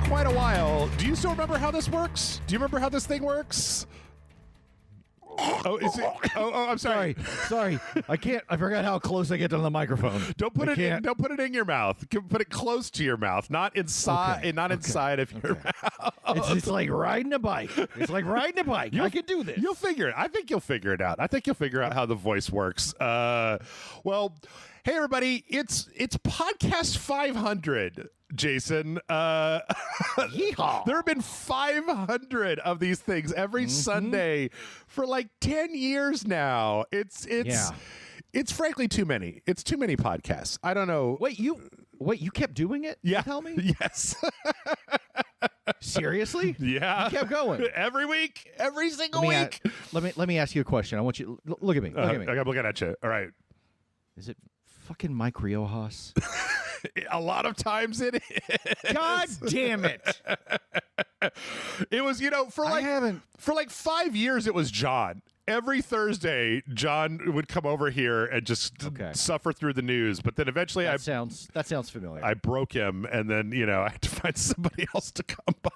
quite a while. Do you still remember how this works? Do you remember how this thing works? Oh, is it? Oh, I'm sorry. Sorry. I can't. I forgot how close I get to the microphone. Don't put it in your mouth. Put it close to your mouth, not inside. Okay. Inside of your mouth. It's like riding a bike. It's like riding a bike. I can do this. You'll figure it. I think you'll figure it out. I think you'll figure out how the voice works. Well, hey everybody, it's podcast 500. Jason, Yeehaw. there have been 500 of these things every Sunday for like 10 years now. It's frankly too many. It's too many podcasts. I don't know. Wait, you kept doing it? Yeah. You tell me? Yes. Seriously? Yeah. You kept going every week, every single week. Let me ask you a question. I want you look at me. Look at me. I'm looking at you. All right. Is it fucking Mike Riojas? A lot of times it is. God damn it. It was, for like 5 years it was John. Every Thursday, John would come over here and just suffer through the news. But then eventually that sounds familiar. I broke him, and then, I had to find somebody else to come by.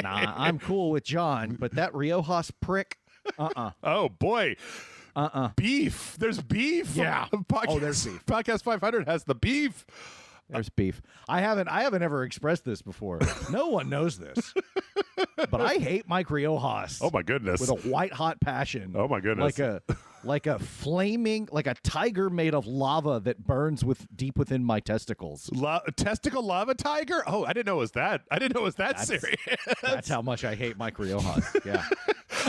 Nah, I'm cool with John, but that Riojas prick, Oh, boy. Beef. There's beef. Yeah. There's beef. Podcast 500 has the beef. There's beef. I haven't ever expressed this before. No one knows this. But I hate Mike Riojas. Oh my goodness. With a white hot passion. Oh my goodness. Like a flaming, like a tiger made of lava that burns deep within my testicles. Testicle lava tiger? Oh, I didn't know it was that. That's serious. That's how much I hate Mike Riojas. Yeah.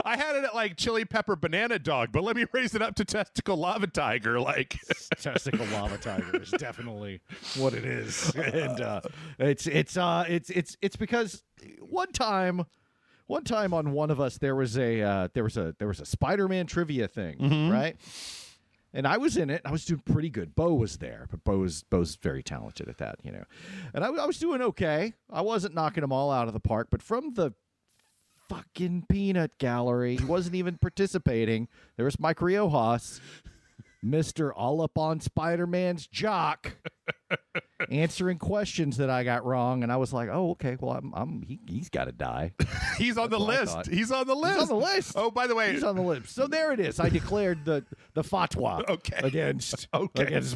I had it at like chili pepper banana dog, but let me raise it up to testicle lava tiger. Like testicle lava tiger is definitely what it is, and it's because one time on one of us there was a Spider-Man trivia thing, right? And I was in it. I was doing pretty good. Bo was there, but Bo's very talented at that, And I was doing okay. I wasn't knocking them all out of the park, but from the fucking peanut gallery, he wasn't even participating. There was Mike Riojas, Mr. All Up on Spider-Man's jock, answering questions that I got wrong, and I was like, "Oh, okay. Well, he's got to die." He's on the list. He's on the list. He's on the list. Oh, by the way, he's on the list. So there it is. I declared the fatwa against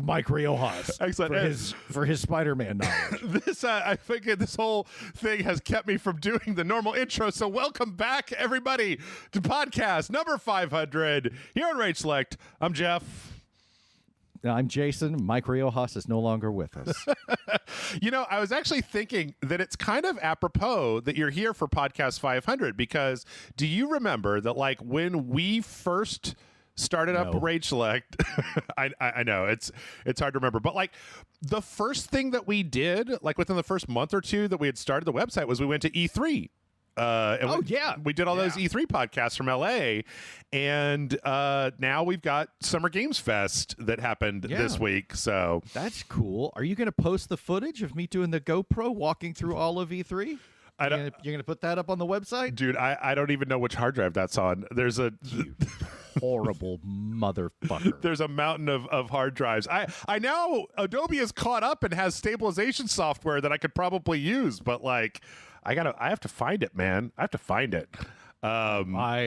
Mike Riojas. Excellent. For his Spider-Man knowledge. I think this whole thing has kept me from doing the normal intro. So welcome back, everybody, to podcast number 500 here on RageSelect. I'm Jeff. I'm Jason. Mike Riojas is no longer with us. I was actually thinking that it's kind of apropos that you're here for podcast 500, because do you remember that, like, when we first started up RageSelect, I know it's hard to remember, but like the first thing that we did, like within the first month or two that we had started the website, was we went to E3. We did all those E3 podcasts from LA, and now we've got Summer Games Fest that happened this week. So that's cool. Are you going to post the footage of me doing the GoPro walking through all of E3? You're going to put that up on the website? Dude, I don't even know which hard drive that's on. There's a horrible motherfucker. There's a mountain of hard drives. I now Adobe is caught up and has stabilization software that I could probably use, but like I have to find it, man. I have to find it. Okay.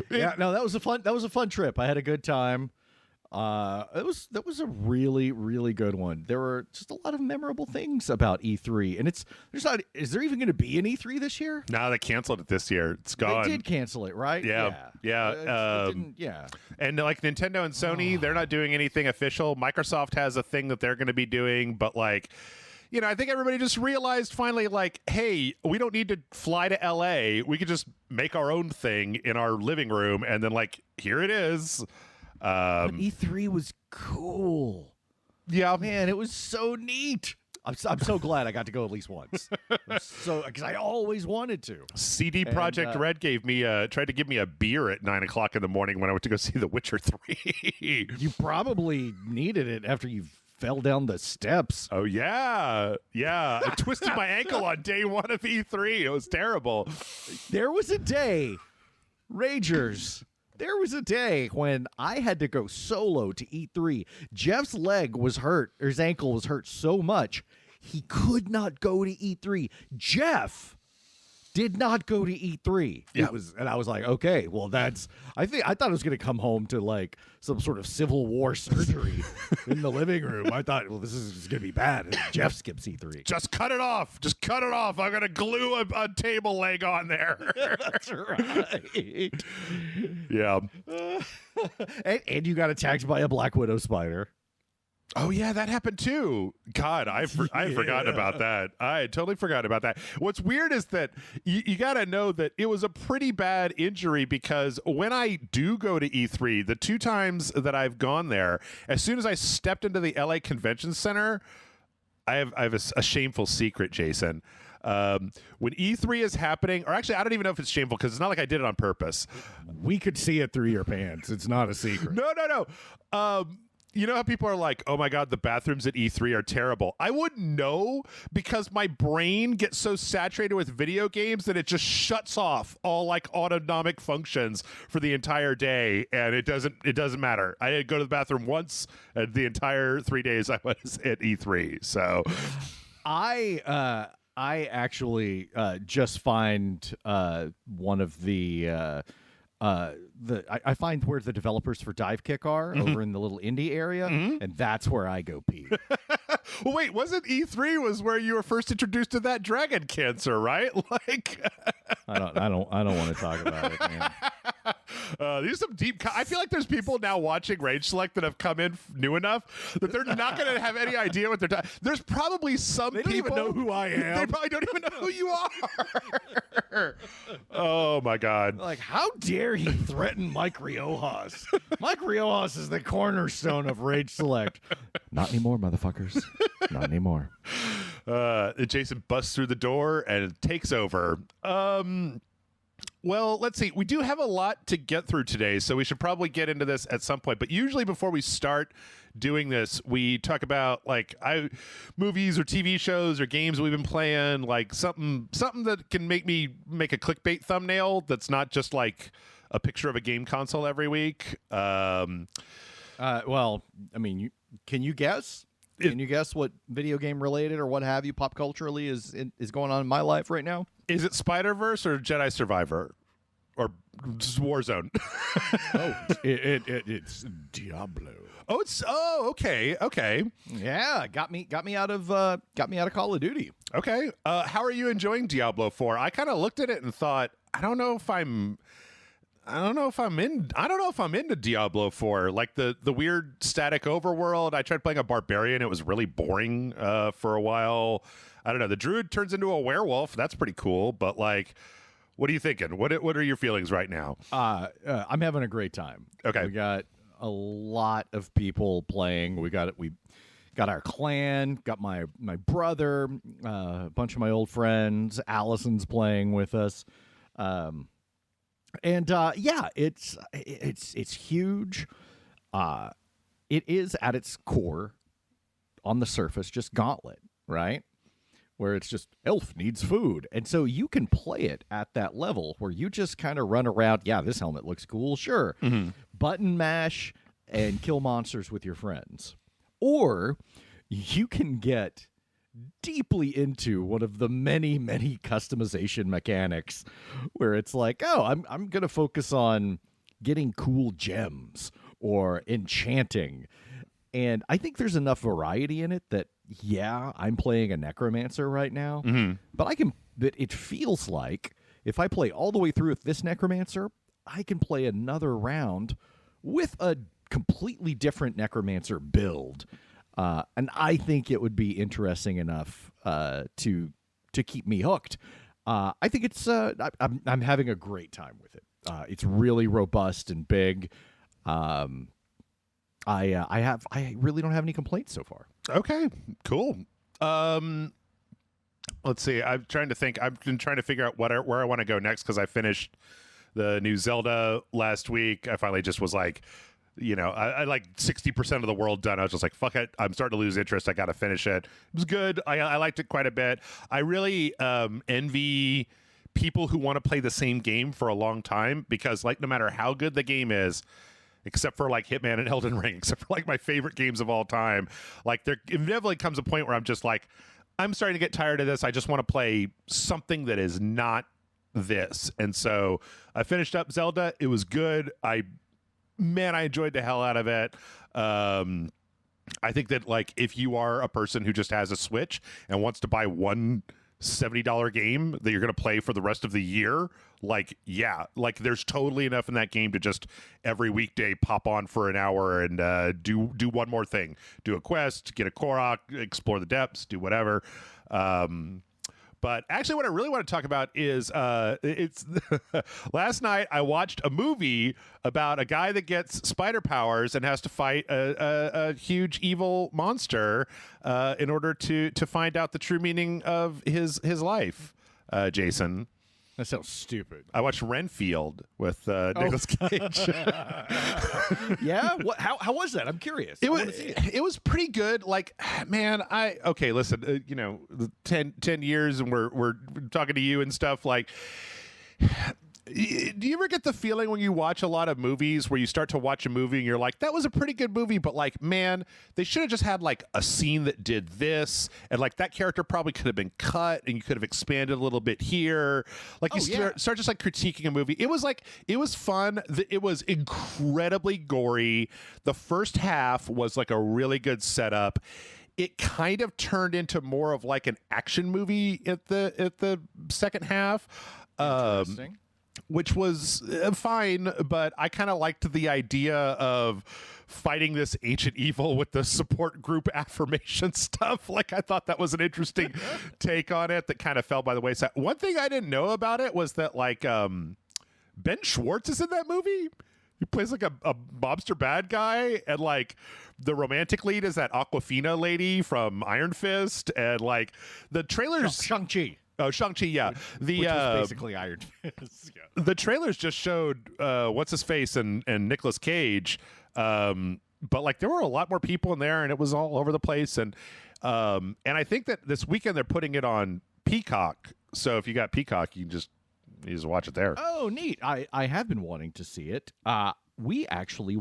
Yeah, no, that was a fun trip. I had a good time. That was a really, really good one. There were just a lot of memorable things about E3, and is there even going to be an E3 this year? No, they canceled it this year. It's gone. They did cancel it, right? Yeah. And like Nintendo and Sony, they're not doing anything official. Microsoft has a thing that they're going to be doing, but like, I think everybody just realized finally, like, hey, we don't need to fly to LA. We could just make our own thing in our living room, and then like, here it is. But E3 was cool. Yeah, man, it was so neat. I'm so glad I got to go at least once. Because I always wanted to. CD Projekt Red tried to give me a beer at 9 o'clock in the morning when I went to go see The Witcher 3. You probably needed it after you fell down the steps. Oh yeah. I twisted my ankle on day one of E3. It was terrible. There was a day, Ragers, There was a day when I had to go solo to E3. Jeff's leg was hurt, or his ankle was hurt so much, he could not go to E3. Jeff did not go to E3. Yeah. And I was like, okay, well, I thought I was going to come home to like some sort of Civil War surgery in the living room. I thought, well, this is going to be bad. And Jeff skips E3. Just cut it off. Just cut it off. I'm going to glue a table leg on there. That's right. Yeah. And you got attacked by a Black Widow spider. Oh, yeah, that happened too. God, I've forgotten about that. I totally forgot about that. What's weird is that you got to know that it was a pretty bad injury, because when I do go to E3, the 2 times that I've gone there, as soon as I stepped into the LA Convention Center, I have a shameful secret, Jason. When E3 is happening, or actually, I don't even know if it's shameful because it's not like I did it on purpose. We could see it through your pants. It's not a secret. No. You know how people are like, oh my God, the bathrooms at E3 are terrible. I wouldn't know, because my brain gets so saturated with video games that it just shuts off all like autonomic functions for the entire day, and it doesn't matter. I didn't go to the bathroom once the entire 3 days I was at E3. So I actually just find one of the I find where the developers for Dive Kick are over in the little indie area, and that's where I go pee. Well, wait, wasn't E3 was where you were first introduced to that dragon cancer, right? Like, I don't want to talk about it, man. These are some deep. I feel like there's people now watching RageSelect that have come in new enough that they're not going to have any idea what they're talking. There's probably some They people don't even know who I am. They probably don't even know who you are. Oh my God! Like, how dare he threaten Mike Riojas? Mike Riojas is the cornerstone of RageSelect. Not anymore, motherfuckers. Not anymore. Jason busts through the door and takes over. Well, let's see. We do have a lot to get through today, so we should probably get into this at some point. But usually before we start doing this, we talk about like movies or TV shows or games we've been playing, like something that can make me make a clickbait thumbnail that's not just like a picture of a game console every week. Well, I mean, can you guess? Can you guess what video game related or what have you pop culturally is going on in my life right now? Is it Spider-Verse or Jedi Survivor or Warzone? It's Diablo. Okay. Yeah, got me out of Call of Duty. Okay. How are you enjoying Diablo 4? I kind of looked at it and thought, I don't know if I'm into Diablo 4. Like the weird static overworld. I tried playing a barbarian. It was really boring for a while. I don't know. The druid turns into a werewolf. That's pretty cool. But like, what are you thinking? What are your feelings right now? I'm having a great time. Okay. We got a lot of people playing. We got our clan, got my brother, a bunch of my old friends. Allison's playing with us. Yeah, it's huge. It is at its core, on the surface, just Gauntlet, right? Where it's just elf needs food, and so you can play it at that level where you just kind of run around. Yeah, this helmet looks cool, sure. Button mash and kill monsters with your friends, or you can get deeply into one of the many customization mechanics where it's like, oh, I'm gonna focus on getting cool gems or enchanting, and I think there's enough variety in it that I'm playing a necromancer right now, but it feels like if I play all the way through with this necromancer, I can play another round with a completely different necromancer build. And I think it would be interesting enough to keep me hooked. I think it's I'm having a great time with it. It's really robust and big. I really don't have any complaints so far. Okay, cool. Let's see. I'm trying to think. I've been trying to figure out where I want to go next because I finished the new Zelda last week. I finally just was like, I like 60% of the world done. I was just like, fuck it. I'm starting to lose interest. I got to finish it. It was good. I liked it quite a bit. I really envy people who want to play the same game for a long time, because like no matter how good the game is, except for like Hitman and Elden Ring, except for like my favorite games of all time, like there inevitably comes a point where I'm just like, I'm starting to get tired of this. I just want to play something that is not this. And so I finished up Zelda. It was good. I enjoyed the hell out of it. I think that like if you are a person who just has a Switch and wants to buy one $70 game that you're going to play for the rest of the year, like, yeah, like there's totally enough in that game to just every weekday pop on for an hour and do one more thing, do a quest, get a Korok, explore the depths, do whatever. But actually what I really want to talk about is it's last night I watched a movie about a guy that gets spider powers and has to fight a huge evil monster in order to find out the true meaning of his life. Jason. That sounds stupid. I watched Renfield with Nicolas Cage. Yeah? How was that? I'm curious. It was pretty good. Like, man, listen, 10 years and we're talking to you and stuff, like, do you ever get the feeling when you watch a lot of movies where you start to watch a movie and you're like, that was a pretty good movie, but like, man, they should have just had like a scene that did this, and like that character probably could have been cut and you could have expanded a little bit here. Like start just like critiquing a movie. It was fun. It was incredibly gory. The first half was like a really good setup. It kind of turned into more of like an action movie at the second half. Interesting. Which was fine, but I kind of liked the idea of fighting this ancient evil with the support group affirmation stuff. Like, I thought that was an interesting take on it that kind of fell by the wayside. One thing I didn't know about it was that, like, Ben Schwartz is in that movie. He plays like a mobster bad guy, and like the romantic lead is that Aquafina lady from Iron Fist, and like the trailers. Shang-Chi. Oh, Shang-Chi, yeah. Which was basically Iron Fist. Yeah. The trailers just showed what's-his-face and Nicolas Cage, but like there were a lot more people in there, and it was all over the place. And I think that this weekend they're putting it on Peacock. So if you got Peacock, you just watch it there. Oh, neat. I have been wanting to see it. We actually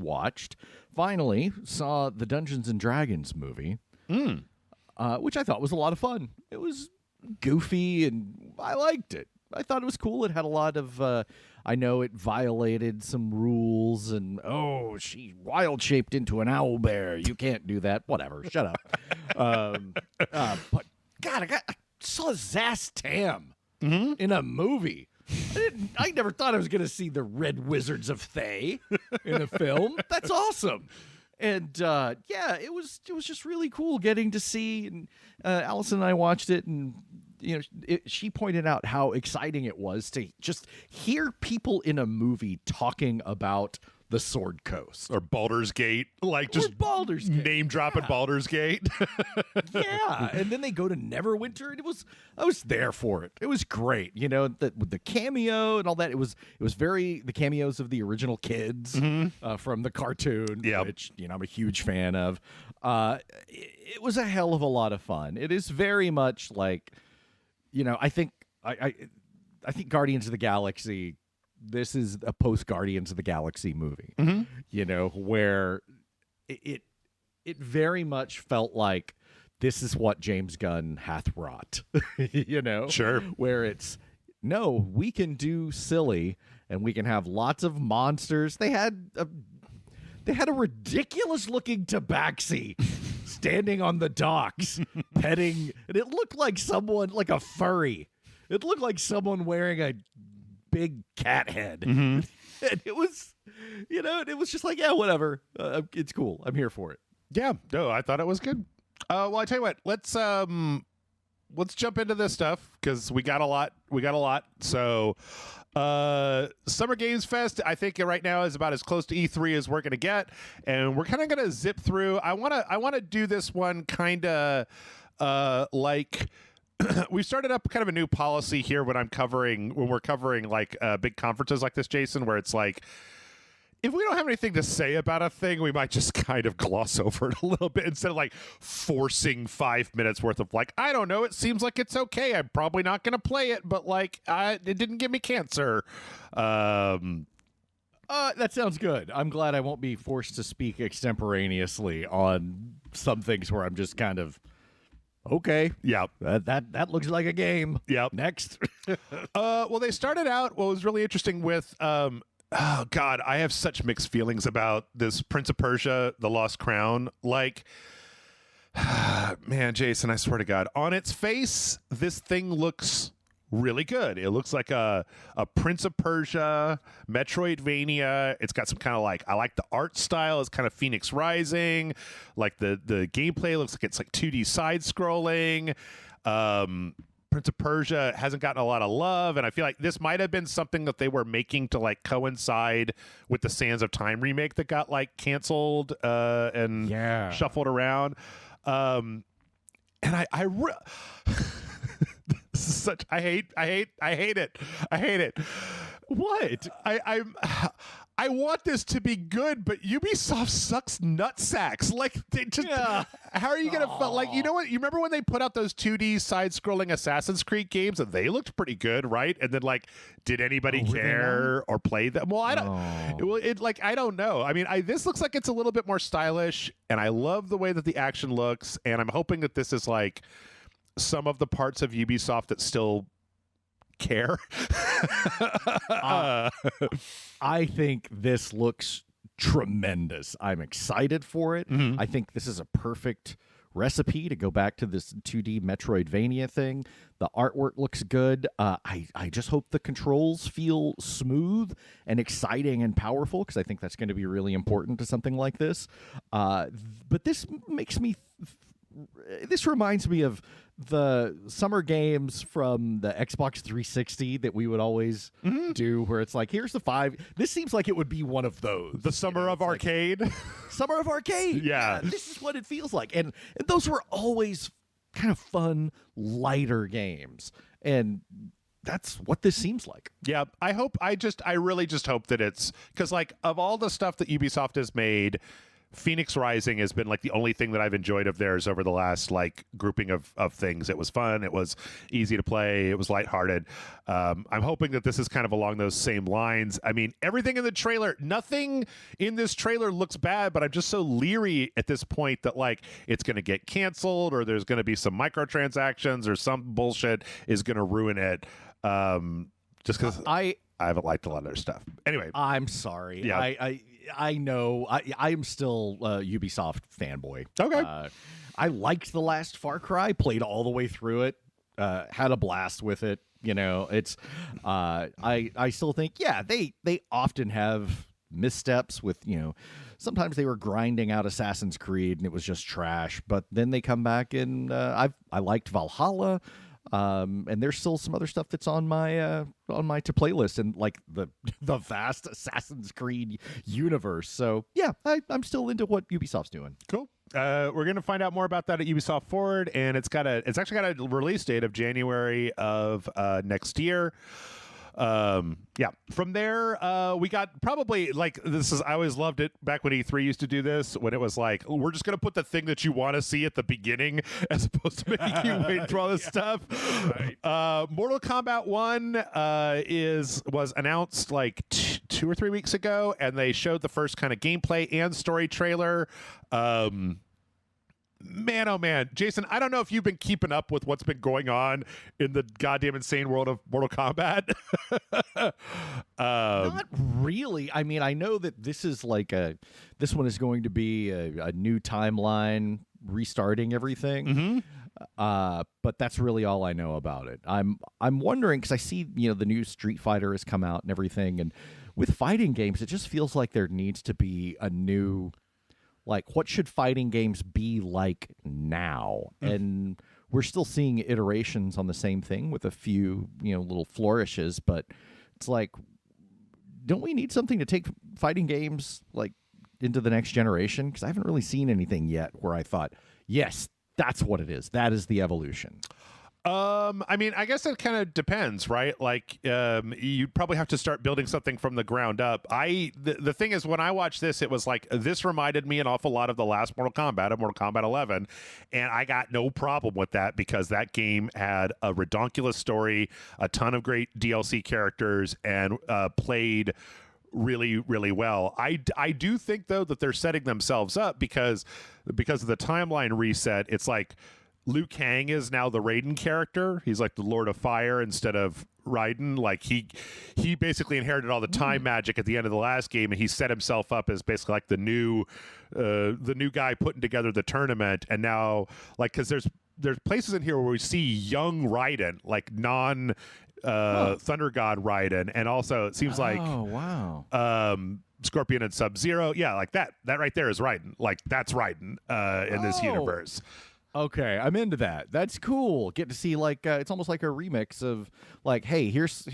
finally saw the Dungeons and Dragons movie, which I thought was a lot of fun. It was goofy and I liked it. I thought it was cool. It had a lot of I know it violated some rules, and she wild shaped into an owl bear. You can't do that. Whatever. Shut up. But God, I saw Zaz Tam in a movie. I never thought I was going to see the Red Wizards of Thay in a film. That's awesome. And it was just really cool getting to see. And Allison and I watched it, and she pointed out how exciting it was to just hear people in a movie talking about the Sword Coast or Baldur's Gate, like just Baldur's Gate. Name dropping Baldur's Gate. Yeah, and then they go to Neverwinter, and I was there for it. It was great, with the cameo and all that. It was very the cameos of the original kids from the cartoon, which I'm a huge fan of. It was a hell of a lot of fun. It is very much like, I think Guardians of the Galaxy. This is a post Guardians of the Galaxy movie, where it very much felt like this is what James Gunn hath wrought, Sure. Where it's, no, we can do silly and we can have lots of monsters. They had a ridiculous looking tabaxi standing on the docks petting, and it looked like someone, like a furry. It looked like someone wearing a big cat head. And it was just like, yeah, whatever, it's cool, I'm here for it. Yeah, no, I thought it was good. Well, I tell you what, let's jump into this stuff because we got a lot. So Summer Games Fest, I think right now is about as close to E3 as we're gonna get, and we're kind of gonna zip through. I want to do this one kind of like we started up kind of a new policy here when we're covering like big conferences like this, Jason, where it's like, if we don't have anything to say about a thing, we might just kind of gloss over it a little bit instead of like forcing 5 minutes worth of like, I don't know, it seems like it's okay. I'm probably not going to play it, but like, it didn't give me cancer. That sounds good. I'm glad I won't be forced to speak extemporaneously on some things where I'm just kind of, okay. Yeah. That looks like a game. Yep. Next. Well, they started out, what was really interesting with, oh God, I have such mixed feelings about this Prince of Persia, The Lost Crown. Like, man, Jason, I swear to God, on its face, this thing looks really good. It looks like a Prince of Persia, Metroidvania. It's got some kind of like, I like the art style. It's kind of Phoenix Rising. Like the gameplay looks like it's like 2D side scrolling. Prince of Persia hasn't gotten a lot of love, and I feel like this might have been something that they were making to like coincide with the Sands of Time remake that got like canceled and shuffled around. And this is such I hate it. What? I want this to be good, but Ubisoft sucks nutsacks. Like, they just, how are you going to, like, you know what? You remember when they put out those 2D side-scrolling Assassin's Creed games and they looked pretty good, right? And then, like, did anybody care or play them? Well, I don't, I don't know. I mean, this looks like it's a little bit more stylish, and I love the way that the action looks, and I'm hoping that this is, like, some of the parts of Ubisoft that still care. I think this looks tremendous. I'm excited for it. I think this is a perfect recipe to go back to this 2D Metroidvania thing. The artwork looks good. I just hope the controls feel smooth and exciting and powerful, because I think that's going to be really important to something like this. But this makes me... This reminds me of the summer games from the Xbox 360 that we would always do, where it's like, here's the 5. This seems like it would be one of those. The Summer of Arcade. Like, Summer of Arcade. Yeah. This is what it feels like. And those were always kind of fun, lighter games. And that's what this seems like. Yeah, I really just hope that it's, because like of all the stuff that Ubisoft has made, Phoenix Rising has been like the only thing that I've enjoyed of theirs over the last like grouping of things. It was fun. It was easy to play. It was lighthearted. I'm hoping that this is kind of along those same lines. I mean, everything in the trailer, nothing in this trailer looks bad, but I'm just so leery at this point that like it's going to get canceled, or there's going to be some microtransactions or some bullshit is going to ruin it. Just because I haven't liked a lot of their stuff. Anyway, I'm sorry. Yeah. I know. I am still a Ubisoft fanboy. Okay. I liked the last Far Cry. Played all the way through it. Had a blast with it. You know, it's. I still think, they often have missteps with, you know. Sometimes they were grinding out Assassin's Creed and it was just trash. But then they come back and I liked Valhalla. And there's still some other stuff that's on my to playlist, and like the vast Assassin's Creed universe. So yeah, I'm still into what Ubisoft's doing. Cool. We're gonna find out more about that at Ubisoft Forward, and it's actually got a release date of January of next year. From there, we got probably like I always loved it back when E3 used to do this, when it was like, we're just going to put the thing that you want to see at the beginning as opposed to making you wait for all this stuff. Right. Mortal Kombat 1 was announced like 2 or 3 weeks ago, and they showed the first kind of gameplay and story trailer. Man, oh man, Jason, I don't know if you've been keeping up with what's been going on in the goddamn insane world of Mortal Kombat. Not really. I mean, I know that this is like this one is going to be a new timeline, restarting everything. But that's really all I know about it. I'm wondering, because I see, you know, the new Street Fighter has come out and everything, and with fighting games, it just feels like there needs to be a new. Like, what should fighting games be like now? And we're still seeing iterations on the same thing with a few, you know, little flourishes. But it's like, don't we need something to take fighting games, like, into the next generation? Because I haven't really seen anything yet where I thought, yes, that's what it is. That is the evolution. I mean, I guess it kind of depends, right? Like, you'd probably have to start building something from the ground up. The thing is, when I watched this, it was like, this reminded me an awful lot of the last Mortal Kombat, of Mortal Kombat 11, and I got no problem with that because that game had a redonkulous story, a ton of great DLC characters, and played really, really well. I do think, though, that they're setting themselves up because of the timeline reset. It's like Liu Kang is now the Raiden character. He's like the Lord of Fire instead of Raiden. Like he basically inherited all the time magic at the end of the last game, and he set himself up as basically like the new guy putting together the tournament. And now, like, because there's places in here where we see young Raiden, like Thunder God Raiden, and also it seems like Scorpion and Sub-Zero. Yeah, like that right there is Raiden. Like that's Raiden in this universe. Okay, I'm into that. That's cool. Get to see like it's almost like a remix of like, hey, here's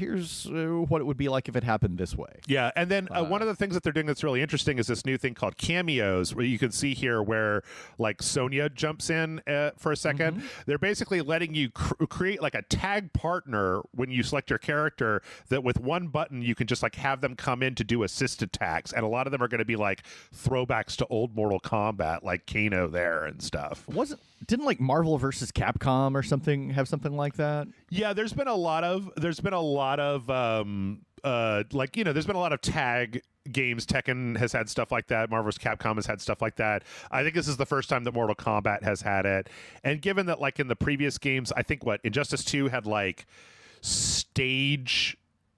what it would be like if it happened this way. Yeah, and then one of the things that they're doing that's really interesting is this new thing called cameos, where you can see here where like Sonya jumps in for a second. They're basically letting you create like a tag partner when you select your character that with one button you can just like have them come in to do assist attacks, and a lot of them are going to be like throwbacks to old Mortal Kombat, like Kano there and stuff. Didn't like Marvel versus Capcom or something have something like that? Yeah, there's been a lot of there's been a lot of tag games. Tekken has had stuff like that. Marvel vs. Capcom has had stuff like that. I think this is the first time that Mortal Kombat has had it. And given that like in the previous games, I think Injustice 2 had like stage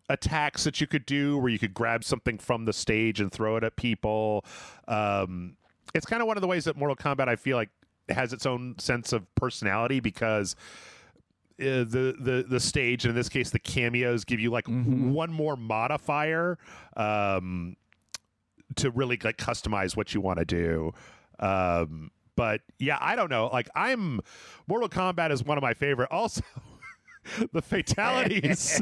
attacks that you could do where you could grab something from the stage and throw it at people. It's kind of one of the ways that Mortal Kombat, I feel like, has its own sense of personality because the stage, and in this case the cameos, give you like one more modifier to really like customize what you want to do. But yeah, I don't know. Like Mortal Kombat is one of my favorite. Also, the fatalities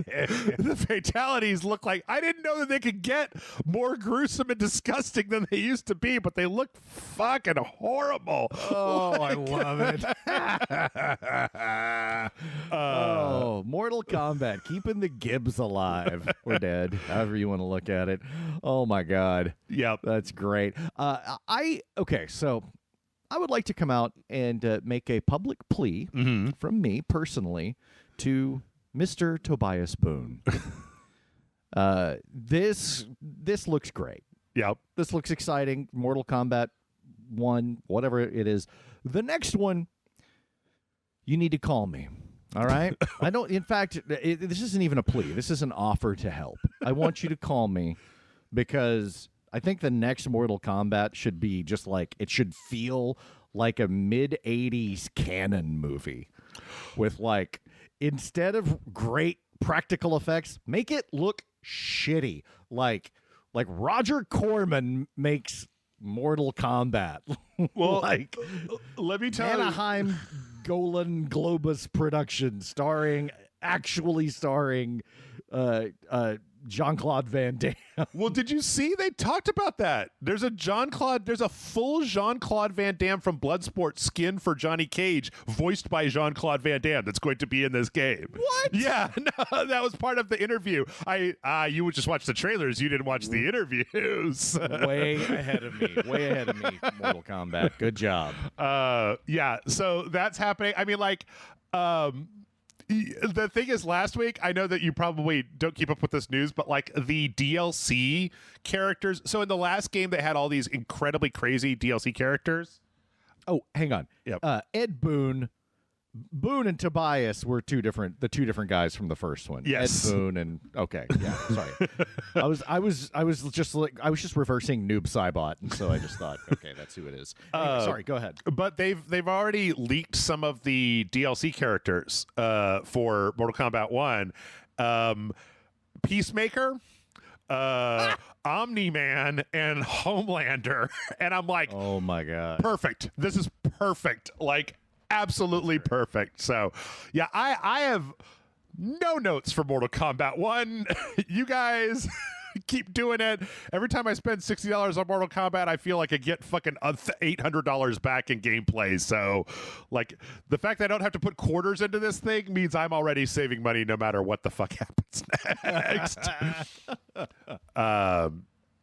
look like, I didn't know that they could get more gruesome and disgusting than they used to be, but they look fucking horrible. Oh, I love it. Mortal Kombat, keeping the Gibbs alive or dead, however you want to look at it. Oh my God. Yep. That's great. So I would like to come out and make a public plea from me personally to Mr. Tobias Boone. This looks great. Yep. This looks exciting. Mortal Kombat 1, whatever it is. The next one, you need to call me. All right? I don't, in fact, this isn't even a plea. This is an offer to help. I want you to call me because I think the next Mortal Kombat should be just like, it should feel like a mid-'80s canon movie with like, instead of great practical effects, make it look shitty. Like Roger Corman makes Mortal Kombat. Well, let me tell Anaheim Golan Globus production actually starring Jean-Claude Van Damme. Well, did you see they talked about that? There's a full Jean-Claude Van Damme from Bloodsport skin for Johnny Cage, voiced by Jean-Claude Van Damme, that's going to be in this game. What? Yeah, no, that was part of the interview. You would just watch the trailers, you didn't watch the interviews. Way ahead of me, Mortal Kombat. Good job. Yeah, so that's happening. I mean, like, the thing is, last week, I know that you probably don't keep up with this news, but like the DLC characters. So in the last game, they had all these incredibly crazy DLC characters. Oh, hang on. Yep. Ed Boon and Tobias were the two different guys from the first one. Yes. Ed Boon and sorry. I was just reversing Noob Saibot, and so I just thought, okay, that's who it is. Anyway, sorry, go ahead. But they've already leaked some of the DLC characters for Mortal Kombat 1. Peacemaker, Omni-Man, and Homelander. And I'm like, oh my God. Perfect. This is perfect. Like, absolutely perfect. So yeah, I have no notes for Mortal Kombat 1. You guys keep doing it. Every time I spend $60 on Mortal Kombat, I feel like I get fucking $800 back in gameplay. So, like, the fact that I don't have to put quarters into this thing means I'm already saving money no matter what the fuck happens next.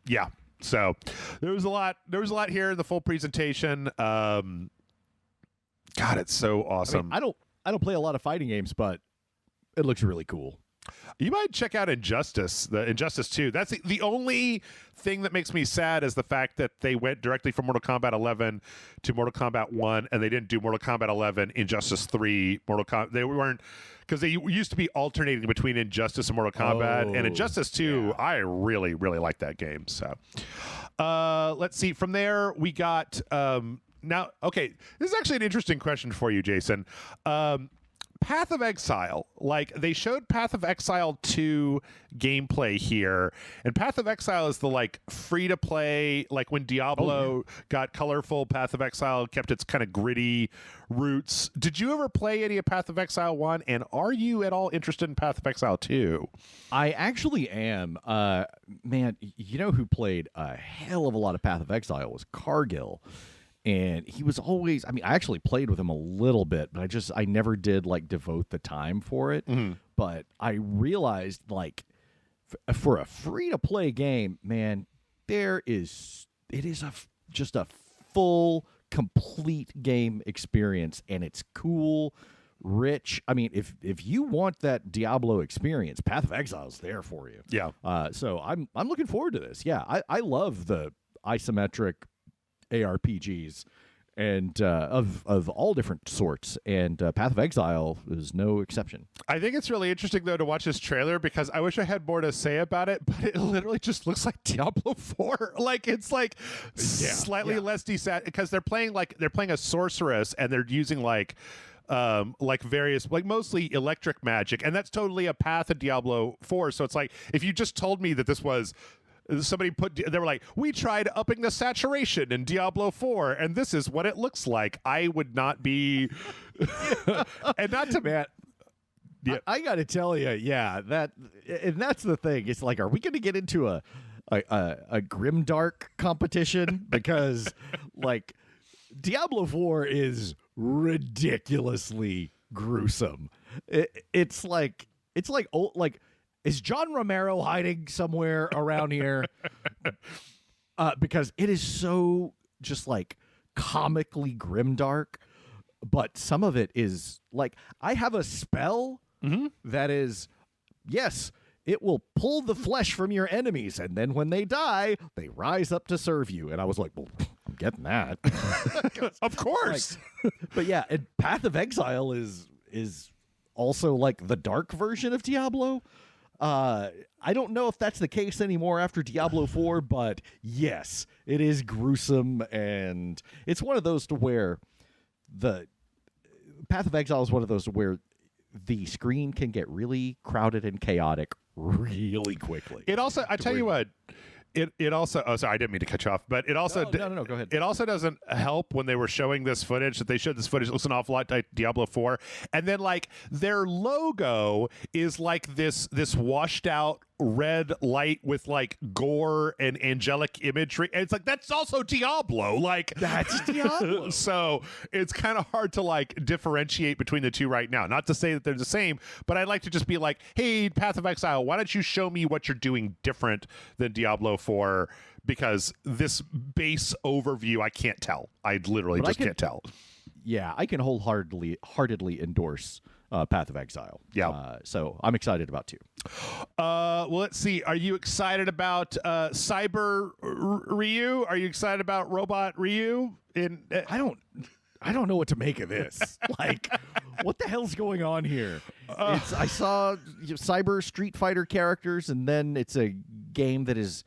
Yeah. So there was a lot here in the full presentation. God, it's so awesome. I don't play a lot of fighting games, but it looks really cool. You might check out Injustice 2. That's the only thing that makes me sad is the fact that they went directly from Mortal Kombat 11 to Mortal Kombat 1, and they didn't do Mortal Kombat 11, Injustice 3, Mortal Kombat. They weren't, because they used to be alternating between Injustice and Mortal Kombat, and Injustice 2, I really, really like that game. So let's see. From there, we got now, okay, this is actually an interesting question for you, Jason. Path of Exile, like they showed Path of Exile 2 gameplay here, and Path of Exile is the like free to play, like when Diablo got colorful, Path of Exile kept its kind of gritty roots. Did you ever play any of Path of Exile 1, and are you at all interested in Path of Exile 2? I actually am. Man, you know who played a hell of a lot of Path of Exile was Cargill. And he was always, I mean, I actually played with him a little bit, but I never did like devote the time for it. Mm-hmm. But I realized like for a free to play game, man, it is just a full, complete game experience, and it's cool, rich. I mean, if you want that Diablo experience, Path of Exile is there for you. Yeah. So I'm looking forward to this. Yeah, I love the isometric ARPGs and of all different sorts, and Path of Exile is no exception. I think it's really interesting though to watch this trailer, because I wish I had more to say about it, but it literally just looks like Diablo 4. Like it's like slightly less desat, because they're playing a sorceress, and they're using like various, like mostly electric magic, and that's totally a path of Diablo 4. So it's like if you just told me that this was they were like, we tried upping the saturation in Diablo 4, and this is what it looks like, I would not be and not to man, I gotta tell you, that's the thing. It's like, are we gonna get into a grimdark competition? Because like Diablo 4 is ridiculously gruesome. It's like old, like, is John Romero hiding somewhere around here? Because it is so just like comically grimdark, but some of it is like, I have a spell that is, yes, it will pull the flesh from your enemies, and then when they die, they rise up to serve you. And I was like, well, I'm getting that. Of course. Like, but yeah, and Path of Exile is also like the dark version of Diablo. I don't know if that's the case anymore after Diablo 4, but yes, it is gruesome, and it's one of those to where the Path of Exile is one of those to where the screen can get really crowded and chaotic really quickly. It also, I tell you what, it also, oh, sorry, I didn't mean to cut you off, but it also, no, go ahead. It also doesn't help when they were showing this footage, that they showed this footage, it looks an awful lot like Diablo 4, and then like their logo is like this washed out red light with like gore and angelic imagery, and it's like, that's also Diablo, like that's Diablo. So it's kind of hard to like differentiate between the two right now. Not to say that they're the same, but I'd like to just be like, hey, Path of Exile, why don't you show me what you're doing different than Diablo 4, because this base overview I can't tell. I literally can't tell. Yeah, I can wholeheartedly endorse Path of Exile. Yeah. So I'm excited about 2. Well, let's see. Are you excited about Cyber Ryu? Are you excited about Robot Ryu? I don't know what to make of this. Like, what the hell's going on here? I saw Cyber Street Fighter characters, and then it's a game that is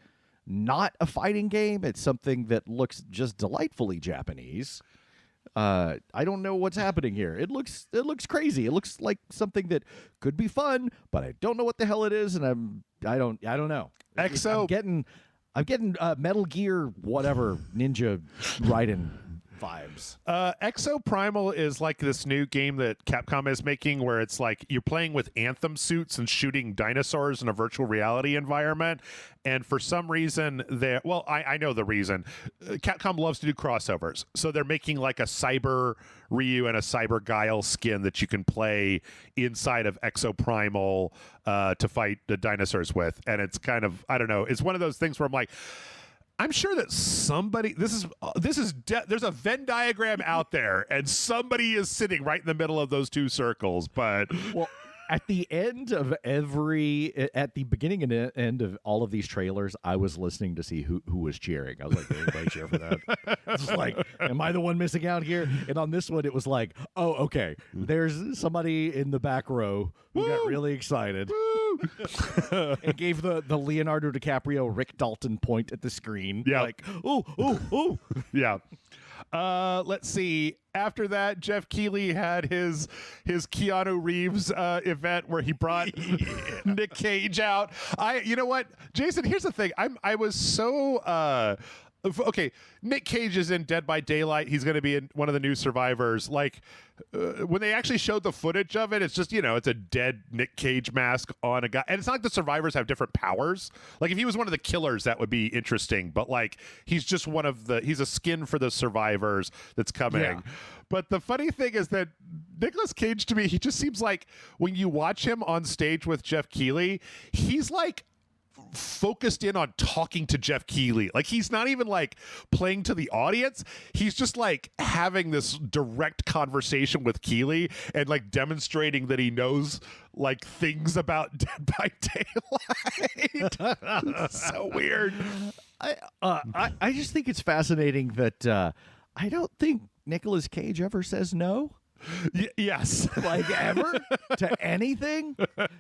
not a fighting game. It's something that looks just delightfully Japanese. I don't know what's happening here. It looks crazy. It looks like something that could be fun, but I don't know what the hell it is, and I don't know. I'm getting Metal Gear whatever Ninja Raiden vibes. Exoprimal is like this new game that Capcom is making where it's like you're playing with Anthem suits and shooting dinosaurs in a virtual reality environment. And for some reason, I know the reason. Capcom loves to do crossovers. So they're making like a Cyber Ryu and a Cyber Guile skin that you can play inside of Exoprimal to fight the dinosaurs with. And it's kind of, I don't know, it's one of those things where I'm like, I'm sure that somebody, there's a Venn diagram out there and somebody is sitting right in the middle of those two circles. But well, at the beginning and end of all of these trailers, I was listening to see who was cheering. I was like, did anybody cheer for that? It's like, am I the one missing out here? And on this one, it was like, oh, okay, there's somebody in the back row who got really excited. And gave the Leonardo DiCaprio Rick Dalton point at the screen. Yeah. Like, oh. Yeah. Let's see. After that, Jeff Keighley had his Keanu Reeves event where he brought Nick Cage out. You know what, Jason? Here's the thing. I was so okay. Nick Cage is in Dead by Daylight. He's going to be in one of the new survivors. Like when they actually showed the footage of it, it's just it's a dead Nick Cage mask on a guy, and it's not like the survivors have different powers. Like if he was one of the killers, that would be interesting. But like he's just he's a skin for the survivors that's coming. Yeah. But the funny thing is that Nicolas Cage, to me, he just seems like when you watch him on stage with Jeff Keighley, he's like focused in on talking to Jeff Keighley. Like he's not even like playing to the audience. He's just like having this direct conversation with Keighley and like demonstrating that he knows like things about Dead by Daylight. So weird. I just think it's fascinating that I don't think Nicolas Cage ever says no. Yes. Like ever to anything.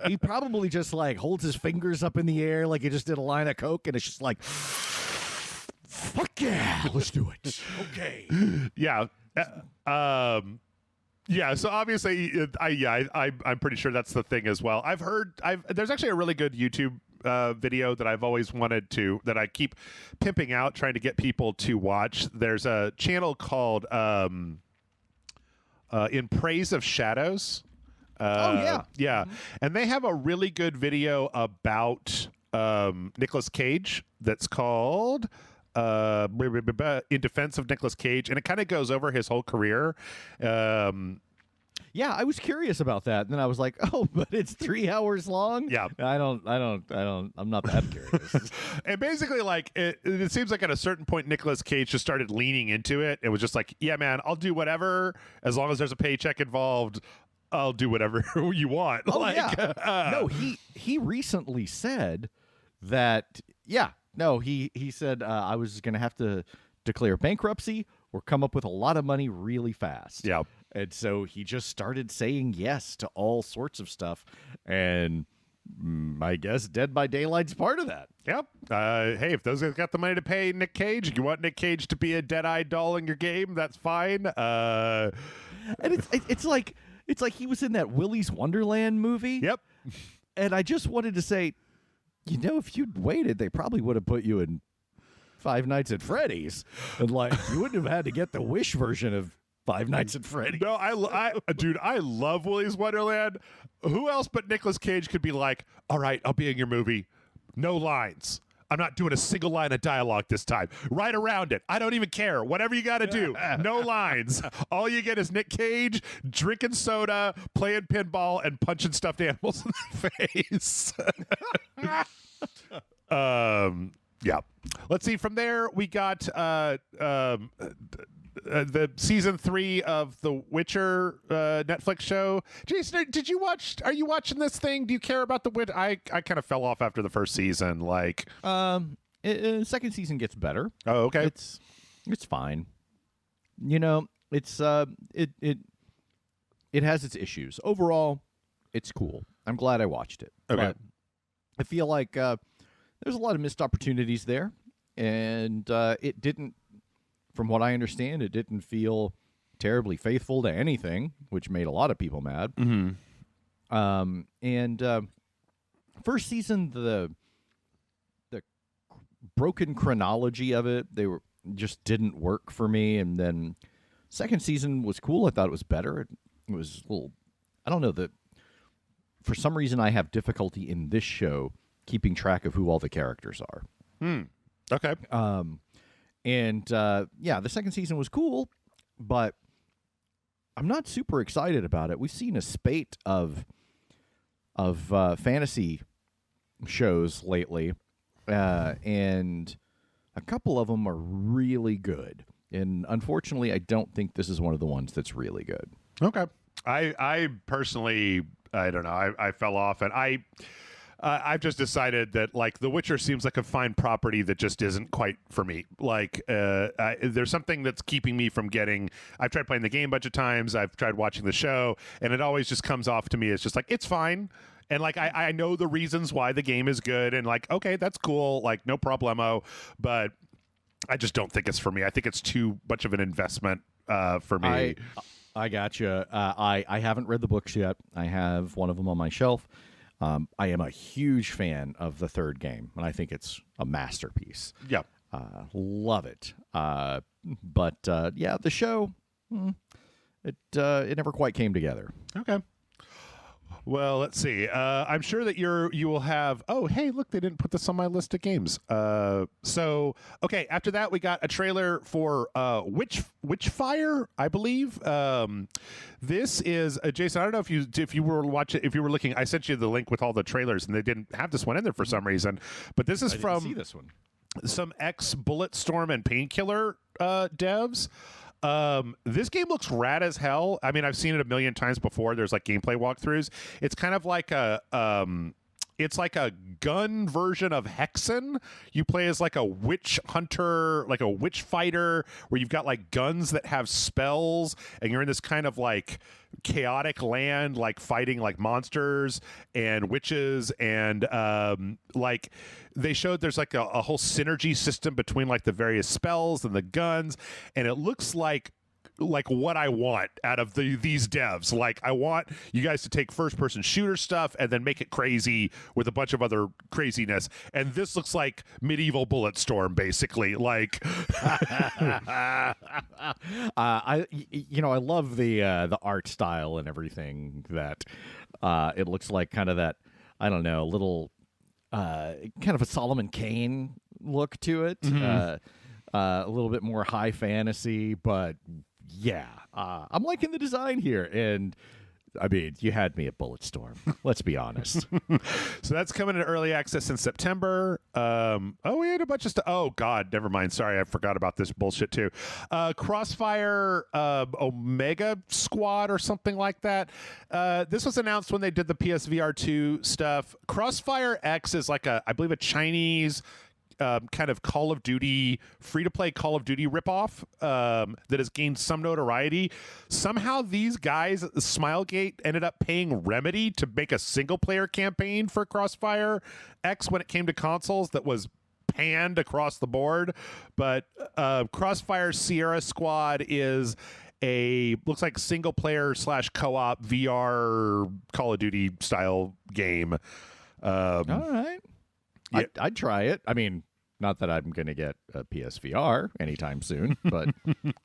He probably just like holds his fingers up in the air like he just did a line of coke, and it's just like, fuck yeah, let's do it. Okay. Yeah. Yeah, so obviously I'm pretty sure that's the thing as well. There's actually a really good YouTube video that I've always wanted to, that I keep pimping out, trying to get people to watch. There's a channel called In Praise of Shadows. Yeah. Mm-hmm. And they have a really good video about Nicolas Cage that's called In Defense of Nicolas Cage, and it kind of goes over his whole career. Yeah, I was curious about that, and then I was like, "Oh, but it's 3 hours long." Yeah, I'm not that curious. And basically, like, it seems like at a certain point, Nicolas Cage just started leaning into it. It was just like, "Yeah, man, I'll do whatever as long as there's a paycheck involved. I'll do whatever you want." Oh, like, yeah. No, he recently said that. Yeah, no, he said I was going to have to declare bankruptcy or come up with a lot of money really fast. Yeah. And so he just started saying yes to all sorts of stuff. And I guess Dead by Daylight's part of that. Yep. Hey, if those guys got the money to pay Nick Cage, you want Nick Cage to be a dead-eyed doll in your game, that's fine. And it's like he was in that Willy's Wonderland movie. Yep. And I just wanted to say, if you'd waited, they probably would have put you in Five Nights at Freddy's. And like, you wouldn't have had to get the Wish version of Five Nights at Freddy's. No, dude, I love Willy's Wonderland. Who else but Nicolas Cage could be like, all right, I'll be in your movie. No lines. I'm not doing a single line of dialogue this time. Right around it. I don't even care. Whatever you got to do. No lines. All you get is Nick Cage drinking soda, playing pinball, and punching stuffed animals in the face. Yeah. Let's see. From there, we got the season 3 of the Witcher Netflix show. Jason, are you watching this thing? Do you care about the Witcher? I kind of fell off after the first season. Like, second season gets better. Oh, okay. It's fine. It's it has its issues. Overall, it's cool. I'm glad I watched it. Okay. But I feel like there's a lot of missed opportunities there, and it didn't. From what I understand, it didn't feel terribly faithful to anything, which made a lot of people mad. Mm-hmm. And first season, the broken chronology of it, they just didn't work for me. And then second season was cool. I thought it was better. It was a little, I don't know, that for some reason I have difficulty in this show keeping track of who all the characters are. Okay. The second season was cool, but I'm not super excited about it. We've seen a spate of fantasy shows lately, and a couple of them are really good. And unfortunately, I don't think this is one of the ones that's really good. Okay. I personally, I don't know. I fell off, and I've just decided that like The Witcher seems like a fine property that just isn't quite for me. Like there's something that's keeping me from getting. I've tried playing the game a bunch of times. I've tried watching the show, and it always just comes off to me as just like it's fine. And like I know the reasons why the game is good, and like okay, that's cool, like no problemo. But I just don't think it's for me. I think it's too much of an investment for me. I gotcha. I haven't read the books yet. I have one of them on my shelf. I am a huge fan of the third game, and I think it's a masterpiece. Yeah. Love it. But the show, it never quite came together. Okay. Well, let's see. I'm sure that you will have. Oh, hey, look, they didn't put this on my list of games. So okay. After that, we got a trailer for Witchfire, I believe. This is Jason. I don't know if you were watching, if you were looking. I sent you the link with all the trailers, and they didn't have this one in there for some reason. But this is from see this one. Some Bulletstorm and Painkiller devs. This game looks rad as hell. I mean, I've seen it a million times before. There's like gameplay walkthroughs. It's kind of like it's like a gun version of Hexen. You play as like a witch hunter, like a witch fighter, where you've got like guns that have spells, and you're in this kind of like chaotic land, like fighting like monsters and witches, and like they showed there's like a whole synergy system between like the various spells and the guns, and it looks like what I want out of these devs. Like I want you guys to take first person shooter stuff and then make it crazy with a bunch of other craziness. And this looks like medieval Bulletstorm, basically. Like I love the art style and everything that it looks like, kind of that, I don't know, little kind of a Solomon Kane look to it. A little bit more high fantasy, but yeah, I'm liking the design here, and I mean, you had me at Bulletstorm. Let's be honest. So that's coming in early access in September. We had a bunch of stuff. Oh God, never mind. Sorry, I forgot about this bullshit too. Crossfire Omega Squad or something like that. This was announced when they did the PSVR 2 stuff. Crossfire X is like I believe a Chinese kind of Call of Duty, free-to-play Call of Duty ripoff that has gained some notoriety. Somehow these guys, Smilegate, ended up paying Remedy to make a single-player campaign for Crossfire X when it came to consoles that was panned across the board. But Crossfire Sierra Squad is looks like single-player / co-op VR Call of Duty style game. All right. Yeah. I'd try it. I mean, not that I'm going to get a PSVR anytime soon, but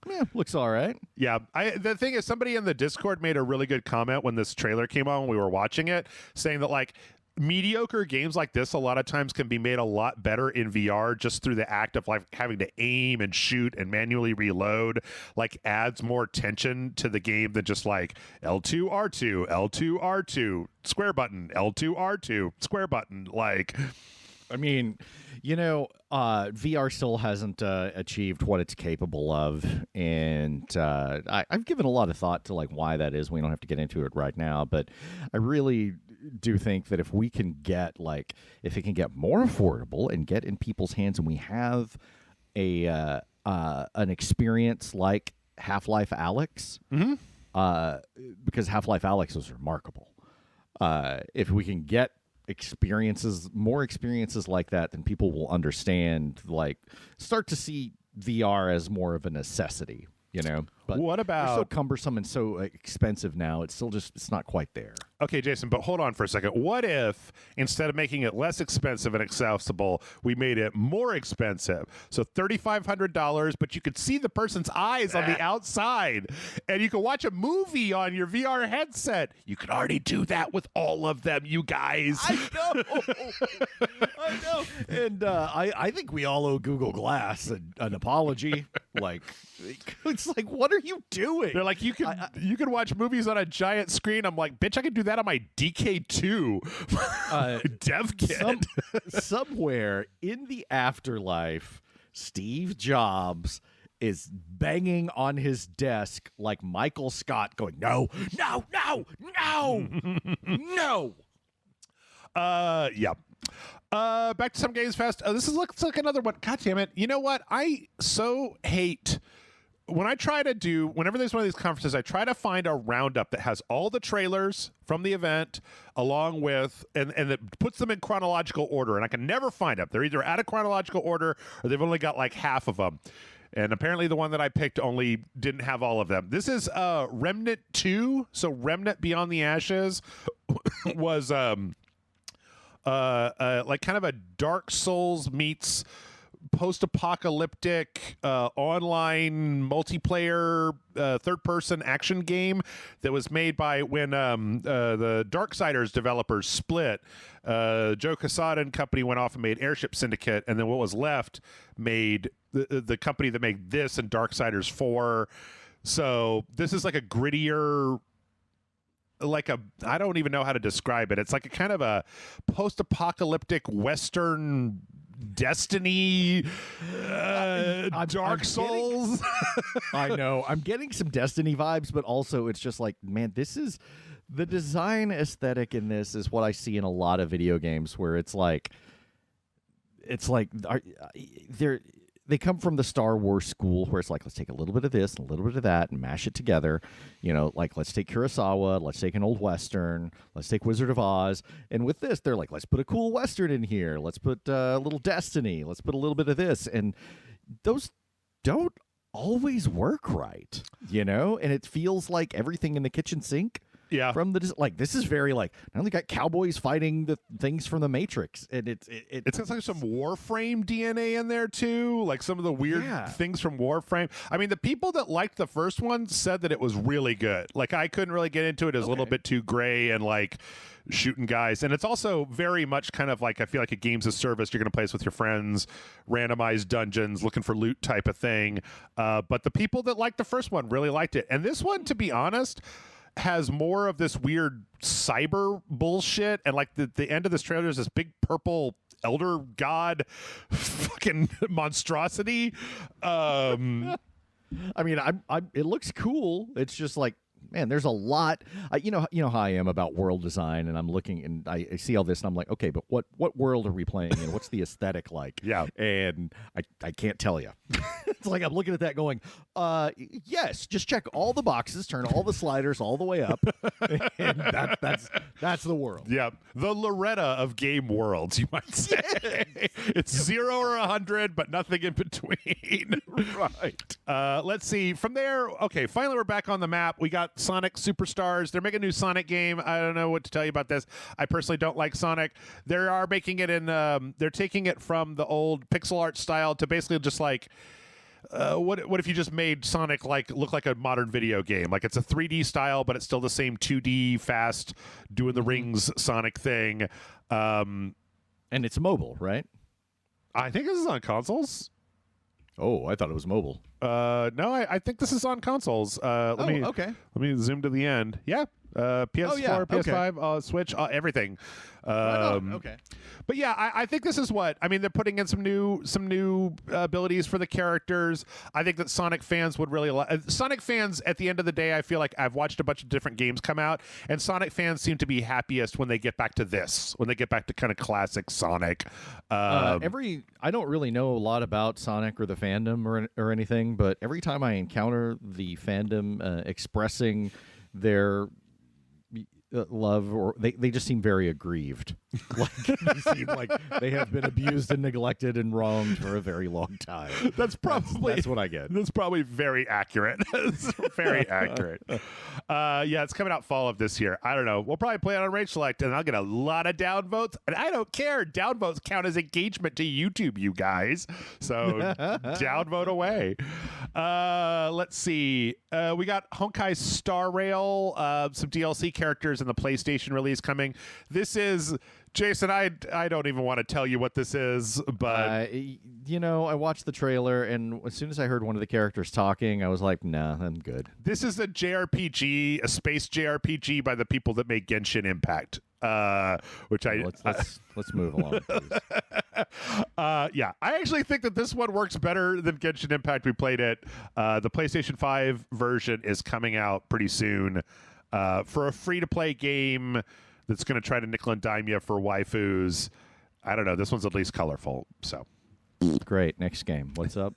yeah, looks all right. Yeah. The thing is, somebody in the Discord made a really good comment when this trailer came on when we were watching it, saying that like mediocre games like this a lot of times can be made a lot better in VR just through the act of like having to aim and shoot and manually reload, like adds more tension to the game than just like L2 R2 L2 R2 square button L2 R2 square button. Like, I mean, VR still hasn't achieved what it's capable of, and I've given a lot of thought to like why that is. We don't have to get into it right now, but I really do think that if it can get more affordable and get in people's hands, and we have an experience like Half-Life Alyx, because Half-Life Alyx was remarkable. If we can get more experiences like that, then people will understand, like start to see VR as more of a necessity, but what they're so about cumbersome and so expensive now. It's not quite there. Okay, Jason, but hold on for a second. What if instead of making it less expensive and accessible, we made it more expensive? So $3,500, but you could see the person's eyes on the outside, and you can watch a movie on your VR headset. You could already do that with all of them, you guys. I know. I know. And I think we all owe Google Glass an apology. Like, it's like, what are you doing? They're like, you can watch movies on a giant screen. I'm like, bitch, I can do that on my DK2 dev kit. Somewhere in the afterlife, Steve Jobs is banging on his desk like Michael Scott going, no, no, no, no, no. Yeah. Back to some Games Fest. This looks like another one. God damn it. You know what? I so hate when I try to do, whenever there's one of these conferences, I try to find a roundup that has all the trailers from the event along with, and it puts them in chronological order, and I can never find them. They're either out of chronological order or they've only got like half of them. And apparently the one that I picked only didn't have all of them. This is Remnant 2. So Remnant Beyond the Ashes was like kind of a Dark Souls meets post-apocalyptic online multiplayer third-person action game that was made by when the Darksiders developers split. Joe Quesada and company went off and made Airship Syndicate, and then what was left made the company that made this and Darksiders 4. So this is like a grittier, I don't even know how to describe it. It's like a kind of a post-apocalyptic Western Destiny, Dark Souls. I know. I'm getting some Destiny vibes, but also it's just like, man, this is the design aesthetic in this is what I see in a lot of video games where it's like they come from the Star Wars school where it's like, let's take a little bit of this and a little bit of that and mash it together. You know, like, let's take Kurosawa, let's take an old Western, let's take Wizard of Oz. And with this, they're like, let's put a cool Western in here. Let's put a little Destiny. Let's put a little bit of this. And those don't always work right, you know? And it feels like everything in the kitchen sink. Yeah. From the like, this is very like, I only got cowboys fighting the things from the Matrix, and it's got like some Warframe DNA in there too, like some of the weird things from Warframe. I mean, the people that liked the first one said that it was really good. Like, I couldn't really get into it; it was a little bit too gray and like shooting guys. And it's also very much kind of like, I feel like a games of service. You're going to play this with your friends, randomized dungeons, looking for loot type of thing. But the people that liked the first one really liked it, and this one, to be honest, has more of this weird cyber bullshit, and like the end of this trailer is this big purple elder god fucking monstrosity. I mean, it looks cool. It's just like, man, there's a lot. You know how I am about world design, and I'm looking and I see all this, and I'm like, okay, but what world are we playing in? What's the aesthetic like? Yeah, and I can't tell you. It's like I'm looking at that, going, yes, just check all the boxes, turn all the sliders all the way up, and that's the world. Yeah, the Loretta of game worlds, you might say. It's 0 or 100, but nothing in between. Right. Let's see. From there, okay, finally we're back on the map. We got Sonic Superstars. They're making a new Sonic game. I don't know what to tell you about this. I personally don't like Sonic. They are making it in, they're taking it from the old pixel art style to basically just like, what if you just made Sonic look like a modern video game? Like, it's a 3D style, but it's still the same 2D fast doing the rings Sonic thing. And it's mobile, right? I think this is on consoles. Oh, I thought it was mobile. No, I think this is on consoles. Okay. Let me zoom to the end. Yeah. PS4, PS5, Switch, everything. Okay. But yeah, I think this is what I mean. They're putting in some new abilities for the characters. I think that Sonic fans would really like. Sonic fans, at the end of the day, I feel like I've watched a bunch of different games come out, and Sonic fans seem to be happiest when they get back to this, when they get back to kind of classic Sonic. I don't really know a lot about Sonic or the fandom or anything, but every time I encounter the fandom expressing their love, or they just seem very aggrieved. Like they seem like they have been abused and neglected and wronged for a very long time. That's what I get. That's probably very accurate. It's very accurate. Yeah, it's coming out fall of this year. I don't know. We'll probably play it on RageSelect, and I'll get a lot of downvotes. And I don't care. Downvotes count as engagement to YouTube, you guys. So downvote away. Let's see. We got Honkai Star Rail, some DLC characters in the PlayStation release coming. This is Jason. I don't even want to tell you what this is, but I watched the trailer, and as soon as I heard one of the characters talking, I was like, "Nah, I'm good." This is a JRPG, a space JRPG by the people that made Genshin Impact. Which let's move along, please. Yeah, I actually think that this one works better than Genshin Impact. We played it. The PlayStation 5 version is coming out pretty soon for a free-to-play game that's going to try to nickel and dime you for waifus. I don't know. This one's at least colorful. So great. Next game. What's up?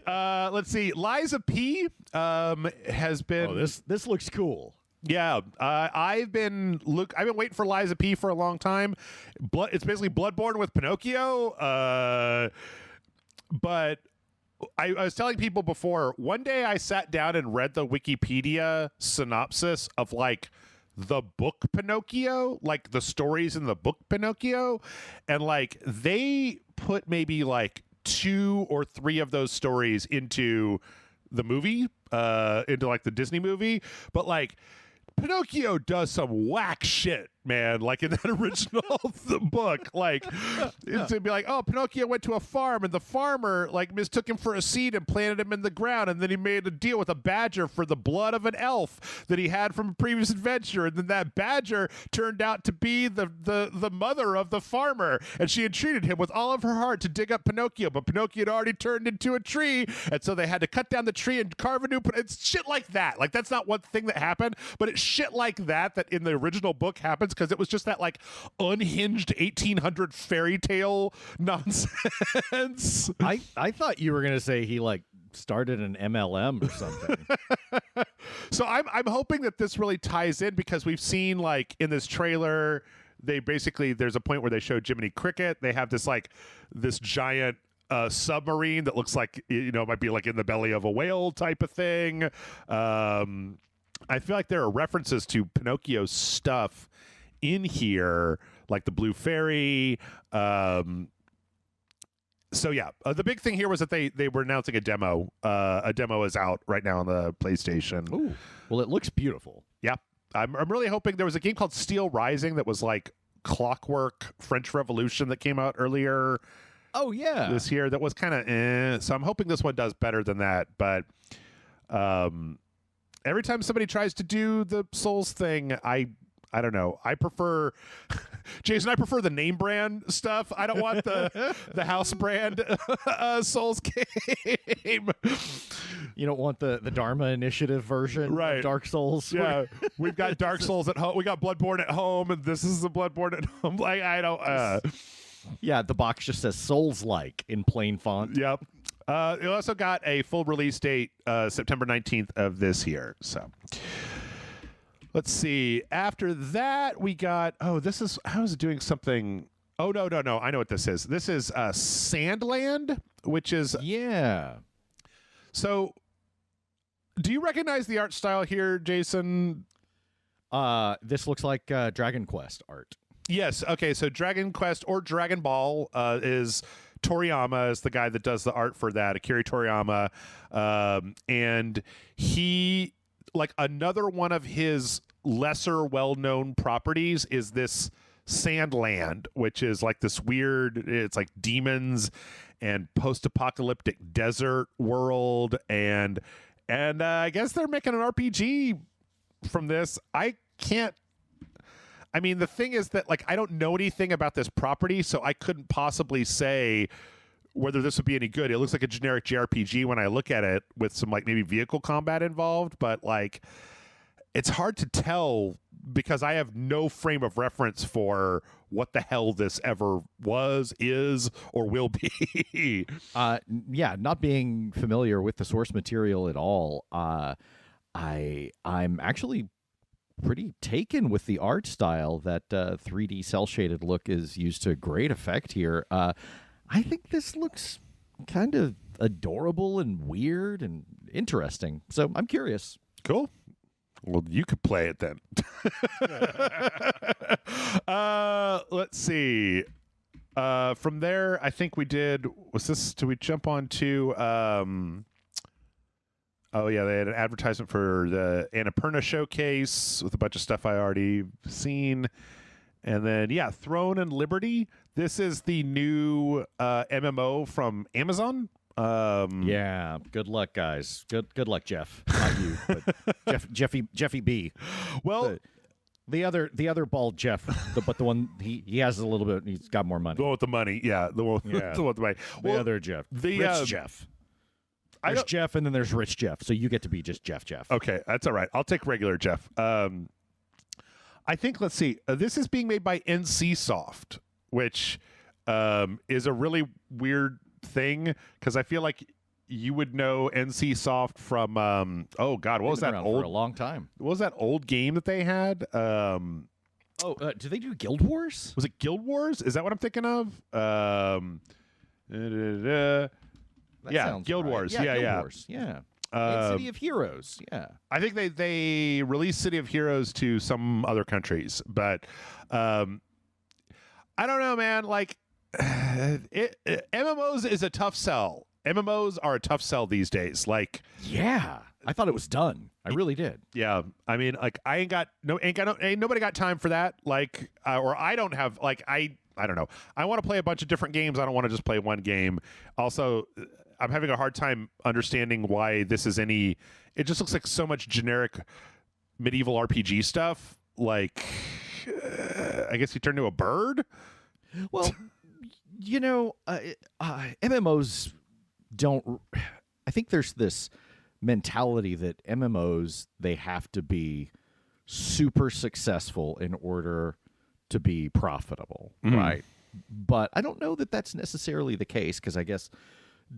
Let's see. Liza P has been. Oh, this looks cool. Yeah, I've been waiting for Liza P for a long time. It's basically Bloodborne with Pinocchio. But I was telling people before, one day I sat down and read the Wikipedia synopsis of like the book Pinocchio, like the stories in the book Pinocchio, and like they put maybe like 2 or 3 of those stories into the movie, into like the Disney movie, but like Pinocchio does some whack shit, man, like in that original book. Like, it'd be like, oh, Pinocchio went to a farm, and the farmer, like, mistook him for a seed and planted him in the ground, and then he made a deal with a badger for the blood of an elf that he had from a previous adventure, and then that badger turned out to be the mother of the farmer, and she entreated him with all of her heart to dig up Pinocchio, but Pinocchio had already turned into a tree, and so they had to cut down the tree and carve a new... It's shit like that. Like, that's not one thing that happened, but it's shit like that in the original book happens, because it was just that like unhinged 1800 fairy tale nonsense. I thought you were gonna say he like started an MLM or something. So I'm hoping that this really ties in, because we've seen like in this trailer, there's a point where they show Jiminy Cricket. They have this giant submarine that looks like, it might be like in the belly of a whale type of thing. I feel like there are references to Pinocchio's stuff in here, like the Blue Fairy. So yeah, the big thing here was that they were announcing a demo. A demo is out right now on the PlayStation. Ooh, well, it looks beautiful. Yeah, I'm really hoping. There was a game called Steel Rising that was like Clockwork French Revolution that came out earlier. Oh yeah, this year that was kind of so I'm hoping this one does better than that. But every time somebody tries to do the Souls thing, I don't know. I prefer, Jason, I prefer the name brand stuff. I don't want the house brand Souls game. You don't want the Dharma Initiative version of Dark Souls? Yeah. We've got Dark Souls at home. We got Bloodborne at home, and this is the Bloodborne at home. Like, I don't... Yeah, the box just says Souls-like in plain font. Yep. It also got a full release date, September 19th of this year. So... Let's see. After that, we got... I was doing something... Oh, no. I know what this is. This is Sandland, which is... Yeah. So, do you recognize the art style here, Jason? This looks like Dragon Quest art. Yes. Okay, so Dragon Quest or Dragon Ball is... Toriyama is the guy that does the art for that, Akira Toriyama. And he... Like, another one of his lesser well-known properties is this Sandland, which is like this weird, it's like demons and post-apocalyptic desert world, and I guess they're making an RPG from this. The thing is that, like, I don't know anything about this property, so I couldn't possibly say whether this would be any good. It looks like a generic JRPG when I look at it, with some like maybe vehicle combat involved, but like it's hard to tell because I have no frame of reference for what the hell this ever was, is, or will be. Yeah, not being familiar with the source material at all, I'm actually pretty taken with the art style. That 3D cel-shaded look is used to great effect here. I think this looks kind of adorable and weird and interesting. So I'm curious. Cool. Well, you could play it then. Let's see. From there, I think we did. Did we jump on to? Oh yeah, they had an advertisement for the Annapurna showcase with a bunch of stuff I already seen, and then Throne and Liberty. This is the new MMO from Amazon. Yeah, good luck, guys. Good luck, Jeff. Not you, but Jeffy B. Well, the other bald Jeff, but the one he has a little bit. He's got more money. The one with the money, the one, the one with the money. The other Jeff, rich Jeff. There's Jeff, and then there's Rich Jeff. So you get to be just Jeff. Okay, that's all right. I'll take regular Jeff. I think. Let's see. This is being made by NCSoft, which is a really weird thing because I feel like you would know NCSoft from what was that old for a long time? What was that old game that they had? Do they do Guild Wars? Was it Guild Wars? Is that what I'm thinking of? Guild Wars. Guild Wars. Yeah. And City of Heroes. Yeah. I think they released City of Heroes to some other countries, but I don't know, man. Like MMOs is a tough sell. MMOs are a tough sell these days. Like, yeah, I thought it was done. I really did. Yeah, I mean, like, ain't nobody got time for that. Like, or I don't have. Like, I don't know. I want to play a bunch of different games. I don't want to just play one game. Also, I'm having a hard time understanding why this is any. It just looks like so much generic medieval RPG stuff. Like, I guess you turn to a bird. Well. MMOs don't. I think there's this mentality that MMOs, they have to be super successful in order to be profitable, right? But I don't know that that's necessarily the case because I guess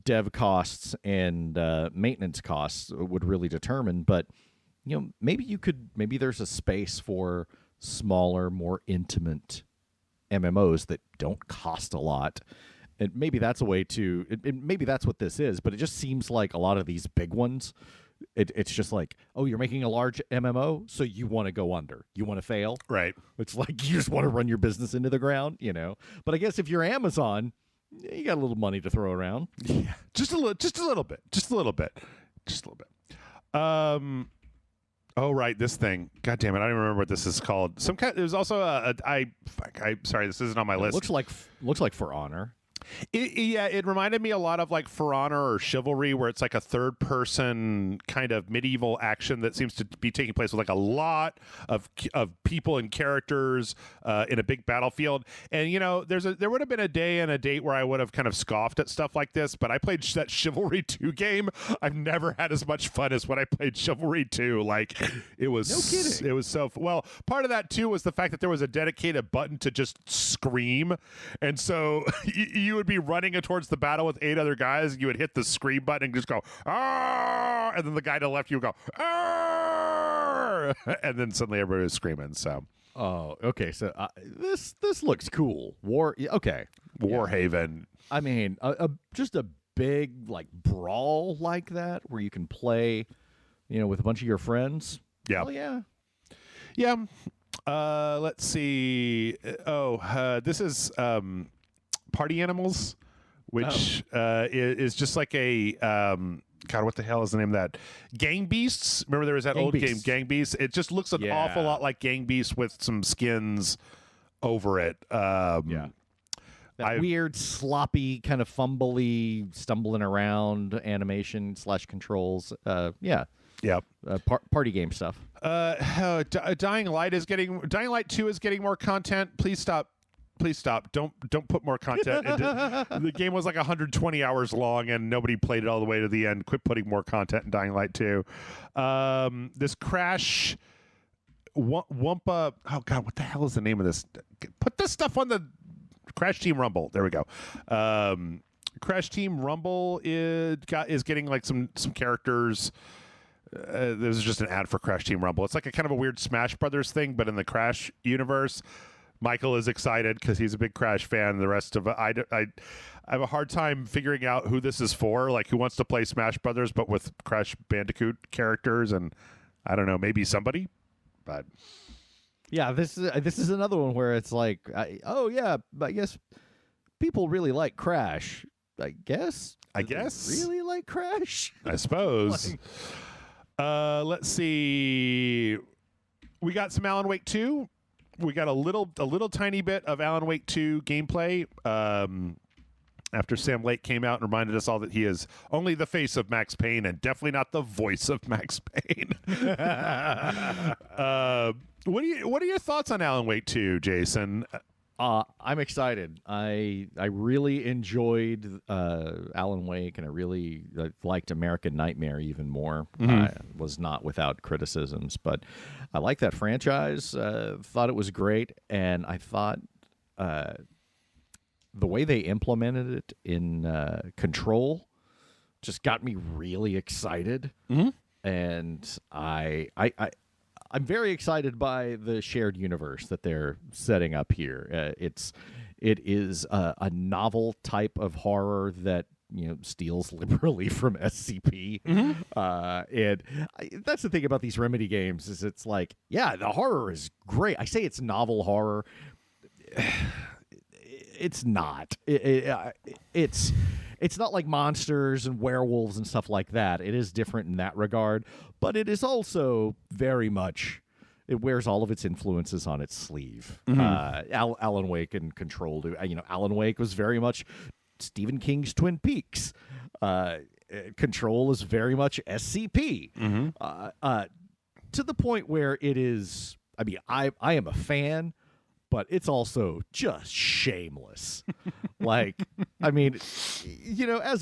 dev costs and maintenance costs would really determine. But maybe there's a space for smaller, more intimate MMOs that don't cost a lot, and maybe that's a way to. Maybe that's what this is, but it just seems like a lot of these big ones. It's just like, oh, you're making a large MMO, so you want to go under, you want to fail, right? It's like you just want to run your business into the ground, But I guess if you're Amazon, you got a little money to throw around, just a little bit. Oh, right, this thing. God damn it, I don't even remember what this is called. There's also sorry, this isn't on my list. Looks like For Honor. It reminded me a lot of like For Honor or Chivalry, where it's like a third-person kind of medieval action that seems to be taking place with like a lot of people and characters in a big battlefield. And there would have been a day and a date where I would have kind of scoffed at stuff like this, but I played that Chivalry 2 game. I've never had as much fun as when I played Chivalry 2. Like, it was no kidding. It was so well. Part of that too was the fact that there was a dedicated button to just scream, and so you would be running towards the battle with 8 other guys. You would hit the scream button and just go, "Ah!" And then the guy to the left, you would go, "Ah!" And then suddenly everybody was screaming. So, oh, okay. So this looks cool. Warhaven. I mean, just a big like brawl like that where you can play, with a bunch of your friends. Yeah. Oh yeah. Yeah. Let's see. This is Party Animals, which is just like a God, what the hell is the name of that? Gang Beasts. Remember there was that old game, Gang Beasts? It just looks an awful lot like Gang Beasts with some skins over it. That weird, sloppy, kind of fumbly, stumbling around animation / controls. Yep. Party game stuff. Dying Light 2 is getting more content. Please stop. Don't put more content into the game. Was like 120 hours long and nobody played it all the way to the end. Quit putting more content in Dying Light 2. This Crash Wumpa. Oh God, what the hell is the name of this? Put this stuff on the Crash Team Rumble. There we go. Crash Team Rumble is getting like some characters. this is just an ad for Crash Team Rumble. It's like a kind of a weird Smash Brothers thing, but in the Crash universe. Michael is excited because he's a big Crash fan. The rest of I have a hard time figuring out who this is for, like who wants to play Smash Brothers but with Crash Bandicoot characters, and I don't know, maybe somebody, but yeah, this is another one where it's like, oh yeah, I guess people really like Crash. I guess really like Crash. I suppose. Like... Let's see. We got some Alan Wake 2. We got a little tiny bit of Alan Wake 2 gameplay after Sam Lake came out and reminded us all that he is only the face of Max Payne and definitely not the voice of Max Payne. What are your thoughts on Alan Wake 2, Jason? I'm excited. I really enjoyed Alan Wake, and I really liked American Nightmare even more. I was not without criticisms, but I like that franchise. Thought it was great, and I thought the way they implemented it in Control just got me really excited. And I'm very excited by the shared universe that they're setting up here. It is a novel type of horror that steals liberally from SCP. And that's the thing about these Remedy games is it's like, yeah, the horror is great. I say it's novel horror. It's not. It's not like monsters and werewolves and stuff like that. It is different in that regard, but it is also very much, it wears all of its influences on its sleeve. Alan Wake and Control do. Alan Wake was very much Stephen King's Twin Peaks. Control is very much SCP. To the point where it is, I am a fan, but it's also just shameless. As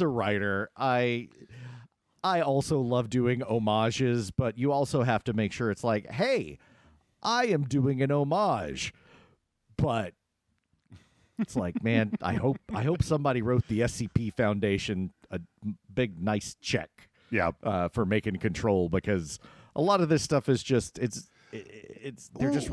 a writer, I also love doing homages, but you also have to make sure it's like, hey, I am doing an homage. But it's like, man, I hope somebody wrote the SCP Foundation a big, nice check for making Control, because a lot of this stuff is just, they're just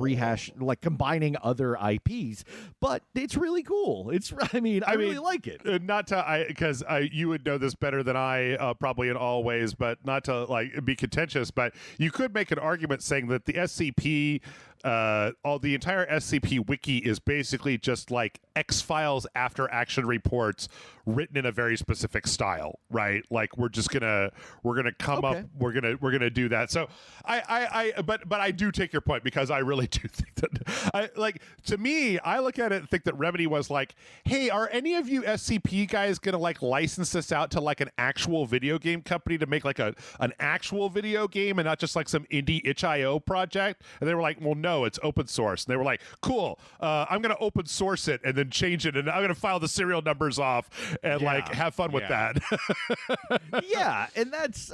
like combining other IPs, but it's really cool. I really like it. Because you would know this better than I, probably in all ways, but not to be contentious, but you could make an argument saying that the SCP, the entire SCP wiki is basically just like X-Files after action reports written in a very specific style, right? Like we're gonna come up, we're gonna do that. So but I do take your point, because I really do think that to me, I look at it and think that Remedy was like, hey, are any of you SCP guys gonna license this out to an actual video game company to make an actual video game and not just some indie itch.io project? And they were like, well, no, it's open source. And they were like, cool, I'm gonna open source it and then change it, and I'm gonna file the serial numbers off and have fun with that. Yeah, and that's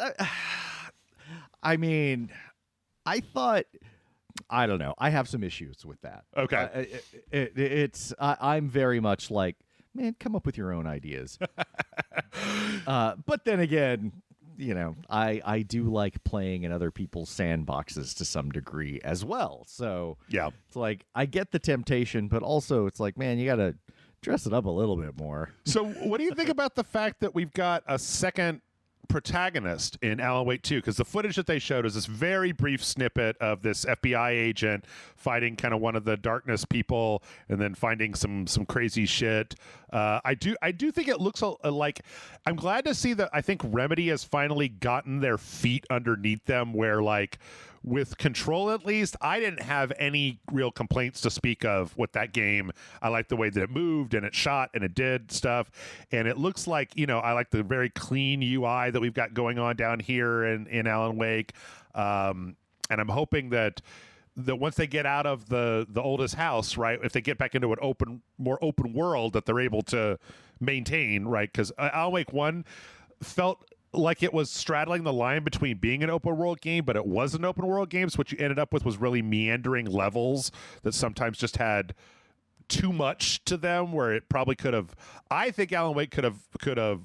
I thought, I don't know, I have some issues with that. Okay. I'm very much like, man, come up with your own ideas. But then again, I do like playing in other people's sandboxes to some degree as well. So yeah, it's like, I get the temptation, but also it's like, man, you got to dress it up a little bit more. So what do you think about the fact that we've got a second protagonist in Alan Wake 2? Because the footage that they showed is this very brief snippet of this FBI agent fighting kind of one of the darkness people and then finding some crazy shit. I do think it looks like, I'm glad to see that I think Remedy has finally gotten their feet underneath them, where with Control, at least, I didn't have any real complaints to speak of with that game. I liked the way that it moved and it shot and it did stuff. And it looks like, I like the very clean UI that we've got going on down here in Alan Wake. And I'm hoping that once they get out of the oldest house, right, if they get back into an more open world, that they're able to maintain, right? Because Alan Wake 1 felt like it was straddling the line between being an open world game, but it was an open world game. So what you ended up with was really meandering levels that sometimes just had too much to them, where it probably could have, I think Alan Wake could have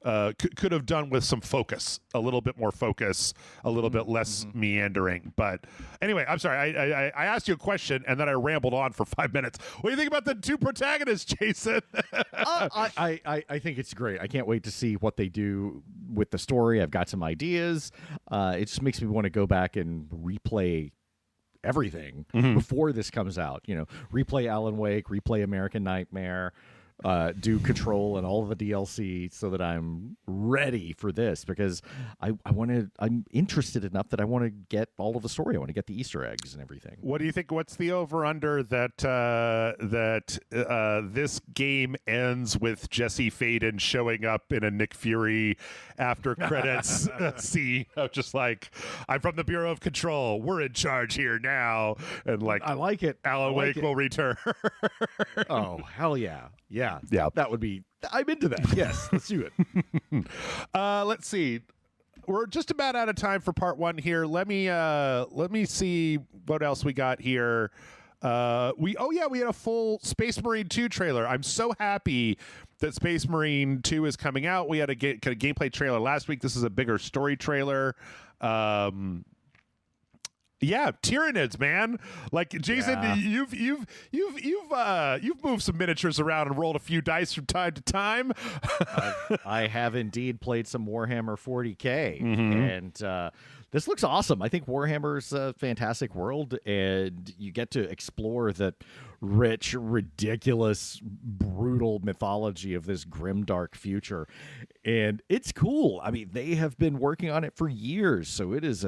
could have done with some focus, a little bit more focus, a little bit less meandering. But anyway, I'm sorry. I asked you a question and then I rambled on for 5 minutes. What do you think about the two protagonists, Jason? I think it's great. I can't wait to see what they do with the story. I've got some ideas. It just makes me want to go back and replay everything before this comes out. Replay Alan Wake, replay American Nightmare, do Control and all of the DLC so that I'm ready for this, because I'm interested enough that I want to get all of the story. I want to get the Easter eggs and everything. What do you think? What's the over/under that this game ends with Jesse Faden showing up in a Nick Fury after credits scene of just like, I'm from the Bureau of Control, we're in charge here now, and like, I like it. Alan Wake will return. Oh, hell yeah. Yeah. Yeah. That would be, I'm into that. Yes, let's do it. Let's see. We're just about out of time for part one here. Let me see what else we got here. We had a full Space Marine 2 trailer. I'm so happy that Space Marine 2 is coming out. We had a gameplay trailer last week. This is a bigger story trailer. Yeah, Tyranids, man. Like, Jason, you've moved some miniatures around and rolled a few dice from time to time. I have indeed played some Warhammer 40K, and this looks awesome. I think Warhammer's a fantastic world, and you get to explore that rich, ridiculous, brutal mythology of this grimdark future, and it's cool. I mean, they have been working on it for years, so it is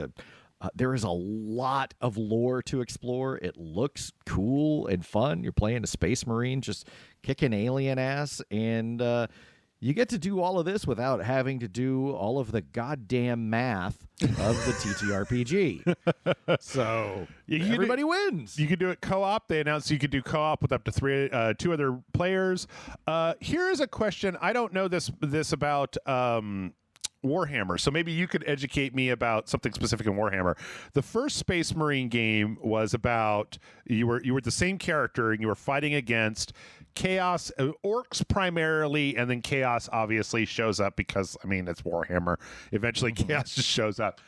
there is a lot of lore to explore. It looks cool and fun. You're playing a Space Marine, just kicking alien ass, and you get to do all of this without having to do all of the goddamn math of the TTRPG. So everybody wins. You can do it co-op. They announced you could do co-op with up to two other players. Here is a question. I don't know this about Warhammer, so maybe you could educate me about something specific in Warhammer. The first Space Marine game was about you were the same character and you were fighting against chaos, orcs primarily, and then chaos obviously shows up because, I mean, it's Warhammer. Eventually chaos just shows up.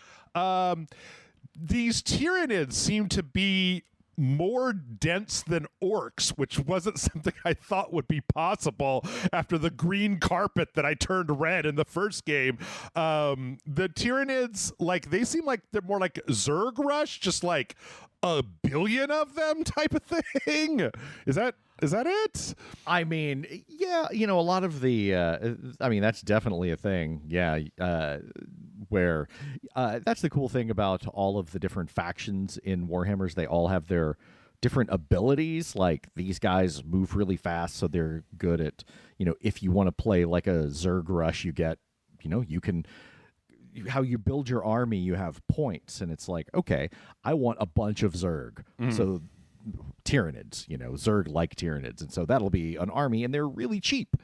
These Tyranids seem to be more dense than orcs, which wasn't something I thought would be possible after the green carpet that I turned red in the first game. The Tyranids, like, they seem like they're more like Zerg Rush, just like a billion of them type of thing. Is that it? I mean, yeah, a lot of the I mean, that's definitely a thing. Yeah, where that's the cool thing about all of the different factions in Warhammers. They all have their different abilities. Like, these guys move really fast, so they're good at, if you want to play like a Zerg Rush, you get, you can, how you build your army, you have points, and it's like, okay, I want a bunch of Zerg. So Tyranids, Zerg like Tyranids, and so that'll be an army, and they're really cheap.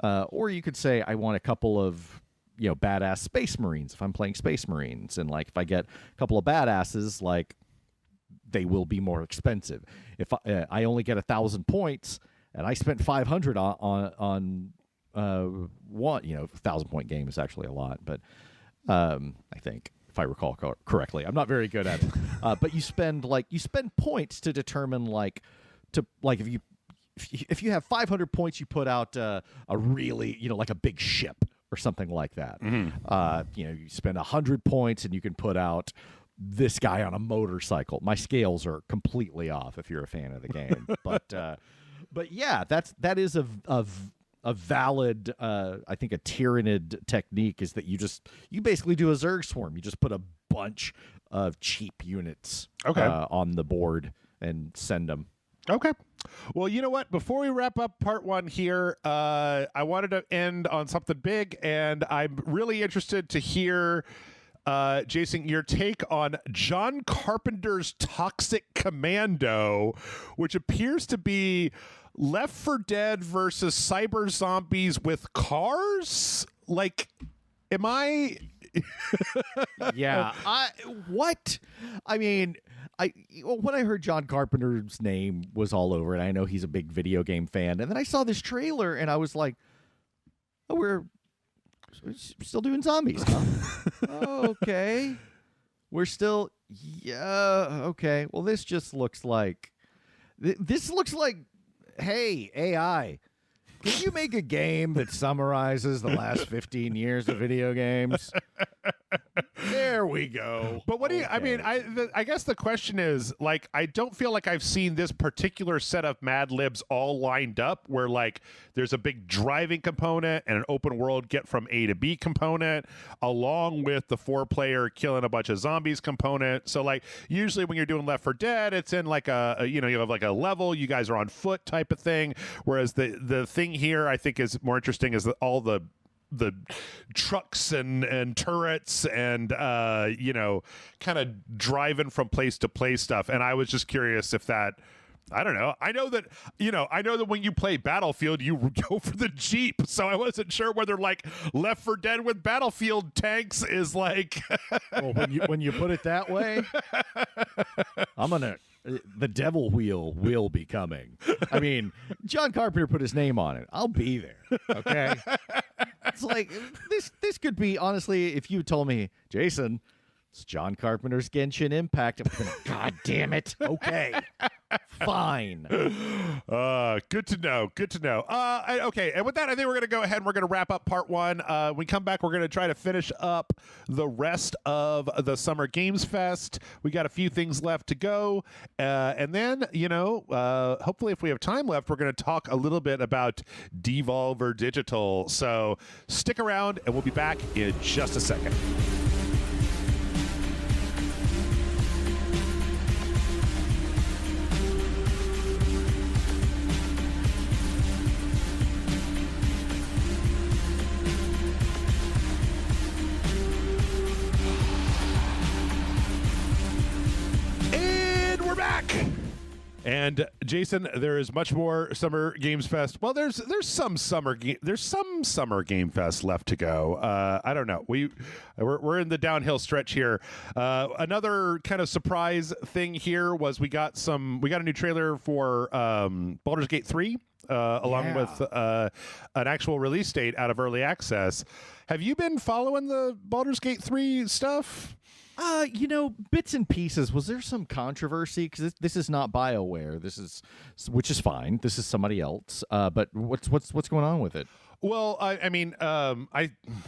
Or you could say, I want a couple of badass Space Marines if I'm playing Space Marines, and like, if I get a couple of badasses, like, they will be more expensive. If I only get 1,000 points and I spent 500 on one, 1,000-point game is actually a lot, but I think, if I recall correctly, I'm not very good at it. But you spend points to determine if you have 500 points, you put out a really, like a big ship or something like that. You spend 100 points and you can put out this guy on a motorcycle. My scales are completely off if you're a fan of the game, but yeah, that is a valid, I think, a Tyranid technique is that you basically do a Zerg swarm. You just put a bunch of cheap units on the board and send them. Okay. Well, you know what? Before we wrap up part one here, I wanted to end on something big, and I'm really interested to hear, Jason, your take on John Carpenter's Toxic Commando, which appears to be Left 4 Dead versus cyber zombies with cars. Like, am I? Yeah. What? I mean, when I heard John Carpenter's name was all over it, I know he's a big video game fan, and then I saw this trailer, and I was like, oh, we're still doing zombies, huh? Okay. We're still, okay. Well, this just looks like, hey, AI, can you make a game that summarizes the last 15 years of video games? There we go. But what do you? I mean, I guess the question is, like, I don't feel like I've seen this particular set of Mad Libs all lined up, where like there's a big driving component and an open world get from A to B component, along with the 4-player killing a bunch of zombies component. So like usually when you're doing Left 4 Dead, it's in like you have like a level, you guys are on foot type of thing. Whereas the thing here I think is more interesting is that all the trucks and turrets and kind of driving from place to place stuff. And I was just curious if that, I don't know. I know that when you play Battlefield, you go for the Jeep. So I wasn't sure whether like Left 4 Dead with Battlefield tanks is like. Well, when you put it that way, the devil wheel will be coming. I mean, John Carpenter put his name on it. I'll be there. Okay. It's like this could be, honestly, if you told me, Jason, it's John Carpenter's Genshin Impact, I'm gonna, God damn it. Okay. Fine. Good to know. Good to know. Okay, and with that, I think we're going to go ahead and we're going to wrap up part one. When we come back, we're going to try to finish up the rest of the Summer Games Fest. We got a few things left to go. And then, hopefully if we have time left, we're going to talk a little bit about Devolver Digital. So stick around, and we'll be back in just a second. And Jason, there is much more Summer Games Fest. Well, there's some Summer Game Fest left to go. I don't know. We're in the downhill stretch here. Another kind of surprise thing here was we got a new trailer for Baldur's Gate 3, along with an actual release date out of early access. Have you been following the Baldur's Gate 3 stuff? Bits and pieces. Was there some controversy? Because this is not BioWare. Which is fine. This is somebody else. But what's going on with it? Well, I mean,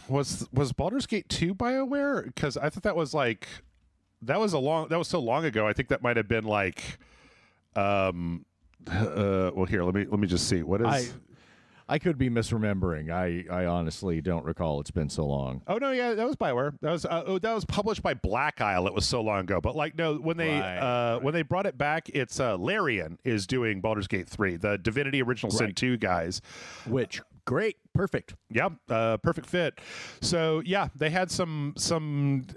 was Baldur's Gate 2 BioWare? Because I thought that was so long ago. I think that might have been like, well, here, let me just see. What is? I could be misremembering. I honestly don't recall. It's been so long. Oh no, yeah, that was BioWare. That was published by Black Isle. It was so long ago. But like, no, when they brought it back, it's Larian is doing Baldur's Gate 3, the Divinity Original Sin 2 guys. Which great, perfect. Yeah, perfect fit. So yeah, they had some.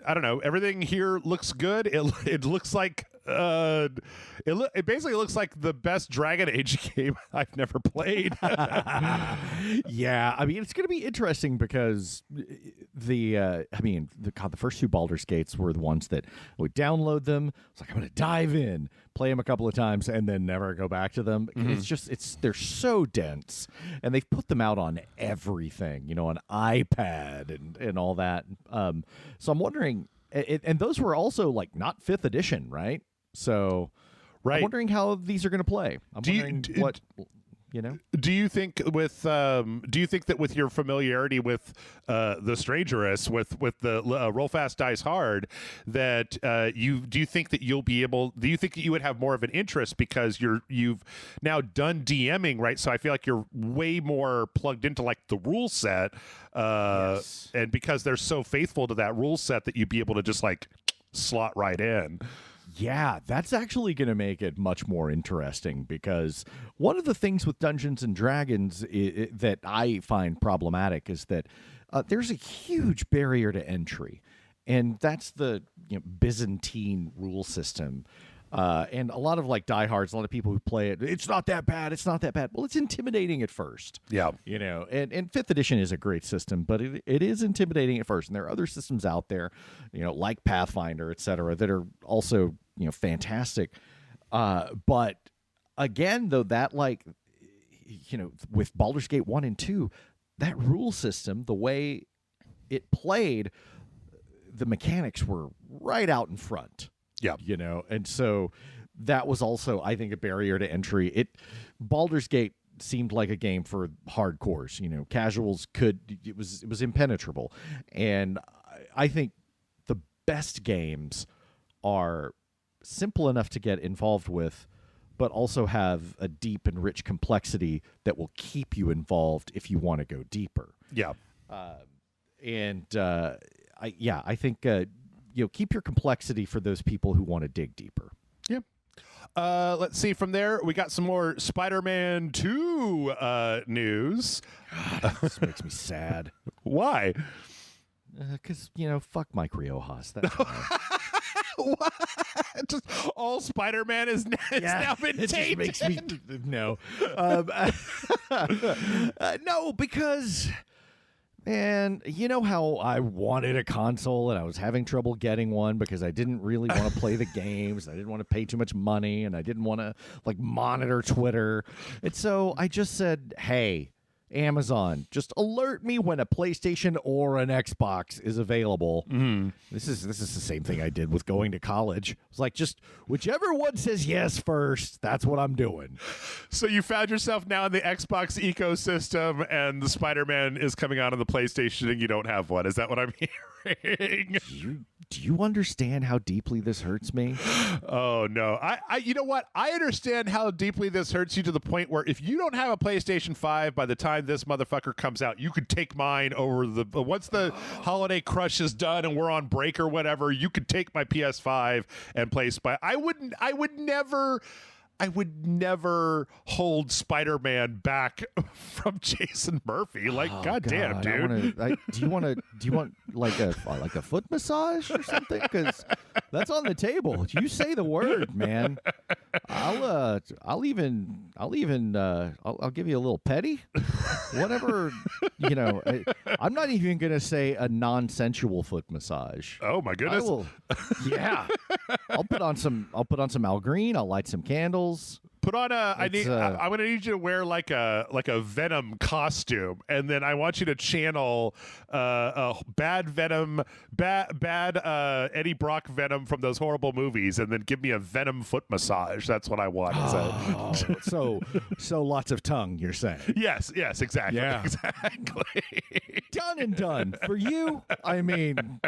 I don't know. Everything here looks good. It looks like. It basically looks like the best Dragon Age game I've never played. Yeah, I mean, it's going to be interesting because the first two Baldur's Gates were the ones that would download them. It's like, I'm going to dive in, play them a couple of times, and then never go back to them. Mm-hmm. They're so dense, and they've put them out on everything, on iPad and all that. So I'm wondering, and those were also like not 5th edition, right? So, right. I'm wondering how these are going to play. Do you think that with your familiarity with the Strangerous, with the roll fast dice hard, that you think that you would have more of an interest because you've now done DMing, right? So I feel like you're way more plugged into like the rule set, yes. And because they're so faithful to that rule set that you'd be able to just like slot right in. Yeah, that's actually going to make it much more interesting because one of the things with Dungeons and Dragons that I find problematic is that there's a huge barrier to entry, and that's the Byzantine rule system. And a lot of like diehards, a lot of people who play it, it's not that bad. It's not that bad. Well, it's intimidating at first. Yeah. And 5th edition is a great system, but it is intimidating at first. And there are other systems out there, like Pathfinder, et cetera, that are also, fantastic. But again, though, that with Baldur's Gate 1 and 2, that rule system, the way it played, the mechanics were right out in front. Yeah. You know, and so that was also, I think, a barrier to entry. Baldur's Gate seemed like a game for hardcores. You know, casuals it was impenetrable. And I think the best games are simple enough to get involved with, but also have a deep and rich complexity that will keep you involved if you want to go deeper. Yeah. I think keep your complexity for those people who want to dig deeper. Yeah. Let's see. From there, we got some more Spider-Man 2 news. God, this makes me sad. Why? Because, fuck Mike Riojas. That's why. What? Just all Spider-Man is now been it tainted. Just makes me no. No, because... And you know how I wanted a console and I was having trouble getting one because I didn't really want to play the games. I didn't want to pay too much money and I didn't want to monitor Twitter. And so I just said, hey, Amazon, just alert me when a PlayStation or an Xbox is available. Mm-hmm. This is the same thing I did with going to college. It's like, just whichever one says yes first, that's what I'm doing. So you found yourself now in the Xbox ecosystem and the Spider-Man is coming out on the PlayStation and you don't have one. Is that what I'm hearing? Do you understand how deeply this hurts me? Oh, no. I you know what? I understand how deeply this hurts you to the point where if you don't have a PlayStation 5 by the time this motherfucker comes out, you could take mine over once the holiday crush is done and we're on break or whatever, you could take my PS5 and play I would never hold Spider-Man back from Jason Murphy. Goddamn, dude. Do you want like a foot massage or something? Because that's on the table. You say the word, man. I'll give you a little petty, whatever. I'm not even gonna say a non-sensual foot massage. Oh my goodness. Yeah. I'll put on some Algreen. I'll light some candles. Put on I'm gonna need you to wear like a Venom costume, and then I want you to channel a bad Eddie Brock Venom from those horrible movies, and then give me a Venom foot massage. That's what I want. So lots of tongue, you're saying? Yes, exactly. Yeah. Exactly. Done and done. For you, I mean,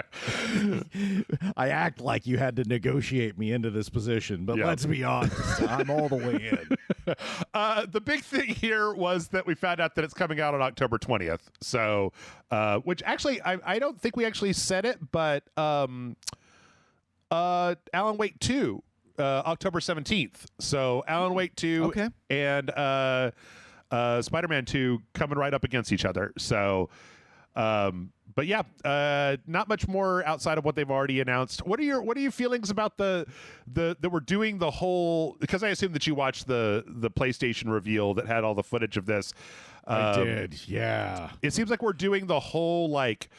I act like you had to negotiate me into this position, but let's be honest, I'm all the way in. The big thing here was that we found out that it's coming out on October 20th. So, which actually, I don't think we actually said it, but Alan Wake 2, October 17th. So Alan Wake 2 okay. and Spider-Man 2 coming right up against each other. So, but yeah, not much more outside of what they've already announced. What are your feelings about that we're doing the whole? Because I assume that you watched the PlayStation reveal that had all the footage of this. I did, yeah. It seems like we're doing the whole like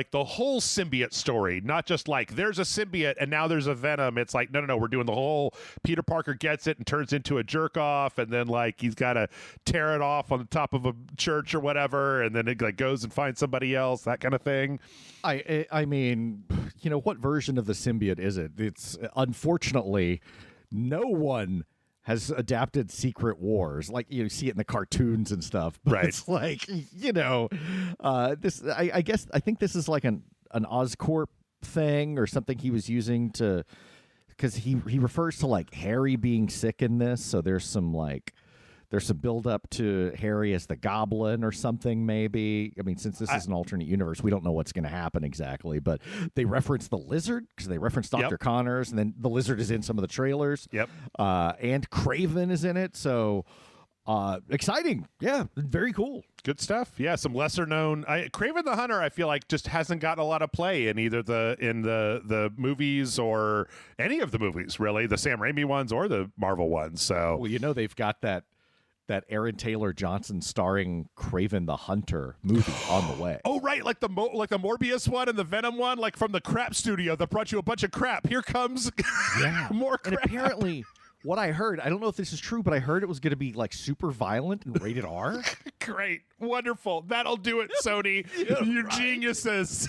the whole symbiote story, not just like there's a symbiote and now there's a Venom. It's like, no, we're doing the whole Peter Parker gets it and turns into a jerk off, and then like he's got to tear it off on the top of a church or whatever, and then it like goes and finds somebody else, that kind of thing. I mean, what version of the symbiote is it? It's unfortunately no one has adapted Secret Wars, like you see it in the cartoons and stuff. But right. It's like, this. I think this is like an Oscorp thing or something he was using because he refers to like Harry being sick in this. So there's some build up to Harry as the Goblin or something, maybe. I mean, since this is an alternate universe, we don't know what's going to happen exactly. But they reference the Lizard because they reference Dr. Connors, and then the Lizard is in some of the trailers. Yep. And Kraven is in it, so exciting. Yeah, very cool. Good stuff. Yeah, some lesser known. Kraven the Hunter, I feel like just hasn't gotten a lot of play in either the movies or any of the movies, really, the Sam Raimi ones or the Marvel ones. So well, they've got that Aaron Taylor Johnson starring Kraven the Hunter movie on the way. Oh, right, like the Morbius one and the Venom one, like from the crap studio that brought you a bunch of crap. Here comes more crap. And apparently, what I heard, I don't know if this is true, but I heard it was going to be like super violent and rated R. Great. Wonderful. That'll do it, Sony. You geniuses.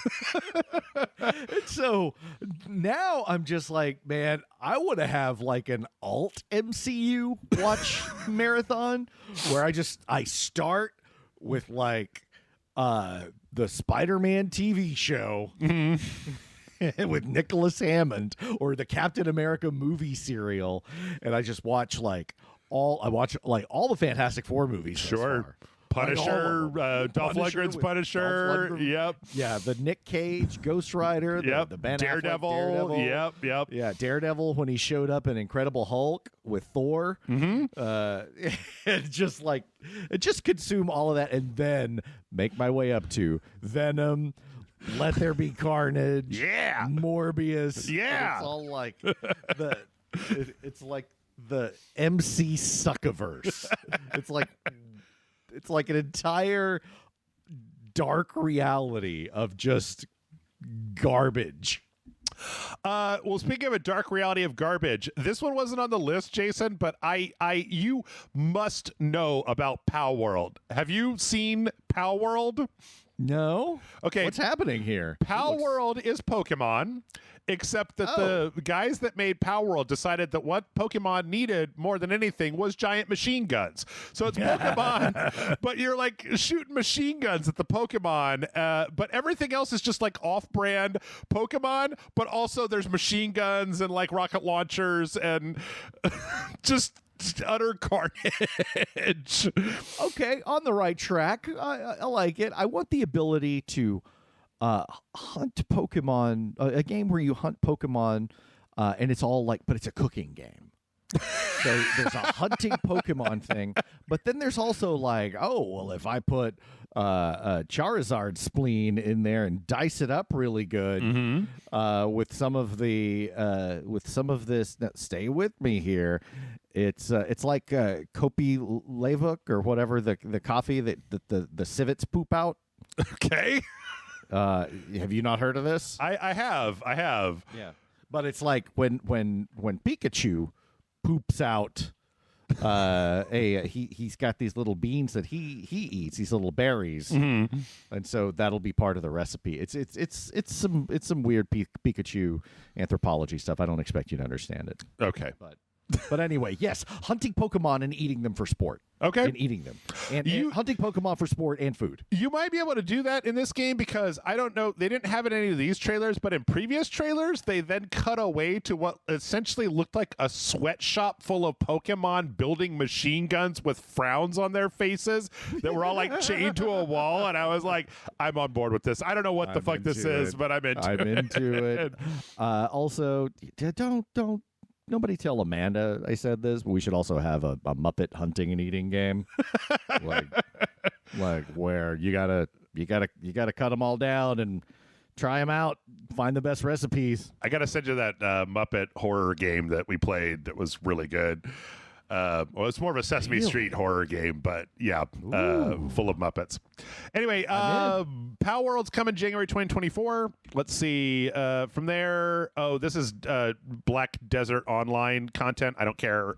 So now I'm just like, man, I want to have like an alt MCU watch marathon where I start with like the Spider-Man TV show with Nicholas Hammond, or the Captain America movie serial, and I just watch all the Fantastic Four movies. Sure. Punisher, Dolph Lundgren's Punisher. Yep. Yeah, the Nick Cage Ghost Rider. Yep. The Ben Daredevil. Affleck Daredevil. Yep. Yeah, Daredevil when he showed up in Incredible Hulk with Thor. Just consume all of that and then make my way up to Venom. Let There Be Carnage. Yeah. Morbius. Yeah. It's all like it's like the MC Suckiverse. It's like an entire dark reality of just garbage. Well, speaking of a dark reality of garbage, this one wasn't on the list, Jason, but you must know about Pow World. Have you seen Pow World? No. Okay. What's happening here? Pow World is Pokemon, except that the guys that made Pow World decided that what Pokemon needed more than anything was giant machine guns. So it's Pokemon, but you're like shooting machine guns at the Pokemon, but everything else is just like off-brand Pokemon, but also there's machine guns and like rocket launchers and just utter carnage. Okay, on the right track. I like it. I want the ability to hunt Pokemon, a game where you hunt Pokemon, and it's all like, but it's a cooking game. So there's a hunting Pokemon thing, but then there's also like, oh, well, if I put a Charizard spleen in there and dice it up really good with some of this, stay with me here. It's like Kopi Levuc or whatever the coffee that the civets poop out. Okay. Have you not heard of this? I have. Yeah, but it's like when Pikachu poops out he's got these little beans that he eats, these little berries, and so that'll be part of the recipe. It's some weird Pikachu anthropology stuff. I don't expect you to understand it. Okay, but anyway, yes, hunting Pokemon and eating them for sport. Okay. And eating them. And hunting Pokemon for sport and food. You might be able to do that in this game because, I don't know, they didn't have it in any of these trailers, but in previous trailers, they then cut away to what essentially looked like a sweatshop full of Pokemon building machine guns with frowns on their faces that were all like chained to a wall. And I was like, I'm on board with this. I don't know what the fuck this is, but I'm into it. Also, don't. Nobody tell Amanda I said this, but we should also have a Muppet hunting and eating game, like where you gotta cut them all down and try them out, find the best recipes. I gotta send you that Muppet horror game that we played that was really good. Well, it's more of a Sesame Street horror game, but yeah, full of Muppets. Anyway, Pow World's coming January 2024. Let's see. From there, this is Black Desert Online content. I don't care.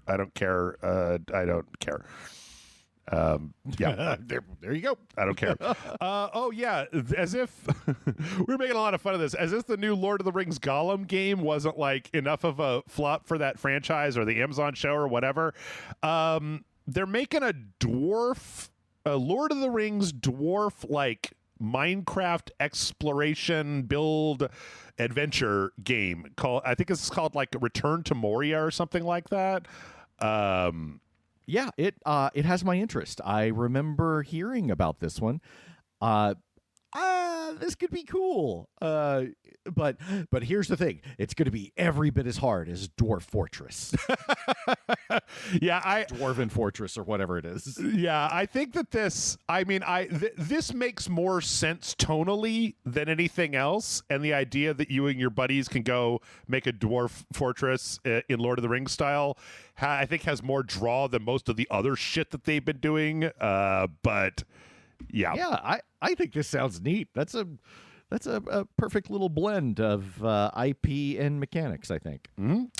Yeah, there you go. I don't care. Oh yeah, as if we're making a lot of fun of this. As if the new Lord of the Rings Gollum game wasn't like enough of a flop for that franchise or the Amazon show or whatever. They're making a Lord of the Rings dwarf like Minecraft exploration build adventure game called, I think it's called like Return to Moria or something like that. Yeah, it has my interest. I remember hearing about this one. This could be cool. But here's the thing. It's going to be every bit as hard as Dwarf Fortress. Yeah, Dwarven Fortress or whatever it is. Yeah, I think that this makes more sense tonally than anything else, and the idea that you and your buddies can go make a Dwarf Fortress in Lord of the Rings style, I think has more draw than most of the other shit that they've been doing. But yeah, I think this sounds neat. That's a perfect little blend of IP and mechanics, I think.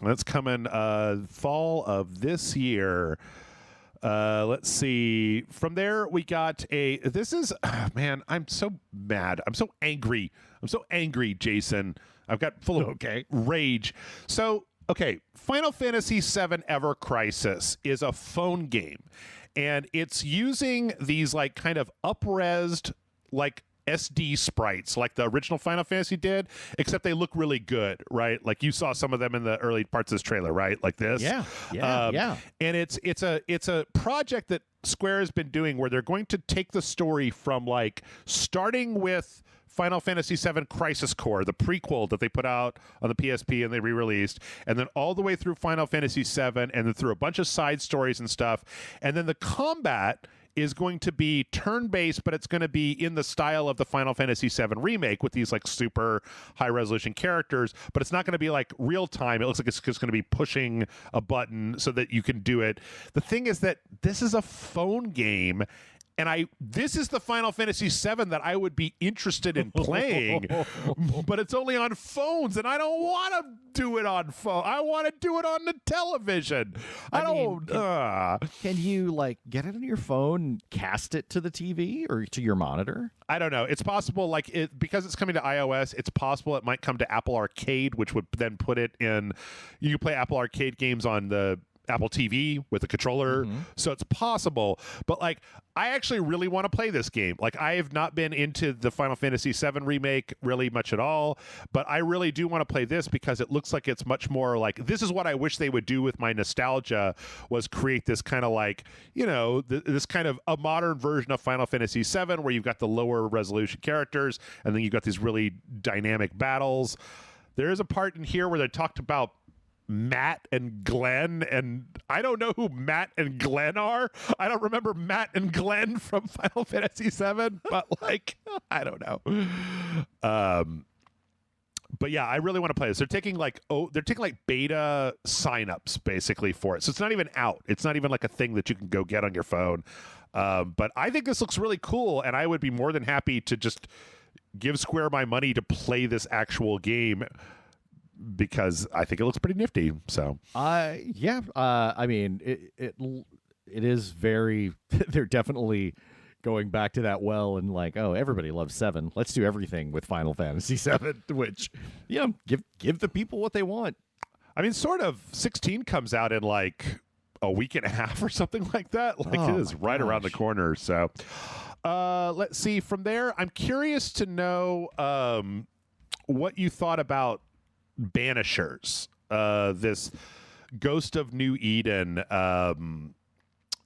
That's coming fall of this year. Let's see. From there, we got this is, man, I'm so mad. I'm so angry. Jason. I've got full of rage. So, okay, Final Fantasy VII Ever Crisis is a phone game, and it's using these like kind of up-resed like SD sprites like the original Final Fantasy did, except they look really good, right? Like you saw some of them in the early parts of this trailer, right? Like this. Yeah. And it's a project that Square has been doing where they're going to take the story from like starting with Final Fantasy VII Crisis Core, the prequel that they put out on the PSP and they re-released, and then all the way through Final Fantasy VII, and then through a bunch of side stories and stuff. And then the combat is going to be turn-based, but it's going to be in the style of the Final Fantasy VII remake with these like super high-resolution characters, but it's not going to be like real-time. It looks like it's just going to be pushing a button so that you can do it. The thing is that this is a phone game, and this is the Final Fantasy VII that I would be interested in playing, but it's only on phones, and I don't want to do it on phone. I want to do it on the television. Can you like get it on your phone and cast it to the TV or to your monitor? I don't know. It's possible, like because it's coming to iOS, it's possible it might come to Apple Arcade, which would then put it in. You can play Apple Arcade games on the Apple TV with a controller, so it's possible. But like, I actually really want to play this game. Like, I have not been into the Final Fantasy VII remake really much at all, but I really do want to play this because it looks like it's much more like, this is what I wish they would do with my nostalgia, was create this kind of like, you know, this kind of a modern version of Final Fantasy VII where you've got the lower resolution characters and then you've got these really dynamic battles. There is a part in here where they talked about Matt and Glenn, and I don't know who Matt and Glenn are. I don't remember Matt and Glenn from Final Fantasy VII, but like, I don't know. But yeah, I really want to play this. They're taking like beta signups basically for it. So it's not even out. It's not even like a thing that you can go get on your phone. But I think this looks really cool, and I would be more than happy to just give Square my money to play this actual game, because I think it looks pretty nifty. So, I mean, it is very. They're definitely going back to that well, and like, oh, everybody loves 7. Let's do everything with Final Fantasy 7, which, you know, give the people what they want. I mean, sort of. 16 comes out in like a week and a half or something like that. Like, it is right around the corner. So, let's see. From there, I'm curious to know what you thought about Banishers, this Ghost of New Eden.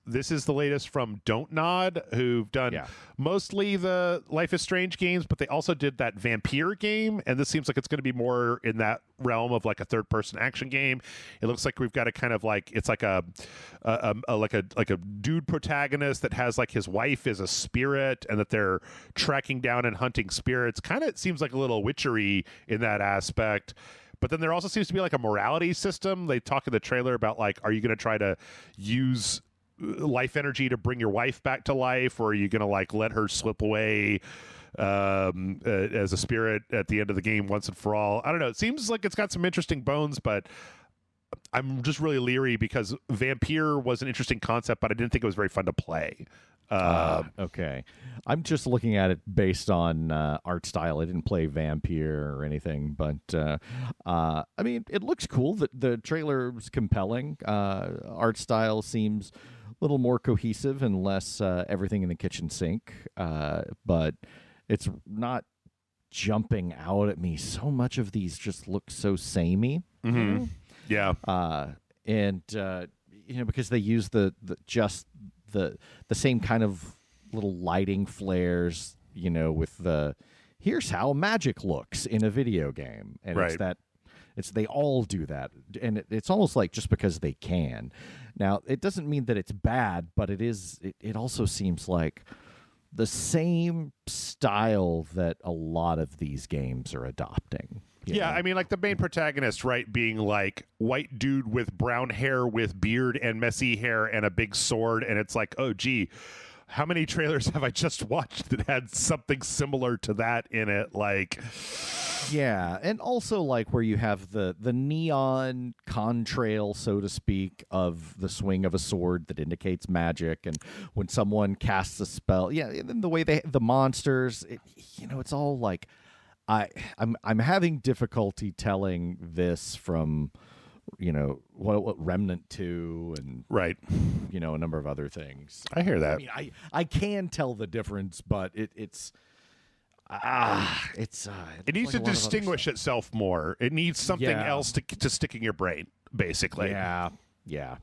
This is the latest from Don't Nod, who've done mostly the Life is Strange games, but they also did that Vampire game, and this seems like it's going to be more in that realm of like a third-person action game. It looks like we've got a kind of like, it's like a dude protagonist that has like his wife is a spirit, and that they're tracking down and hunting spirits. Kind of, it seems like a little witchery in that aspect. But then there also seems to be like a morality system. They talk in the trailer about like, are you going to try to use life energy to bring your wife back to life, or are you going to like let her slip away as a spirit at the end of the game once and for all? I don't know. It seems like it's got some interesting bones, but I'm just really leery because Vampire was an interesting concept, but I didn't think it was very fun to play. Okay. I'm just looking at it based on art style. I didn't play Vampire or anything, but I mean, it looks cool. The trailer was compelling. Art style seems a little more cohesive and less everything in the kitchen sink, but it's not jumping out at me. So much of these just look so samey. Mm-hmm. Yeah. And you know, because they use the same kind of little lighting flares, you know, with the here's how magic looks in a video game, and they all do that, and it's almost like just because they can. Now, it doesn't mean that it's bad, but it also seems like the same style that a lot of these games are adopting. Yeah, I mean, like the main protagonist, right, being like white dude with brown hair with beard and messy hair and a big sword, and it's like, oh, gee, how many trailers have I just watched that had something similar to that in it? Like, Yeah, and also like where you have the neon contrail, so to speak, of the swing of a sword that indicates magic, and when someone casts a spell, and then the way the monsters, it's all like I'm having difficulty telling this from what Remnant 2 and right, a number of other things. I hear that. I mean, I can tell the difference, but it needs to distinguish itself more. It needs something else to stick in your brain, basically. Yeah,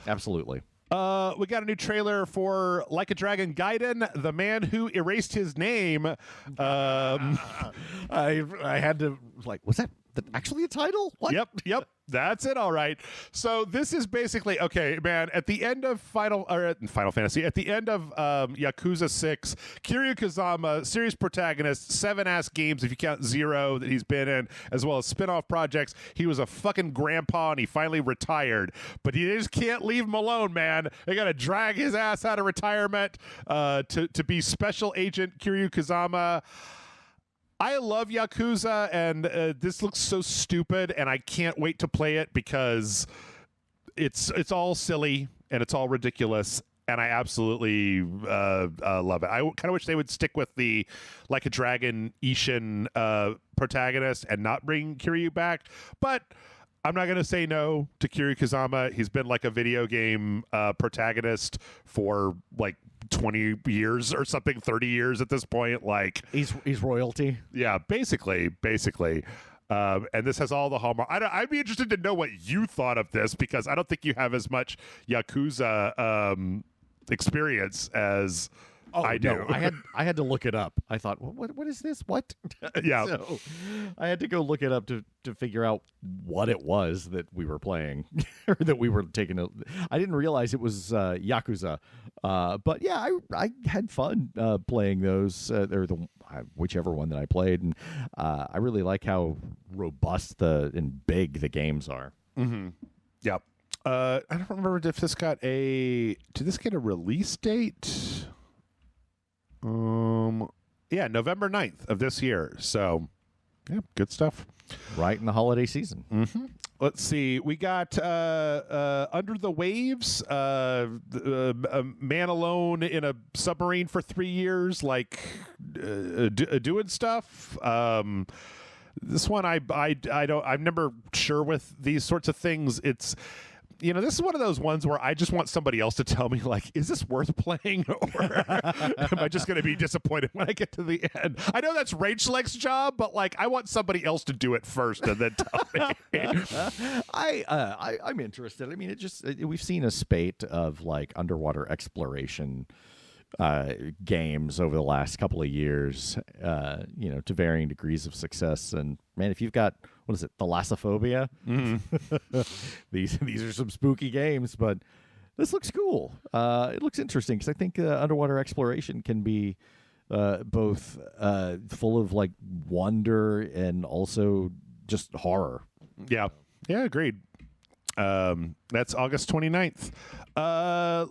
absolutely. We got a new trailer for Like a Dragon Gaiden, the man who erased his name. I had to was that actually a title? What? Yep. That's it, all right. So this is basically, okay, man, at the end of Final Fantasy, at the end of Yakuza 6, Kiryu Kazama, series protagonist, 7 games if you count 0 that he's been in, as well as spin-off projects. He was a fucking grandpa and he finally retired, but he just can't leave him alone, man. They got to drag his ass out of retirement to be Special Agent Kiryu Kazama. I love Yakuza, and this looks so stupid, and I can't wait to play it because it's all silly and it's all ridiculous, and I absolutely love it. I kind of wish they would stick with the Like a Dragon Ishin protagonist and not bring Kiryu back, but I'm not going to say no to Kiryu Kazama. He's been like a video game protagonist for like 20 years or something, 30 years at this point. Like he's royalty. Yeah, basically. And this has all the hallmark. I'd be interested to know what you thought of this, because I don't think you have as much Yakuza experience as I do. No, I had to look it up. I thought, what is this? What? Yeah. So I had to go look it up to figure out what it was that we were playing or that we were taking. I didn't realize it was Yakuza. But yeah, I had fun playing those or whichever one that I played, and I really like how robust and big the games are. Mm-hmm. Yep. I don't remember if this got did this get a release date? November 9th of this year. So, yeah, good stuff. Right in the holiday season. Mm-hmm. Let's see. We got Under the Waves, a man alone in a submarine for 3 years, like doing stuff. This one, I'm never sure with these sorts of things. It's, this is one of those ones where I just want somebody else to tell me, like, is this worth playing, or am I just going to be disappointed when I get to the end? I know that's RageSelect's job, but like, I want somebody else to do it first and then tell me. I'm interested. I mean, we've seen a spate of like underwater exploration games over the last couple of years, to varying degrees of success. And man, if you've got, what is it, Thalassophobia? Mm-hmm. these are some spooky games, but this looks cool. It looks interesting because I think underwater exploration can be both full of like wonder and also just horror. Yeah, agreed. That's August 29th.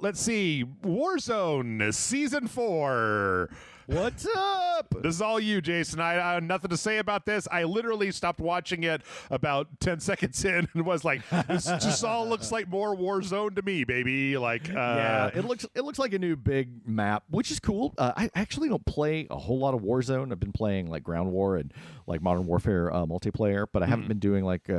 Let's see. Warzone Season 4. What's up? This is all you, Jason. I have nothing to say about this. I literally stopped watching it about 10 seconds in and was like, this just all looks like more Warzone to me, baby. Like, yeah, it looks like a new big map, which is cool. I actually don't play a whole lot of Warzone. I've been playing like Ground War and like Modern Warfare multiplayer, but I haven't been doing like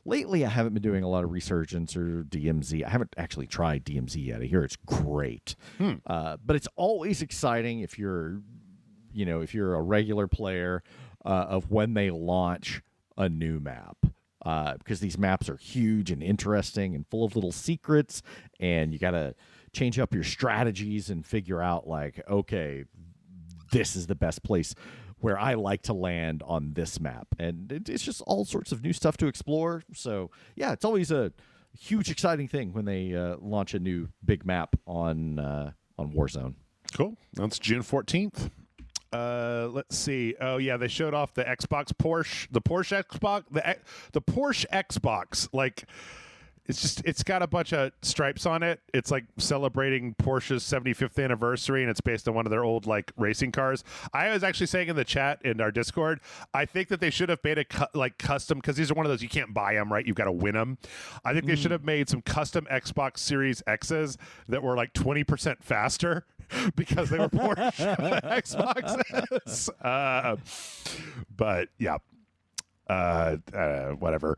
lately. I haven't been doing a lot of Resurgence or DMZ. I haven't actually tried DMZ yet. I hear it's great, but it's always exciting if you're a regular player of when they launch a new map, because these maps are huge and interesting and full of little secrets, and you got to change up your strategies and figure out like, okay, this is the best place where I like to land on this map. And it's just all sorts of new stuff to explore. So yeah, it's always a huge, exciting thing when they launch a new big map on Warzone. Cool. That's June 14th. Let's see. Oh yeah, they showed off the Xbox Porsche, the Porsche Xbox, the Porsche Xbox. Like, it's got a bunch of stripes on it. It's like celebrating Porsche's 75th anniversary, and it's based on one of their old like racing cars. I was actually saying in the chat in our Discord, I think that they should have made a custom, because these are one of those you can't buy them, right? You've got to win them. I think they should have made some custom Xbox Series X's that were like 20% faster because they were Porsche Xboxes. But yeah, whatever.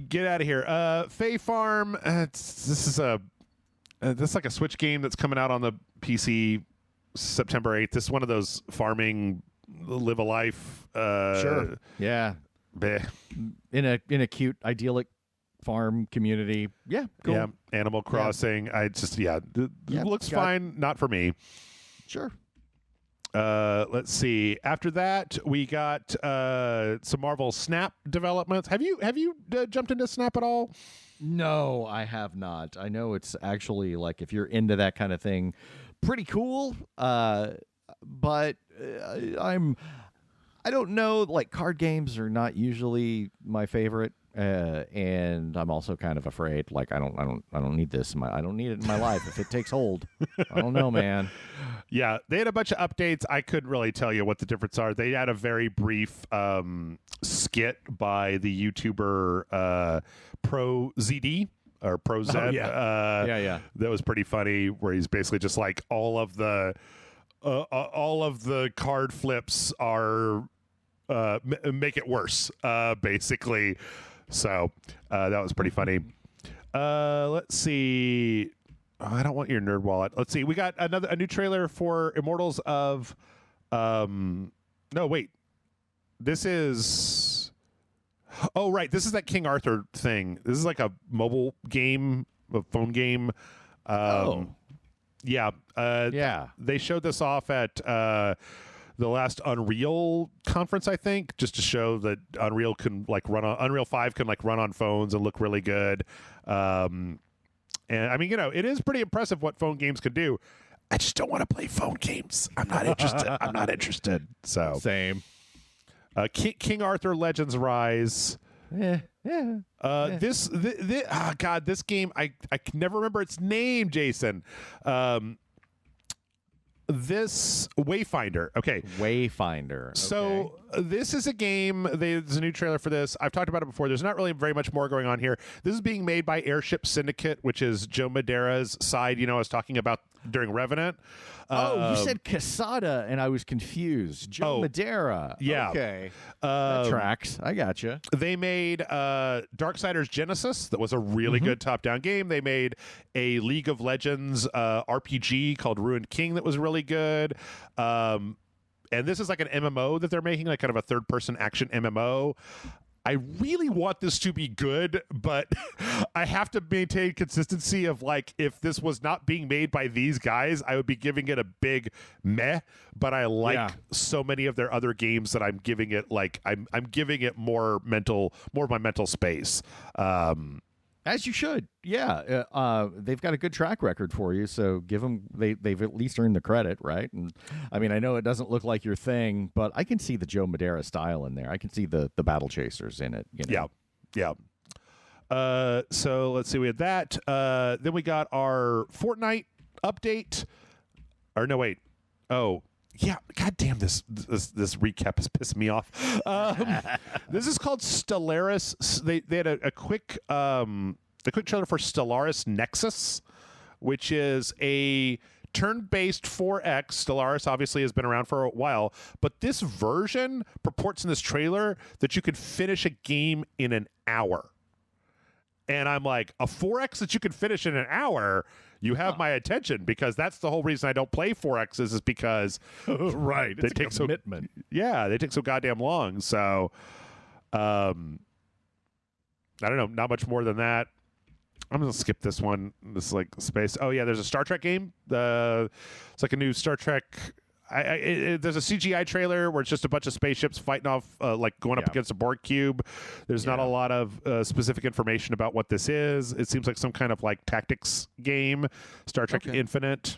Get out of here. Fae Farm. This is like a Switch game that's coming out on the PC September 8th. This is one of those farming, live a life. Sure. Yeah. Bleh. In a cute, idyllic farm community. Yeah. Cool. Yeah. Animal Crossing. Yeah. It looks fine. Not for me. Sure. Let's see. After that, we got some Marvel Snap developments. Have you jumped into Snap at all? No, I have not. I know it's actually, like, if you're into that kind of thing, pretty cool. But I don't know. Like, card games are not usually my favorite. And I'm also kind of afraid. Like, I don't need this. I don't need it in my life if it takes hold. I don't know, man. Yeah, they had a bunch of updates. I couldn't really tell you what the difference are. They had a very brief skit by the YouTuber Pro ZD or Pro Z. Oh, yeah. That was pretty funny. Where he's basically just like all of the card flips are make it worse, basically. So that was pretty funny. Let's see. Oh, I don't want your nerd wallet. Let's see. We got a new trailer for Immortals of. No, wait. This is. Oh, right. This is that King Arthur thing. This is like a mobile game, a phone game. Yeah. Yeah. They showed this off at the last Unreal conference, I think, just to show that Unreal can like run on Unreal 5 can like run on phones and look really good. And I mean, it is pretty impressive what phone games can do. I just don't want to play phone games. I'm not interested. So same. King Arthur Legends Rise. Yeah. This game, I can never remember its name, Jason. This Wayfinder. Okay. Wayfinder. So this is a game. There's a new trailer for this. I've talked about it before. There's not really very much more going on here. This is being made by Airship Syndicate, which is Joe Madeira's side. I was talking about during Revenant. You said Casada, and I was confused. Joe Madeira. Yeah. Okay. That tracks. I gotcha. They made Darksiders Genesis. That was a really good top-down game. They made a League of Legends RPG called Ruined King that was really good. And this is like an MMO that they're making, like kind of a third-person action MMO. I really want this to be good, but I have to maintain consistency of like, if this was not being made by these guys, I would be giving it a big meh, but I like so many of their other games that I'm giving it like, I'm giving it more of my mental space. As you should. Yeah. They've got a good track record for you, so give them, they've at least earned the credit, right? And I mean, I know it doesn't look like your thing, but I can see the Joe Madeira style in there. I can see the Battle Chasers in it. Yeah. So let's see. We had that. Then we got our Fortnite update. Or no, wait. Oh, yeah. God damn, this recap is pissing me off. This is called Stellaris. They had a quick trailer for Stellaris Nexus, which is a turn-based 4X. Stellaris obviously has been around for a while, but this version purports in this trailer that you could finish a game in an hour. And I'm like, a 4X that you can finish in an hour? You have my attention, because that's the whole reason I don't play 4Xs is because right, they take commitment. They take so goddamn long. So I don't know, not much more than that. I'm gonna skip this one. This is like space. Oh yeah, there's a Star Trek game. It's like a new Star Trek. There's a CGI trailer where it's just a bunch of spaceships fighting off, like going up against a Borg cube. There's not a lot of specific information about what this is. It seems like some kind of like tactics game. Star Trek Infinite.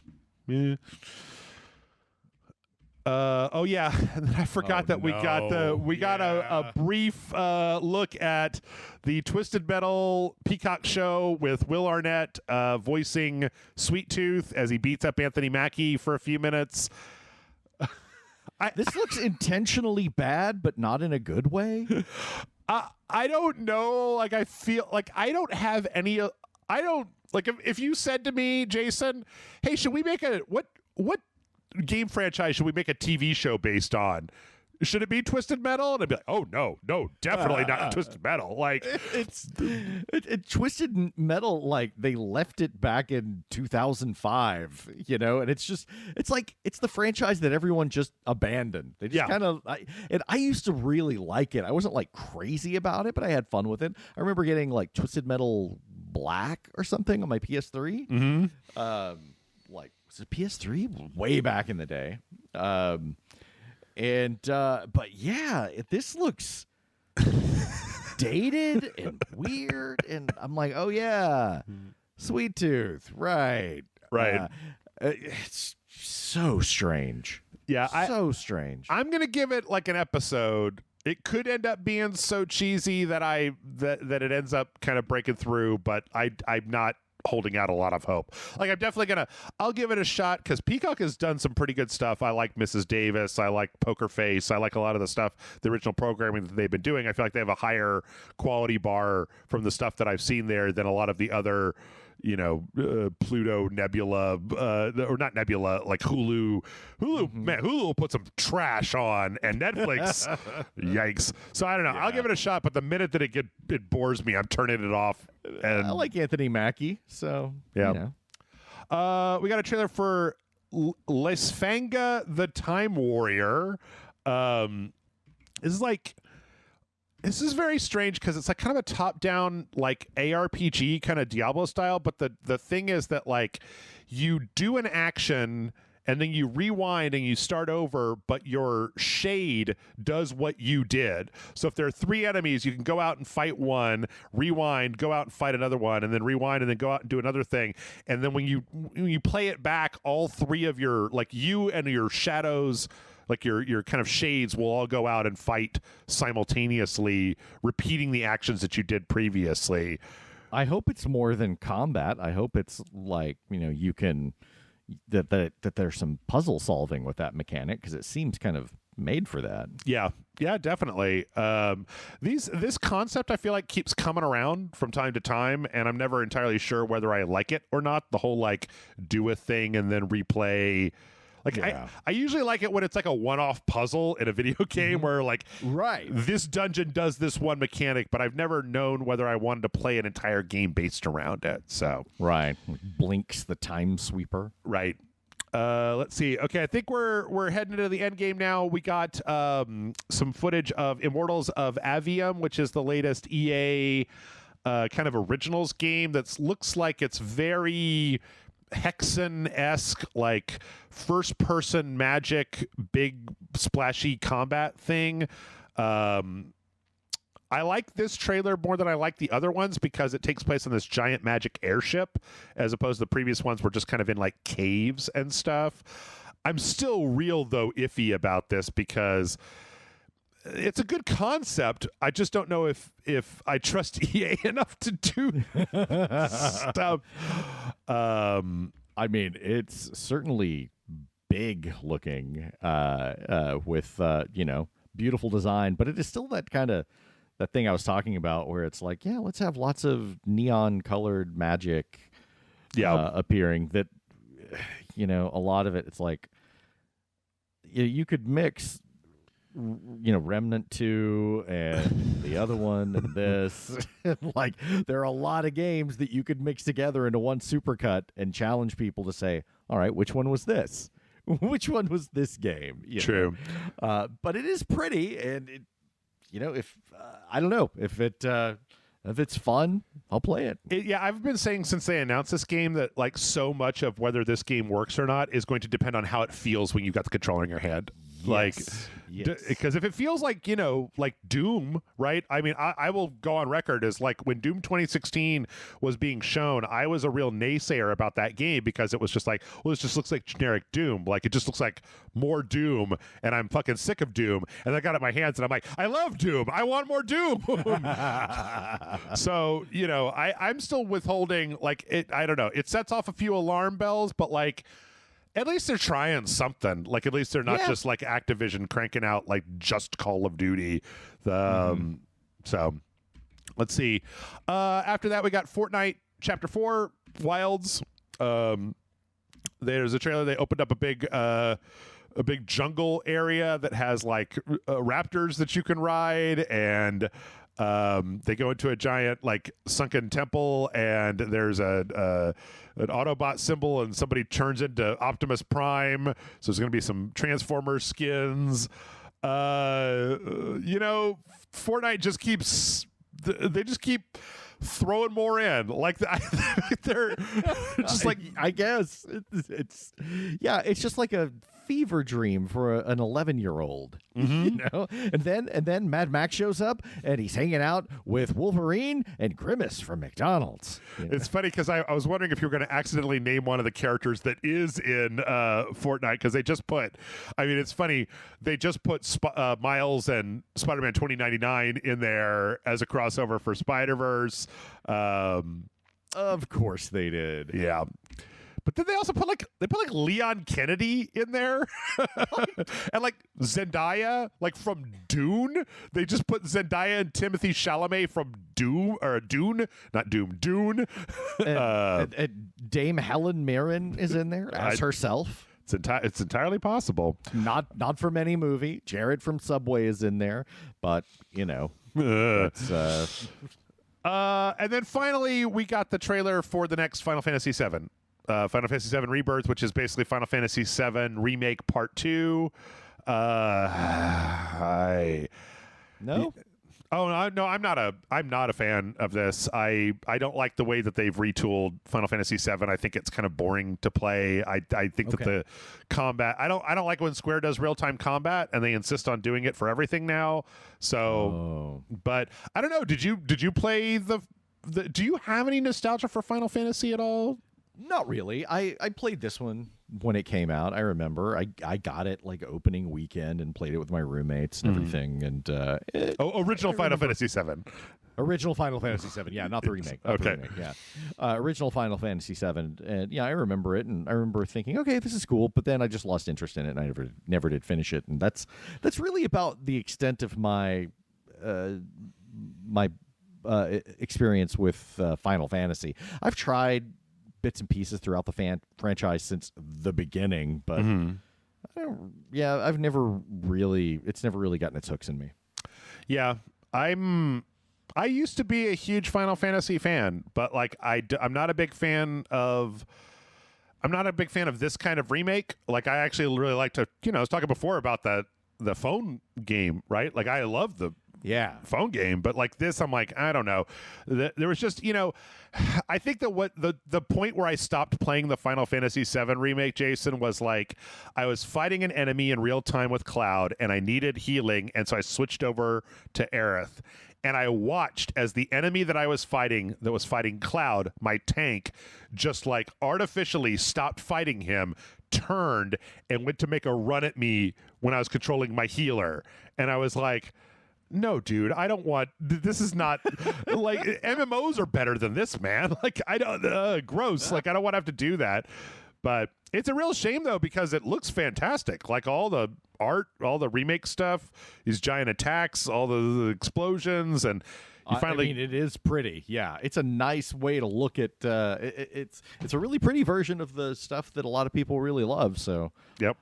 Oh yeah, and then I forgot that we got a brief look at the Twisted Metal Peacock show with Will Arnett voicing Sweet Tooth as he beats up Anthony Mackie for a few minutes. This looks intentionally bad, but not in a good way. I don't know. Like, I feel like I don't have any. I don't like if you said to me, Jason, "Hey, should we make a what game franchise should we make a TV show based on? Should it be Twisted Metal?" And I'd be like, "Oh no, definitely not Twisted Metal." Like it's Twisted Metal. Like they left it back in 2005, and it's the franchise that everyone just abandoned. They just kind of. And I used to really like it. I wasn't like crazy about it, but I had fun with it. I remember getting like Twisted Metal Black or something on my PS3. Mm-hmm. Was it PS3? Way back in the day. But yeah, this looks dated and weird, and I'm like, oh yeah, Sweet Tooth, right. It's so strange. Yeah, so strange. I'm gonna give it like an episode. It could end up being so cheesy that that it ends up kind of breaking through, but I'm not holding out a lot of hope. Like, I'm definitely I'll give it a shot because Peacock has done some pretty good stuff. I like Mrs. Davis. I like Poker Face. I like a lot of the stuff, the original programming that they've been doing. I feel like they have a higher quality bar from the stuff that I've seen there than a lot of the other, Pluto, Nebula, or not Nebula, like Hulu. Man, Hulu will put some trash on, and Netflix, yikes. So I don't know. Yeah. I'll give it a shot, but the minute that it bores me, I'm turning it off. And I like Anthony Mackie, so yeah. We got a trailer for Lesfanga the Time Warrior. This is very strange because it's like kind of a top-down like ARPG kind of Diablo style, but the thing is that like you do an action and then you rewind and you start over, but your shade does what you did. So if there are 3 enemies, you can go out and fight one, rewind, go out and fight another one, and then rewind and then go out and do another thing. And then when you play it back, all 3 of your, like you and your shadows, like your kind of shades will all go out and fight simultaneously, repeating the actions that you did previously. I hope it's more than combat. I hope it's like, you can... that there's some puzzle solving with that mechanic because it seems kind of made for that. Yeah, definitely. This concept I feel like keeps coming around from time to time, and I'm never entirely sure whether I like it or not. The whole like do a thing and then replay. Like I usually like it when it's like a one-off puzzle in a video game where like this dungeon does this one mechanic, but I've never known whether I wanted to play an entire game based around it. So Blinks the Time Sweeper. Right. Let's see. Okay, I think we're heading into the end game now. We got some footage of Immortals of Avium, which is the latest EA kind of originals game that looks like it's very Hexen-esque, like first-person magic, big splashy combat thing. I like this trailer more than I like the other ones because it takes place on this giant magic airship, as opposed to the previous ones were just kind of in like caves and stuff. I'm still real though iffy about this because it's a good concept. I just don't know if I trust EA enough to do stuff. I mean, it's certainly big looking with beautiful design, but it is still that kind of that thing I was talking about where it's like, yeah, let's have lots of neon colored magic appearing that a lot of it's like you could mix Remnant 2 and the other one and this. Like, there are a lot of games that you could mix together into one supercut and challenge people to say, all right, which one was this? Which one was this game? True. But it is pretty, and if I don't know if it's fun, I'll play it. I've been saying since they announced this game that like so much of whether this game works or not is going to depend on how it feels when you've got the controller in your hand. Like, Yes. because if it feels like, like Doom, right? I mean, I will go on record as like when Doom 2016 was being shown, I was a real naysayer about that game because it was just like, well, this just looks like generic Doom. Like, it just looks like more Doom, and I'm fucking sick of Doom. And I got it in my hands, and I'm like, I love Doom. I want more Doom. So, I'm still withholding, like, I don't know. It sets off a few alarm bells, but like, at least they're trying something. Like, at least they're not just like Activision cranking out like just Call of Duty. So let's see. After that, we got Fortnite Chapter 4 Wilds. There's a trailer. They opened up a big jungle area that has like raptors that you can ride, and they go into a giant like sunken temple, and there's an Autobot symbol, and somebody turns into Optimus Prime. So there's going to be some Transformer skins. Fortnite just keeps throwing more in. Like, they're just like, I guess it's just like a fever dream for an 11-year-old. And then Mad Max shows up, and he's hanging out with Wolverine and Grimace from McDonald's. It's funny because I was wondering if you were going to accidentally name one of the characters that is in Fortnite, because they just put, I mean, it's funny, they just put Miles and Spider-Man 2099 in there as a crossover for Spider-Verse. Of course they did. Yeah. But then they also put like Leon Kennedy in there, and like Zendaya, like from Dune. They just put Zendaya and Timothy Chalamet from Dune. And Dame Helen Mirren is in there as herself. It's entirely possible. Not from any movie. Jared from Subway is in there, but it's. And then finally, we got the trailer for the next Final Fantasy VII. Final Fantasy VII Rebirth, which is basically Final Fantasy VII Remake Part 2. No? Oh no, I'm not a fan of this. I don't like the way that they've retooled Final Fantasy VII. I think it's kind of boring to play. I think that the combat, I don't like when Square does real-time combat and they insist on doing it for everything now. So but I don't know, did you play the do you have any nostalgia for Final Fantasy at all? Not really. I played this one when it came out. I remember I got it like opening weekend and played it with my roommates and everything. And original Final Fantasy VII. Original Final Fantasy VII, yeah, not the remake. Okay. Original Final Fantasy VII, and yeah, I remember it, and I remember thinking, okay, this is cool, but then I just lost interest in it, and I never did finish it, and that's really about the extent of my experience with Final Fantasy. I've tried bits and pieces throughout the franchise since the beginning, but it's never really gotten its hooks in me. Yeah, I used to be a huge Final Fantasy fan, but like I'm not a big fan of this kind of remake. Like, I actually really like to, I was talking before about the phone game, right? Like, I love the phone game, but like this, I'm like, I don't know. There was just, I think that the point where I stopped playing the Final Fantasy VII remake, Jason, was like I was fighting an enemy in real time with Cloud, and I needed healing, and so I switched over to Aerith. And I watched as the enemy that was fighting Cloud, my tank, just like artificially stopped fighting him, turned, and went to make a run at me when I was controlling my healer. And I was like, no, dude, I don't want, this is not, like, MMOs are better than this, man. Like, I don't, gross. Like, I don't want to have to do that. But it's a real shame, though, because it looks fantastic. Like, all the art, all the remake stuff, these giant attacks, all the explosions, and you finally... I mean, it is pretty. Yeah, it's a nice way to look at... it's a really pretty version of the stuff that a lot of people really love. So yep,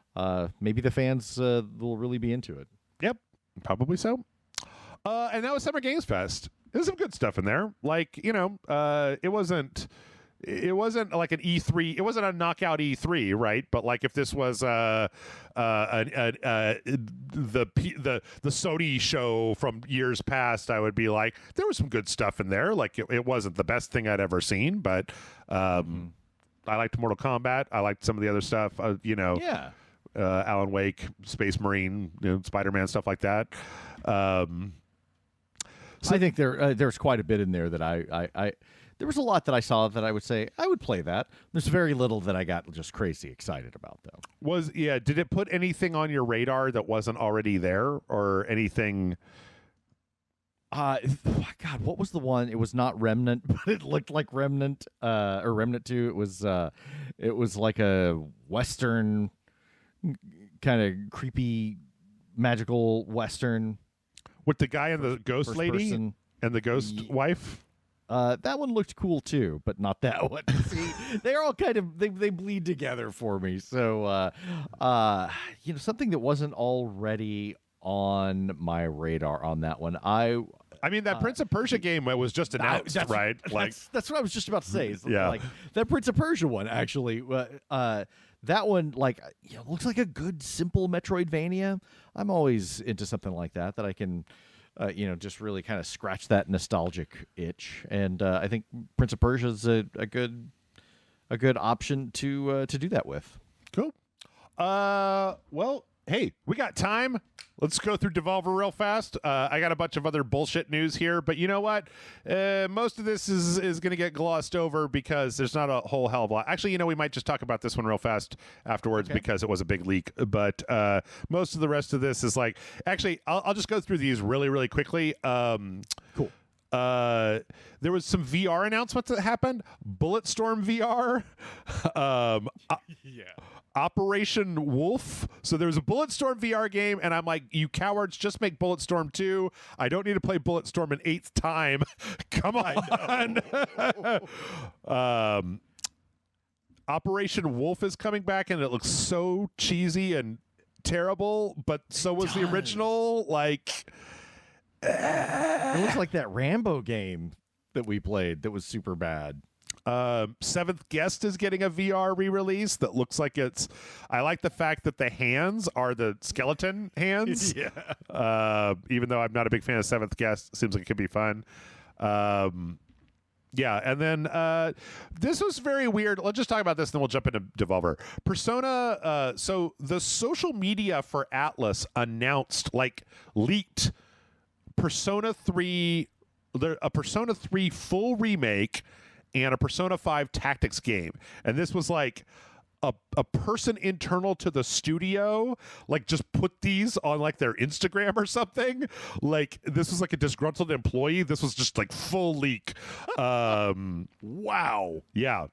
maybe the fans will really be into it. Yep, probably so. And that was Summer Games Fest. There's some good stuff in there. Like, it wasn't like an E3. It wasn't a knockout E3, right? But like if this was the Sony show from years past, I would be like, there was some good stuff in there. Like it wasn't the best thing I'd ever seen, but I liked Mortal Kombat. I liked some of the other stuff. Yeah. Alan Wake, Space Marine, Spider-Man, stuff like that. So I think there's quite a bit in there that I there was a lot that I saw that I would say I would play that. There's very little that I got just crazy excited about though. Did it put anything on your radar that wasn't already there or anything? God, what was the one? It was not Remnant, but it looked like Remnant, or Remnant 2. It was like a Western kind of creepy, magical Western. With the guy and the ghost lady person. And the ghost wife? That one looked cool too, but not that one. See, they're all kind of they bleed together for me. So, something that wasn't already on my radar on that one. I mean, that Prince of Persia game was just announced, right? That's what I was just about to say. Yeah. Like that Prince of Persia one, actually. That one, looks like a good, simple Metroidvania. I'm always into something like that I can, just really kind of scratch that nostalgic itch. And I think Prince of Persia is a good option to do that with. Cool. Well, hey, we got time. Let's go through Devolver real fast. I got a bunch of other bullshit news here, but you know what? Most of this is going to get glossed over because there's not a whole hell of a lot. Actually, we might just talk about this one real fast afterwards because it was a big leak. But most of the rest of this is I'll just go through these really, really quickly. Cool. There was some VR announcements that happened. Bulletstorm VR. Yeah. Operation Wolf. So there's a Bulletstorm VR game, and I'm like, you cowards, just make Bulletstorm 2. I don't need to play Bulletstorm an 8th time. Come on. Operation Wolf is coming back, and it looks so cheesy and terrible, but so was the original. It looks like that Rambo game that we played that was super bad. Seventh Guest is getting a VR re-release that looks like I like the fact that the hands are the skeleton hands. Yeah. Even though I'm not a big fan of Seventh Guest, seems like it could be fun. Yeah, and then this was very weird. Let's just talk about this, and then we'll jump into Devolver. Persona, so the social media for Atlas announced, leaked Persona 3, a Persona 3 full remake and a Persona 5 tactics game. And this was a person internal to the studio just put these on their Instagram or something. This was a disgruntled employee. This was just full leak. Wow. Yeah.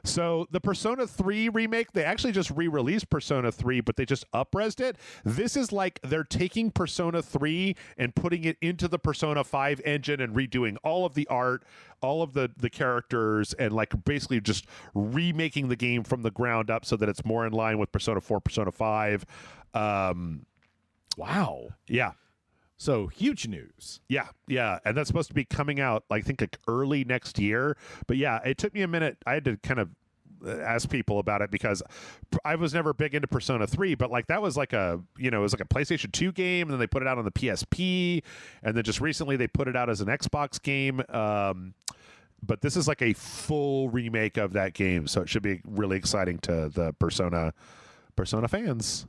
So the Persona 3 remake, they actually just re-released Persona 3, but they just up-resed it. This is they're taking Persona 3 and putting it into the Persona 5 engine and redoing all of the art, all of the characters, and basically just remaking the game from the ground up so that it's more in line with Persona 4, Persona 5. Wow. Yeah. So huge news. Yeah. And that's supposed to be coming out, I think, early next year. But yeah, it took me a minute. I had to kind of ask people about it because I was never big into Persona 3, but that was it was a PlayStation 2 game, and then they put it out on the PSP, and then just recently they put it out as an Xbox game. But this is a full remake of that game, so it should be really exciting to the Persona fans.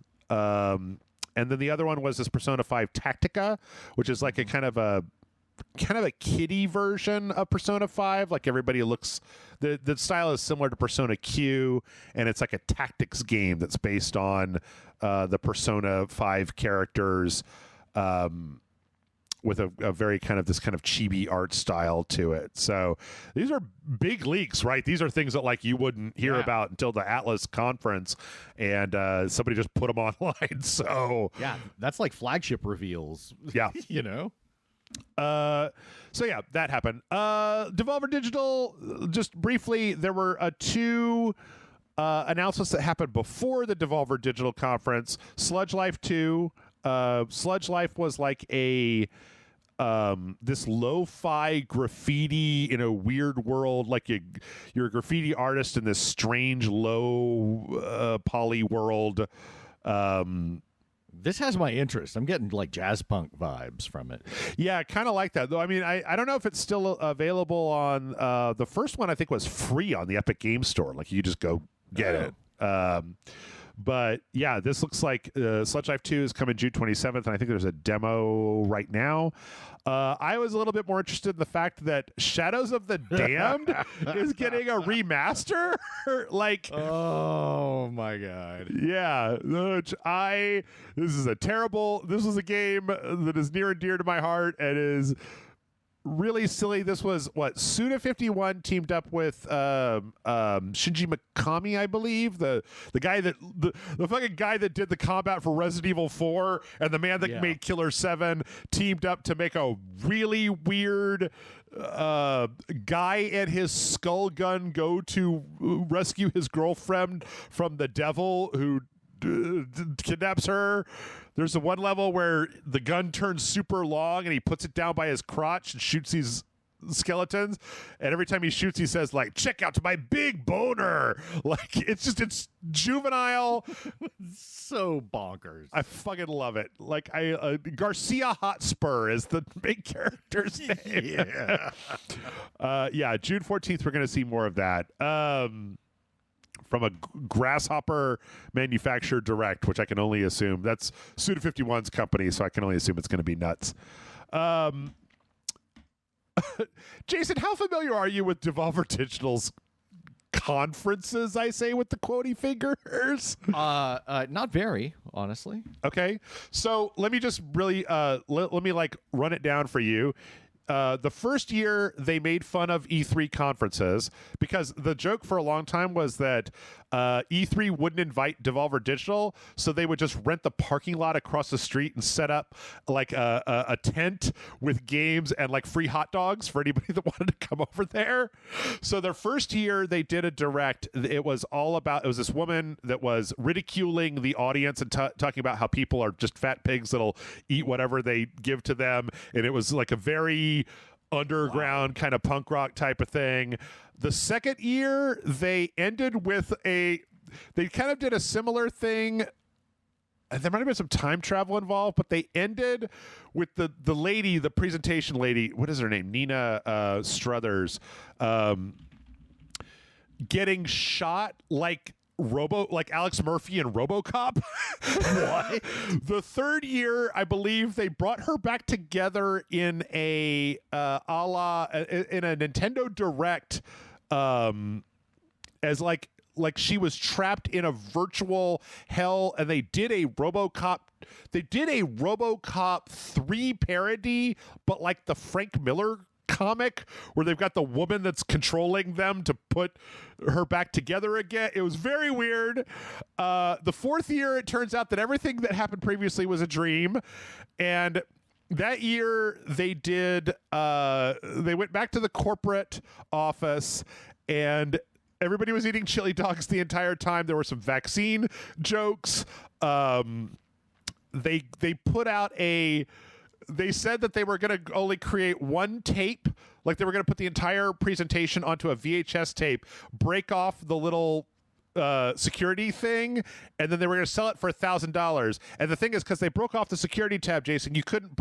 And then the other one was this Persona 5 Tactica, which is a kind of a kiddie version of Persona 5. Everybody looks, the style is similar to Persona Q, and it's a tactics game that's based on the Persona 5 characters, with a very this kind of chibi art style to it. So these are big leaks, right? These are things that you wouldn't hear about until the Atlas conference, and somebody just put them online. So yeah, that's flagship reveals. Yeah. So yeah, that happened. Devolver Digital, just briefly, there were two announcements that happened before the Devolver Digital conference. Sludge Life 2. Sludge Life was a this lo-fi graffiti in a weird world, you're a graffiti artist in this strange low poly world. This has my interest. I'm getting jazz punk vibes from it. Yeah, kind of like that, though. I mean, I don't know if it's still available on the first one. I think was free on the Epic Game Store. You just go get it. But yeah, this looks like Sludge Life 2 is coming June 27th, and I think there's a demo right now. I was a little bit more interested in the fact that Shadows of the Damned is getting a remaster. Like, oh my god, yeah. This is a game that is near and dear to my heart and is really silly. This was what Suda51 teamed up with Shinji Mikami, I believe, the guy that the fucking guy that did the combat for Resident Evil 4 and the man that made Killer 7 teamed up to make a really weird guy and his skull gun go to rescue his girlfriend from the devil who kidnaps her. There's the one level where the gun turns super long and he puts it down by his crotch and shoots these skeletons, and every time he shoots he says, like, check out my big boner. Like, it's juvenile. So bonkers. I fucking love it. Like, Garcia Hotspur is the main character's name. Yeah. June 14th we're gonna see more of that from a Grasshopper manufacturer Direct, which I can only assume that's Suda51's company, so I can only assume it's going to be nuts. Jason, how familiar are you with Devolver Digital's conferences, I say with the quotey fingers? Not very, honestly. Okay. So let me just really, let me like run it down for you. The first year they made fun of E3 conferences because the joke for a long time was that E3 wouldn't invite Devolver Digital, so they would just rent the parking lot across the street and set up like a tent with games and like free hot dogs for anybody that wanted to come over there. So their first year they did a direct. It was this woman that was ridiculing the audience and talking about how people are just fat pigs that'll eat whatever they give to them, and it was like a very underground kind of punk rock type of thing. The second year they ended with they kind of did a similar thing. There might have been some time travel involved, but they ended with the presentation lady, what is her name, Nina Struthers, getting shot like Alex Murphy in RoboCop. What? The third year, I believe they brought her back together in a Nintendo Direct, as like she was trapped in a virtual hell, and they did a RoboCop 3 parody, but like the Frank Miller comic where they've got the woman that's controlling them to put her back together again. It was very weird. The fourth year, it turns out that everything that happened previously was a dream, and that year they went back to the corporate office, and everybody was eating chili dogs the entire time. There were some vaccine jokes. They put out they said that they were going to only create one tape, like they were going to put the entire presentation onto a VHS tape, break off the little security thing, and then they were going to sell it for $1,000. And the thing is, because they broke off the security tab, Jason, you couldn't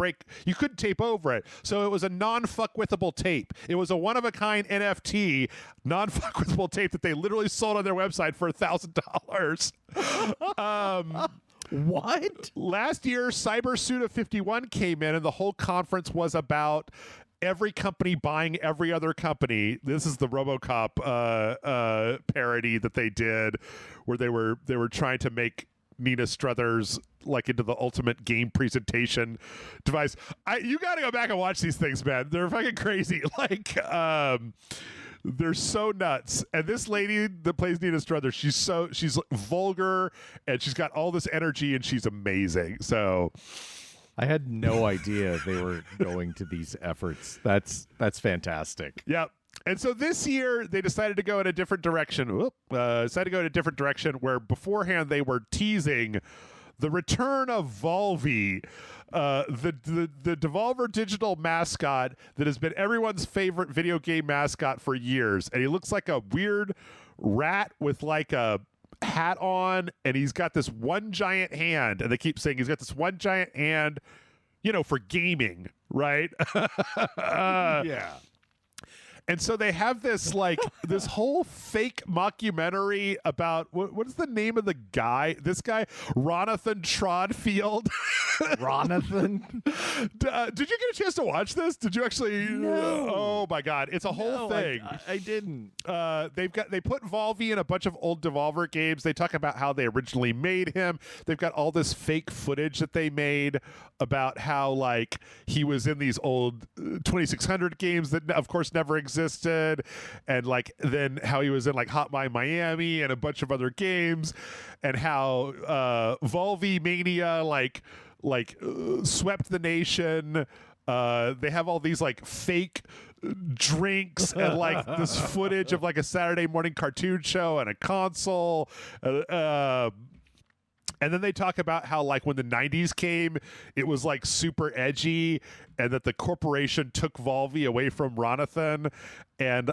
tape over it. So it was a non-fuckwithable tape. It was a one-of-a-kind NFT non-fuckwithable tape that they literally sold on their website for $1,000. What? Last year, Cybersuda51 came in, and the whole conference was about every company buying every other company. This is the RoboCop parody that they did, where they were trying to make Nina Struthers like into the ultimate game presentation device. You got to go back and watch these things, man. They're fucking crazy. Like, they're so nuts. And this lady that plays Nina Struthers, she's vulgar, and she's got all this energy, and she's amazing. So I had no idea they were going to these efforts. That's fantastic. Yep. And so this year they decided to go in a different direction. Where beforehand they were teasing the return of Volvi, the Devolver Digital mascot that has been everyone's favorite video game mascot for years. And he looks like a weird rat with like a hat on, and he's got this one giant hand, and they keep saying he's got this one giant hand, for gaming, right? Yeah. And so they have this like this whole fake mockumentary about what is the name of the guy? This guy, Ronathan Trodfield. Ronathan. Did you get a chance to watch this? Did you actually? No. Oh my God, it's a whole thing. I didn't. They put Volvi in a bunch of old Devolver games. They talk about how they originally made him. They've got all this fake footage that they made about how like he was in these old 2600 games that of course never existed, and like then how he was in like Hotline Miami and a bunch of other games, and how Volvi Mania swept the nation. They have all these like fake drinks and like this footage of like a Saturday morning cartoon show and a console. And then they talk about how like when the 90s came, it was like super edgy, and that the corporation took Volvi away from Ronathan and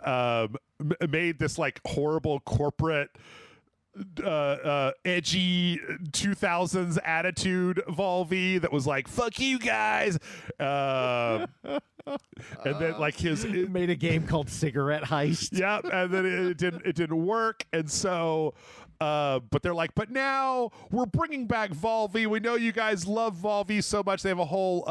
made this like horrible corporate edgy 2000s attitude Volvi that was like fuck you guys, and then like his made a game called Cigarette Heist. Yeah, and then it didn't work, and so but they're like, but now we're bringing back Volvi. We know you guys love Volvi so much. They have a whole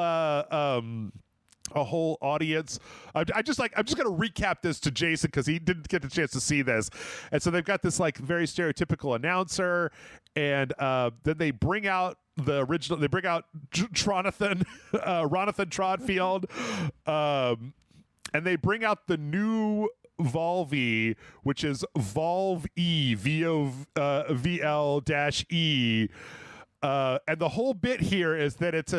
audience. I'm just gonna recap this to Jason because he didn't get the chance to see this. And so they've got this like very stereotypical announcer, and then they bring out the original. They bring out Ronathan Trodfield, and they bring out the new Volvi, which is Volve-E, VL-E. And the whole bit here is that it's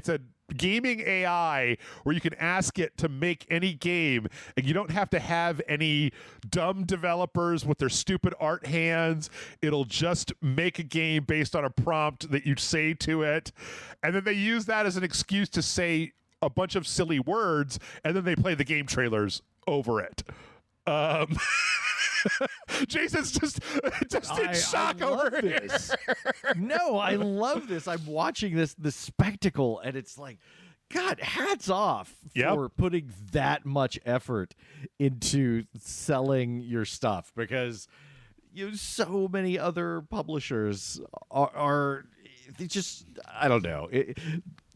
a gaming AI where you can ask it to make any game, and you don't have to have any dumb developers with their stupid art hands. It'll just make a game based on a prompt that you say to it, and then they use that as an excuse to say a bunch of silly words, and then they play the game trailers over it. Jason's just in shock over here. No, I love this. I'm watching the spectacle, and it's like, God, hats off for putting that much effort into selling your stuff, because so many other publishers are they just, I don't know.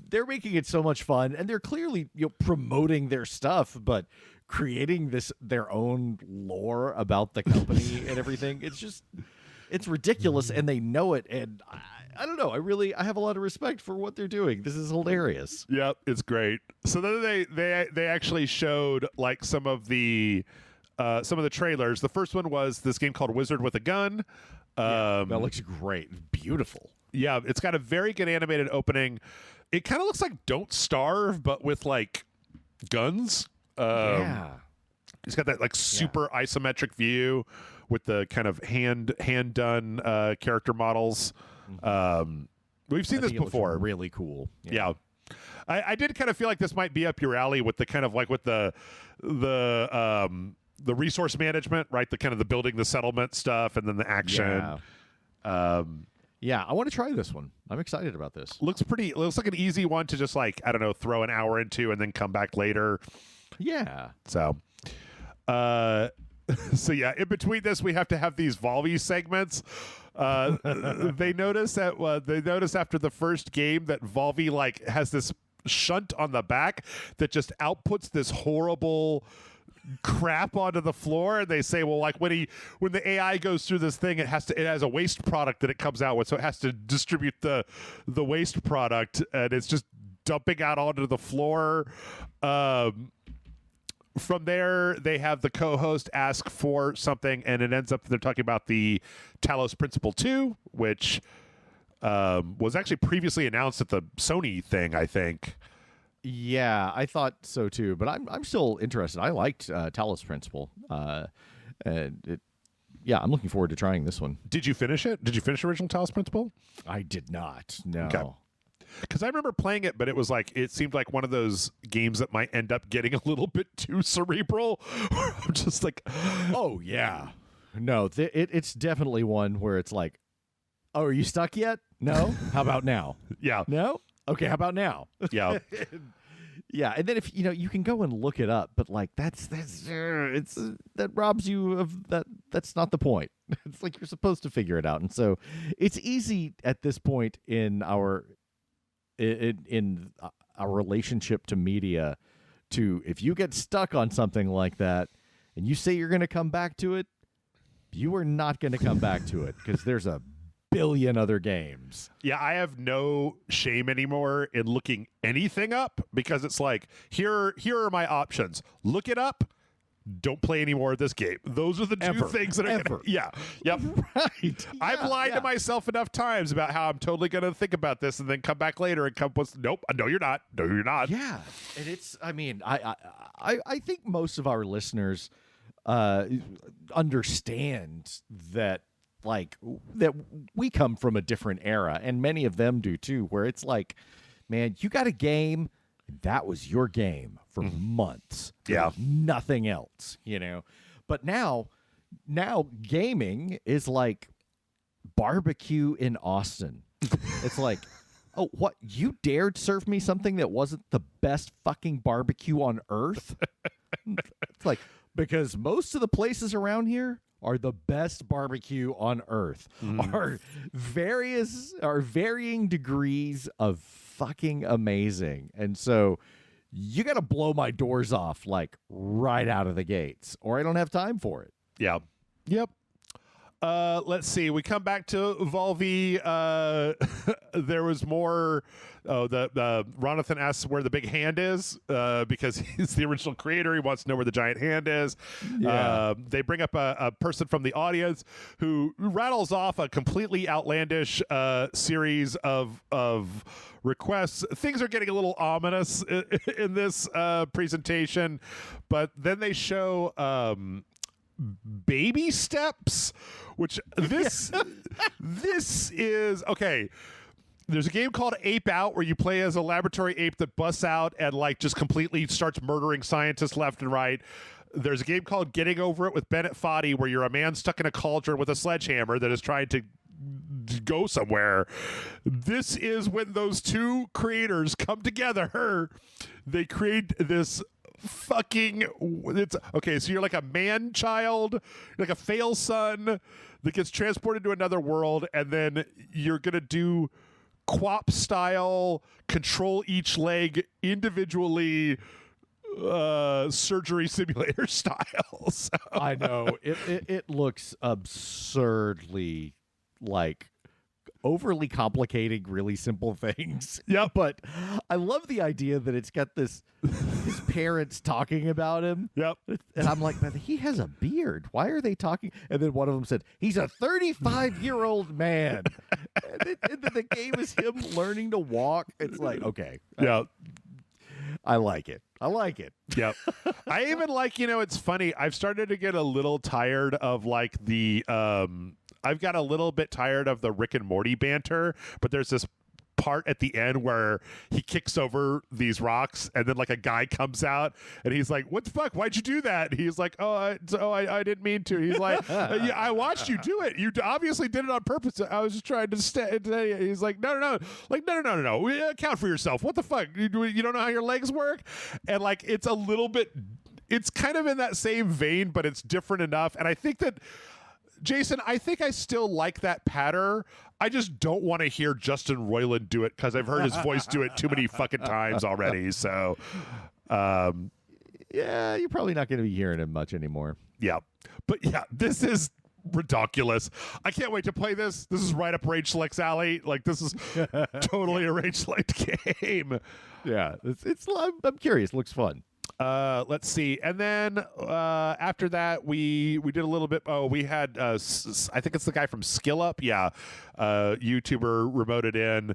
They're making it so much fun, and they're clearly promoting their stuff, but creating their own lore about the company and everything. It's ridiculous, and they know it. And I don't know. I have a lot of respect for what they're doing. This is hilarious. Yep, it's great. So then they actually showed like some of the trailers. The first one was this game called Wizard with a Gun. That looks great. Beautiful. Yeah, it's got a very good animated opening. It kind of looks like Don't Starve, but with like guns. It's got that like super isometric view with the kind of hand done character models. We've seen this before. Really cool. Yeah. I did kind of feel like this might be up your alley with the kind of like with the resource management, right? The kind of the building the settlement stuff, and then the action. Yeah, I want to try this one. I'm excited about this. Looks like an easy one to just like, I don't know, throw an hour into and then come back later. Yeah. So, so yeah, in between this, we have to have these Volvi segments. They notice after the first game that Volvi like has this shunt on the back that just outputs this horrible crap onto the floor, and they say, well, like when the AI goes through this thing, it has a waste product that it comes out with, so it has to distribute the waste product, and it's just dumping out onto the floor. From there, they have the co-host ask for something, and it ends up that they're talking about the Talos Principle 2, which was actually previously announced at the Sony thing, I think. Yeah, I thought so too, but I'm still interested. I liked Talos Principle, and I'm looking forward to trying this one. Did you finish it? Did you finish original Talos Principle? I did not. No. Okay. Because I remember playing it, but it seemed like one of those games that might end up getting a little bit too cerebral. I'm just like, oh yeah, no, it's definitely one where it's like, oh, are you stuck yet? No. How about now? Yeah. No. Okay. How about now? Yeah. Yeah, and then if you can go and look it up, but like that robs you of that. That's not the point. It's like you're supposed to figure it out, and so it's easy at this point in our relationship to media to, if you get stuck on something like that and you say you're going to come back to it, you are not going to come back to it because there's a billion other games. Yeah, I have no shame anymore in looking anything up because it's like, here are my options. Look it up. Don't play any more of this game. Those are the two things that are gonna, yeah. Yep. Right. Yeah, I've lied to myself enough times about how I'm totally going to think about this and then come back later and come with, nope, no, you're not. No, you're not. Yeah. And it's, I mean, I think most of our listeners understand that, like, that we come from a different era, and many of them do too, where it's like, man, you got a game, that was your game for months. Yeah. There was nothing else, But now gaming is like barbecue in Austin. It's like, oh, what? You dared serve me something that wasn't the best fucking barbecue on earth? It's like, because most of the places around here are the best barbecue on earth. Are varying degrees of fucking amazing. And so you got to blow my doors off like right out of the gates, or I don't have time for it. Yeah. Yep. Let's see. We come back to Volvi. There was more. Oh, the Ronathan asks where the big hand is because he's the original creator. He wants to know where the giant hand is. Yeah. They bring up a person from the audience who rattles off a completely outlandish series of requests. Things are getting a little ominous in this presentation, but then they show baby steps, which this is okay. There's a game called Ape Out where you play as a laboratory ape that busts out and like just completely starts murdering scientists left and right. There's a game called Getting Over It with Bennett Foddy where you're a man stuck in a cauldron with a sledgehammer that is trying to go somewhere. This is when those two creators come together. They create this fucking, it's okay, so you're like a man child, like a fail son that gets transported to another world, and then you're gonna do QWOP style, control each leg individually, surgery simulator style. So. I know it looks absurdly like overly complicating really simple things. Yeah, but I love the idea that it's got his parents talking about him. Yep. And I'm like, but he has a beard. Why are they talking? And then one of them said, he's a 35-year-old man. and the game is him learning to walk. It's like, okay. Yeah. I like it. Yep. I even like, it's funny. I've started to get a little tired of like I've got a little bit tired of the Rick and Morty banter, but there's this part at the end where he kicks over these rocks and then like a guy comes out and he's like, what the fuck, why'd you do that? And he's like, I didn't mean to. He's like, yeah, I watched you do it, you obviously did it on purpose, I was just trying to he's like, no, account for yourself, what the fuck, you don't know how your legs work? And like it's a little bit, it's kind of in that same vein, but it's different enough. And I think that Jason, I think I still like that patter. I just don't want to hear Justin Roiland do it because I've heard his voice do it too many fucking times already. So, yeah, you're probably not going to be hearing him much anymore. Yeah. But yeah, this is ridiculous. I can't wait to play this. This is right up RageSelect's alley. Like, this is totally a RageSelect game. Yeah, I'm curious. Looks fun. Let's see, and then after that we did a little bit. Oh, we had I think it's the guy from Skill Up, yeah, YouTuber remoted in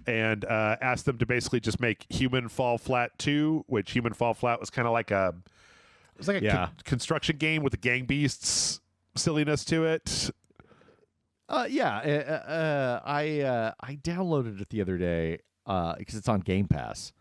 and asked them to basically just make Human Fall Flat 2, which Human Fall Flat was kind of like a construction game with the gang beasts silliness to it. I downloaded it the other day because it's on Game Pass.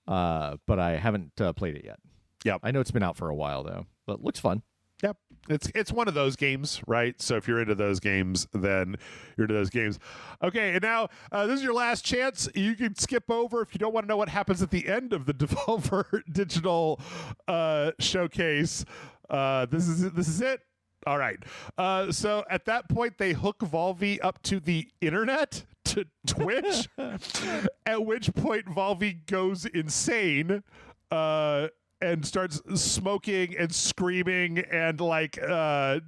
But I haven't played it yet. Yeah, I know it's been out for a while though, but looks fun. Yep. It's one of those games, right? So if you're into those games, then you're into those games. Okay, and now this is your last chance. You can skip over if you don't want to know what happens at the end of the Devolver Digital showcase. This is it. All right. So at that point, they hook Volvi up to the internet, to Twitch, at which point Volvi goes insane. And starts smoking and screaming and like not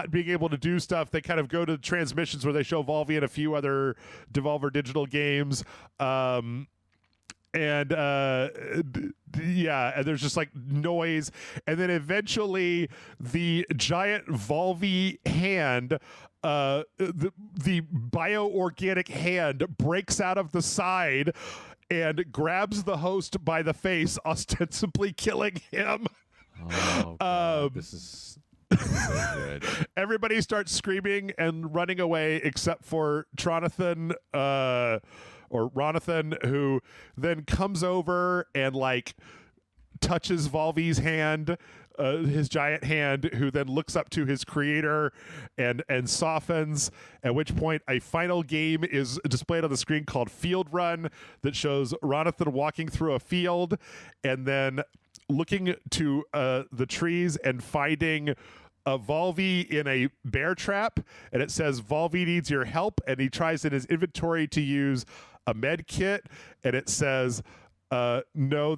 being able to do stuff. They kind of go to transmissions where they show Volvi and a few other Devolver Digital games. And there's just like noise, and then eventually the giant Volvi hand, the bioorganic hand, breaks out of the side and grabs the host by the face, ostensibly killing him. Oh, God, this is so good. Everybody starts screaming and running away except for Tronathan, or Ronathan, who then comes over and like touches Volvi's hand, his giant hand, who then looks up to his creator and softens, at which point a final game is displayed on the screen called Field Run that shows Ronathan walking through a field and then looking to the trees and finding a Volvi in a bear trap, and it says Volvi needs your help, and he tries in his inventory to use a med kit, and it says no,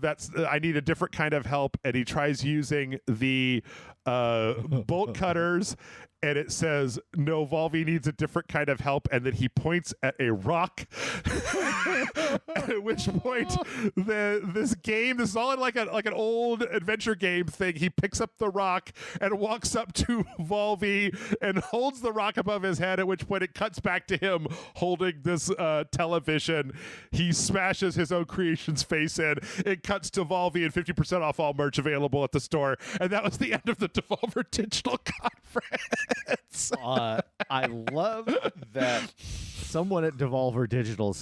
I need a different kind of help, and he tries using the bolt cutters, and it says no, Volvi needs a different kind of help, and then he points at a rock. At which point this is all in like an old adventure game thing. He picks up the rock and walks up to Volvi and holds the rock above his head, at which point it cuts back to him holding this television. He smashes his own creation's face in. It cuts to Volvi and 50% off all merch available at the store, and that was the end of the Devolver Digital Conference. I love that someone at Devolver Digital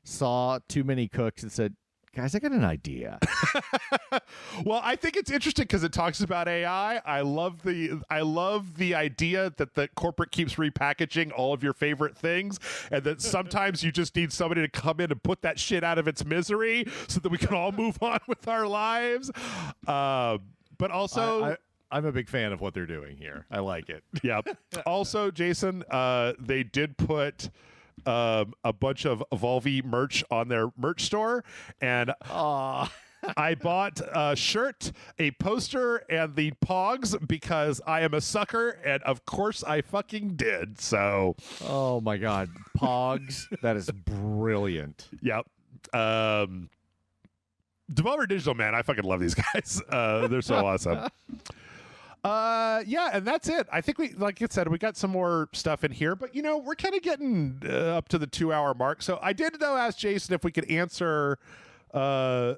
saw too many cooks and said, guys, I got an idea. Well, I think it's interesting because it talks about AI. I love the idea that the corporate keeps repackaging all of your favorite things, and that sometimes you just need somebody to come in and put that shit out of its misery so that we can all move on with our lives. But also, I'm a big fan of what they're doing here. I like it. Yeah. Also, Jason, they did put a bunch of Volvi merch on their merch store, and I bought a shirt, a poster, and the Pogs because I am a sucker, and of course I fucking did. So, oh my God, Pogs! That is brilliant. Yep. Devolver Digital, man, I fucking love these guys. They're so awesome. Yeah, and that's it. I think like I said, we got some more stuff in here, but we're kind of getting up to the 2-hour mark. So I did though ask Jason if we could answer a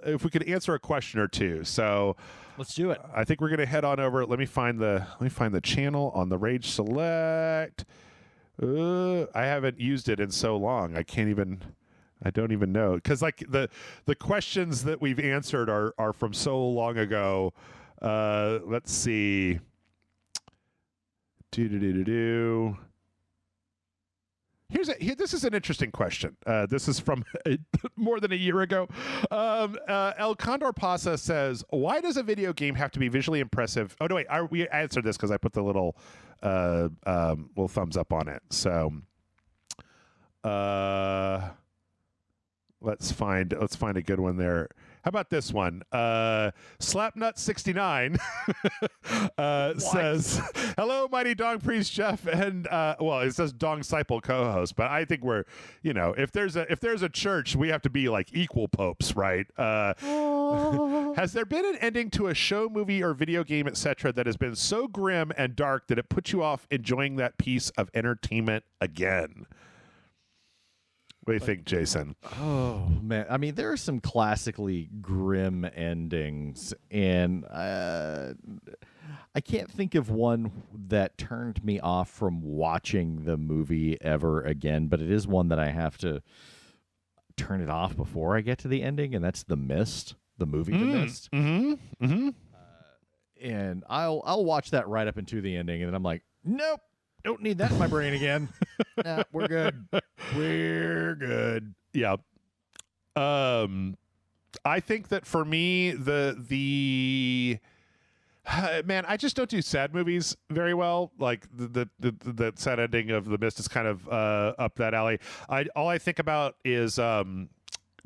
question or two. So let's do it. I think we're gonna head on over. Let me find the channel on the RageSelect. I haven't used it in so long. I don't even know, because like the questions that we've answered are from so long ago. Let's see. This is an interesting question. This is from more than a year ago. El Condor Pasa says, why does a video game have to be visually impressive? Oh, no, wait. We answered this because I put the little thumbs up on it. So let's find a good one there. How about this one? Slapnut69 says, hello, mighty Dong Priest Jeff, and it says Dong Disciple co-host, but I think we're, if there's a church, we have to be like equal popes, right? Has there been an ending to a show, movie, or video game, etc., that has been so grim and dark that it puts you off enjoying that piece of entertainment again? What do you think, Jason? Oh, man. I mean, there are some classically grim endings, and I can't think of one that turned me off from watching the movie ever again, but it is one that I have to turn it off before I get to the ending, and that's The Mist, the movie The Mist. Mm-hmm. Mm-hmm. and I'll watch that right up into the ending, and then I'm like, nope, don't need that in my brain again. Nah, we're good. We're good. Yeah. I think that for me, the man, I just don't do sad movies very well. Like the sad ending of The Mist is kind of up that alley. All I think about is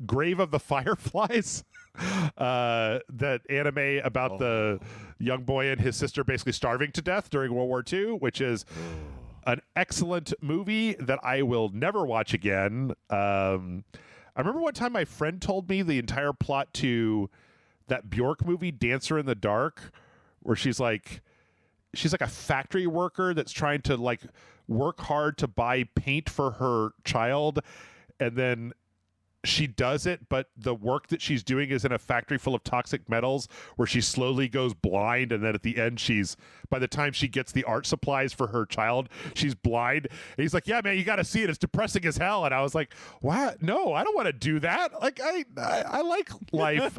Grave of the Fireflies. That anime about the young boy and his sister basically starving to death during World War II, which is an excellent movie that I will never watch again. I remember one time my friend told me the entire plot to that Bjork movie, Dancer in the Dark, where she's like a factory worker that's trying to like work hard to buy paint for her child, and then she does it, but the work that she's doing is in a factory full of toxic metals where she slowly goes blind, and then at the end by the time she gets the art supplies for her child, she's blind. And he's like, yeah, man, you got to see it. It's depressing as hell. And I was like, what? No, I don't want to do that. Like, I like life.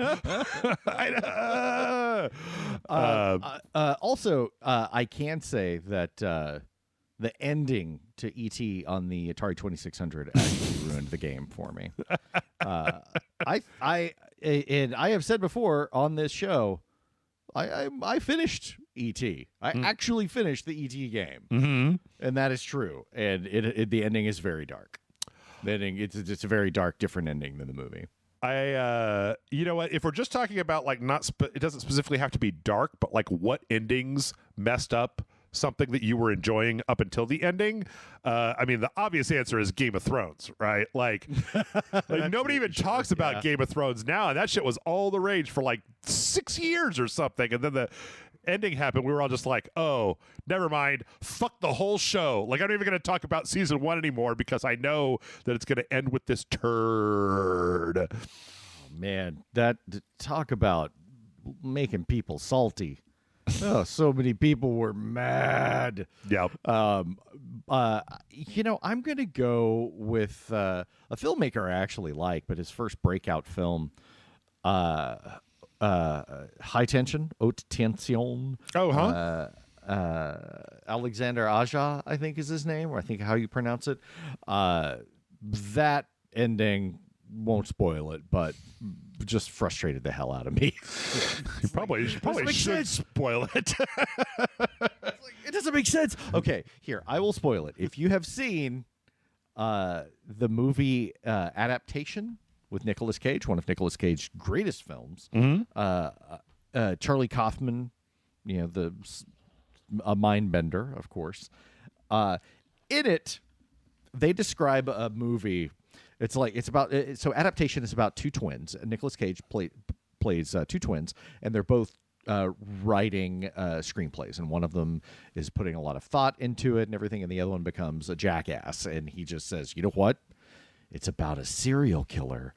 Also, I can say that the ending to E.T. on the Atari 2600 actually ruined the game for me. I have said before on this show, I finished E.T. I actually finished the E.T. game, and that is true. And the ending is very dark. The ending, it's a very dark, different ending than the movie. You know what? If we're just talking about like it doesn't specifically have to be dark, but like what endings messed up something that you were enjoying up until the ending. I mean, the obvious answer is Game of Thrones, right? Like nobody even talks about Game of Thrones now, and that shit was all the rage for like 6 years or something. And then the ending happened. We were all just like, oh, never mind. Fuck the whole show. Like, I'm not even going to talk about season 1 anymore because I know that it's going to end with this turd. Oh, man, talk about making people salty. Oh, so many people were mad. Yep. I'm going to go with a filmmaker I actually like, but his first breakout film, High Tension, Haute Tension. Oh, huh? Alexander Aja, I think is his name, or I think how you pronounce it. That ending, won't spoil it, but just frustrated the hell out of me. You probably should spoil it. It doesn't make sense. Okay, here, I will spoil it. If you have seen the movie adaptation with Nicolas Cage, one of Nicolas Cage's greatest films, Charlie Kaufman, a mind bender, of course. In it, they describe a movie. Adaptation is about two twins. Nicolas Cage plays two twins, and they're both writing screenplays, and one of them is putting a lot of thought into it and everything, and the other one becomes a jackass. And he just says, you know what? It's about a serial killer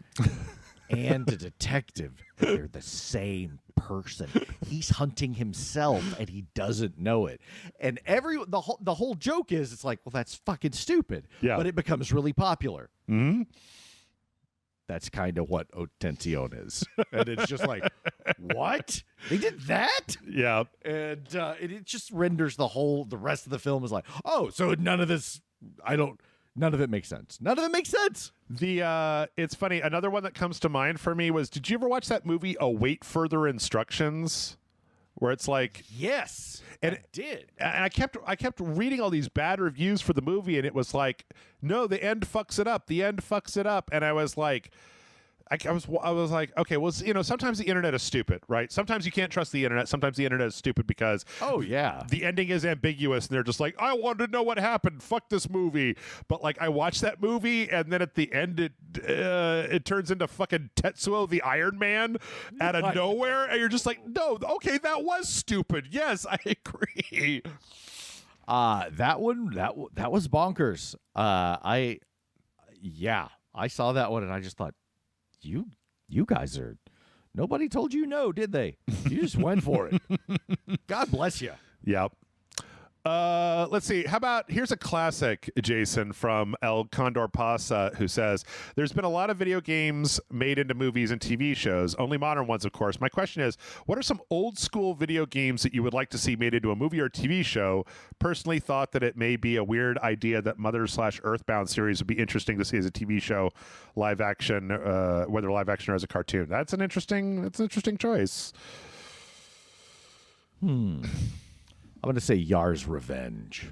and a detective. They're the same person. He's hunting himself, and he doesn't know it. And the whole joke is, it's like, well, that's fucking stupid. Yeah. But it becomes really popular. Mm-hmm. That's kind of what Haute Tension is. And it's just like, what? They did that? Yeah. And it just renders the rest of the film is like, oh, so none of it makes sense. None of it makes sense. It's funny. Another one that comes to mind for me was, did you ever watch that movie Await Further Instructions? Where it's like, yes, and I did. And I kept reading all these bad reviews for the movie, and it was like, no, the end fucks it up. The end fucks it up. And I was like, I was like, okay, well, sometimes the internet is stupid, right? Sometimes you can't trust the internet. Sometimes the internet is stupid because the ending is ambiguous, and they're just like, I wanted to know what happened. Fuck this movie. But like, I watched that movie, and then at the end, it turns into fucking Tetsuo the Iron Man out of nowhere, and you're just like, no, okay, that was stupid. Yes, I agree. That was bonkers. I saw that one, and I just thought, you guys are, nobody told you no, did they? You just went for it. God bless you. Yep. Let's see. How about here's a classic, Jason, from El Condor Pasa, who says, there's been a lot of video games made into movies and TV shows, only modern ones, of course. My question is, what are some old school video games that you would like to see made into a movie or TV show? Personally thought that it may be a weird idea that Mother/Earthbound series would be interesting to see as a TV show, live action, whether live action or as a cartoon. That's an interesting choice. I'm going to say Yar's Revenge.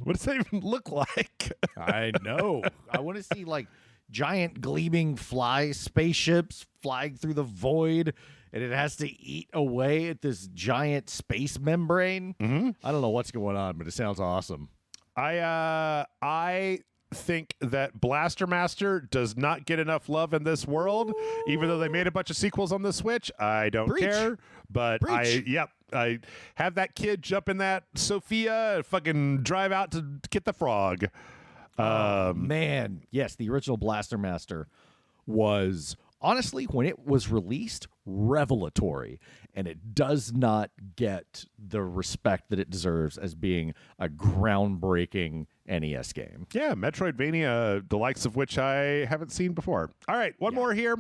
What does that even look like? I know. I want to see like giant gleaming spaceships flying through the void, and it has to eat away at this giant space membrane. Mm-hmm. I don't know what's going on, but it sounds awesome. I think that Blaster Master does not get enough love in this world, even though they made a bunch of sequels on the Switch. I don't care, but I have that kid jump in that Sophia and fucking drive out to get the frog. Man, yes, the original Blaster Master was, honestly, when it was released, revelatory, and it does not get the respect that it deserves as being a groundbreaking NES game. Yeah, Metroidvania, the likes of which I haven't seen before. All right, one more here.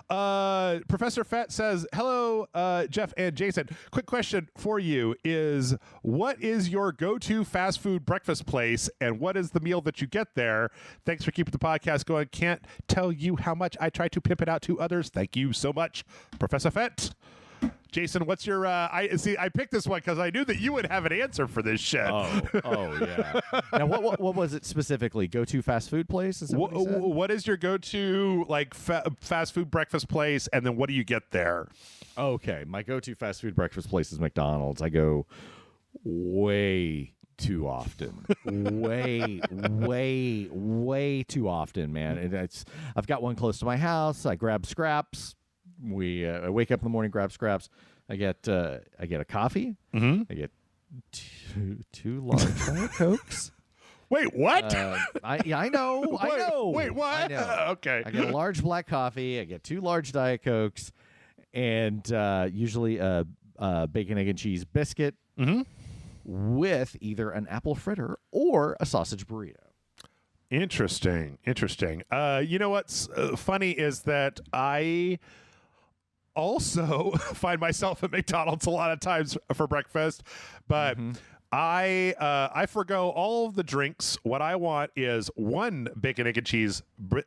Professor Fett says, hello, Jeff and Jason. Quick question for you is, what is your go-to fast food breakfast place, and what is the meal that you get there? Thanks for keeping the podcast going. Can't tell you how much I try to pimp it out to others. Thank you so much, Professor Fett. Jason, what's your I picked this one because I knew that you would have an answer for this shit. Oh yeah. Now what was it specifically? Go-to fast food place? Is that what he said? What is your go-to like fast food breakfast place, and then what do you get there? Okay, my go-to fast food breakfast place is McDonald's. I go way too often. way too often, man. I've got one close to my house. I grab scraps. I wake up in the morning, grab scraps. I get a coffee. Mm-hmm. I get two large Diet Cokes. Wait, what? I know. Wait, what? I know. Okay. I get a large black coffee. I get 2 large Diet Cokes, and usually a bacon, egg, and cheese biscuit with either an apple fritter or a sausage burrito. Interesting. You know what's funny is that I also find myself at McDonald's a lot of times for breakfast, but I forgo all of the drinks. What I want is 1 bacon, egg, and cheese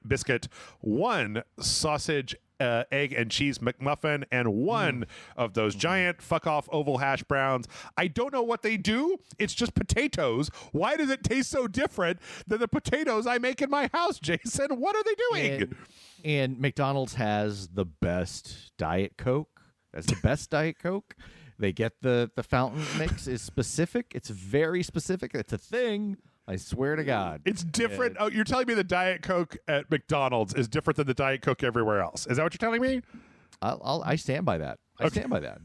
biscuit, 1 sausage, egg, and cheese McMuffin, and 1 of those giant fuck-off oval hash browns. I don't know what they do. It's just potatoes. Why does it taste so different than the potatoes I make in my house, Jason? What are they doing? And McDonald's has the best Diet Coke. That's the best Diet Coke. They get the fountain mix is specific. It's very specific. It's a thing. I swear to God. It's different. Oh, you're telling me the Diet Coke at McDonald's is different than the Diet Coke everywhere else. Is that what you're telling me? I stand by that. I stand by that.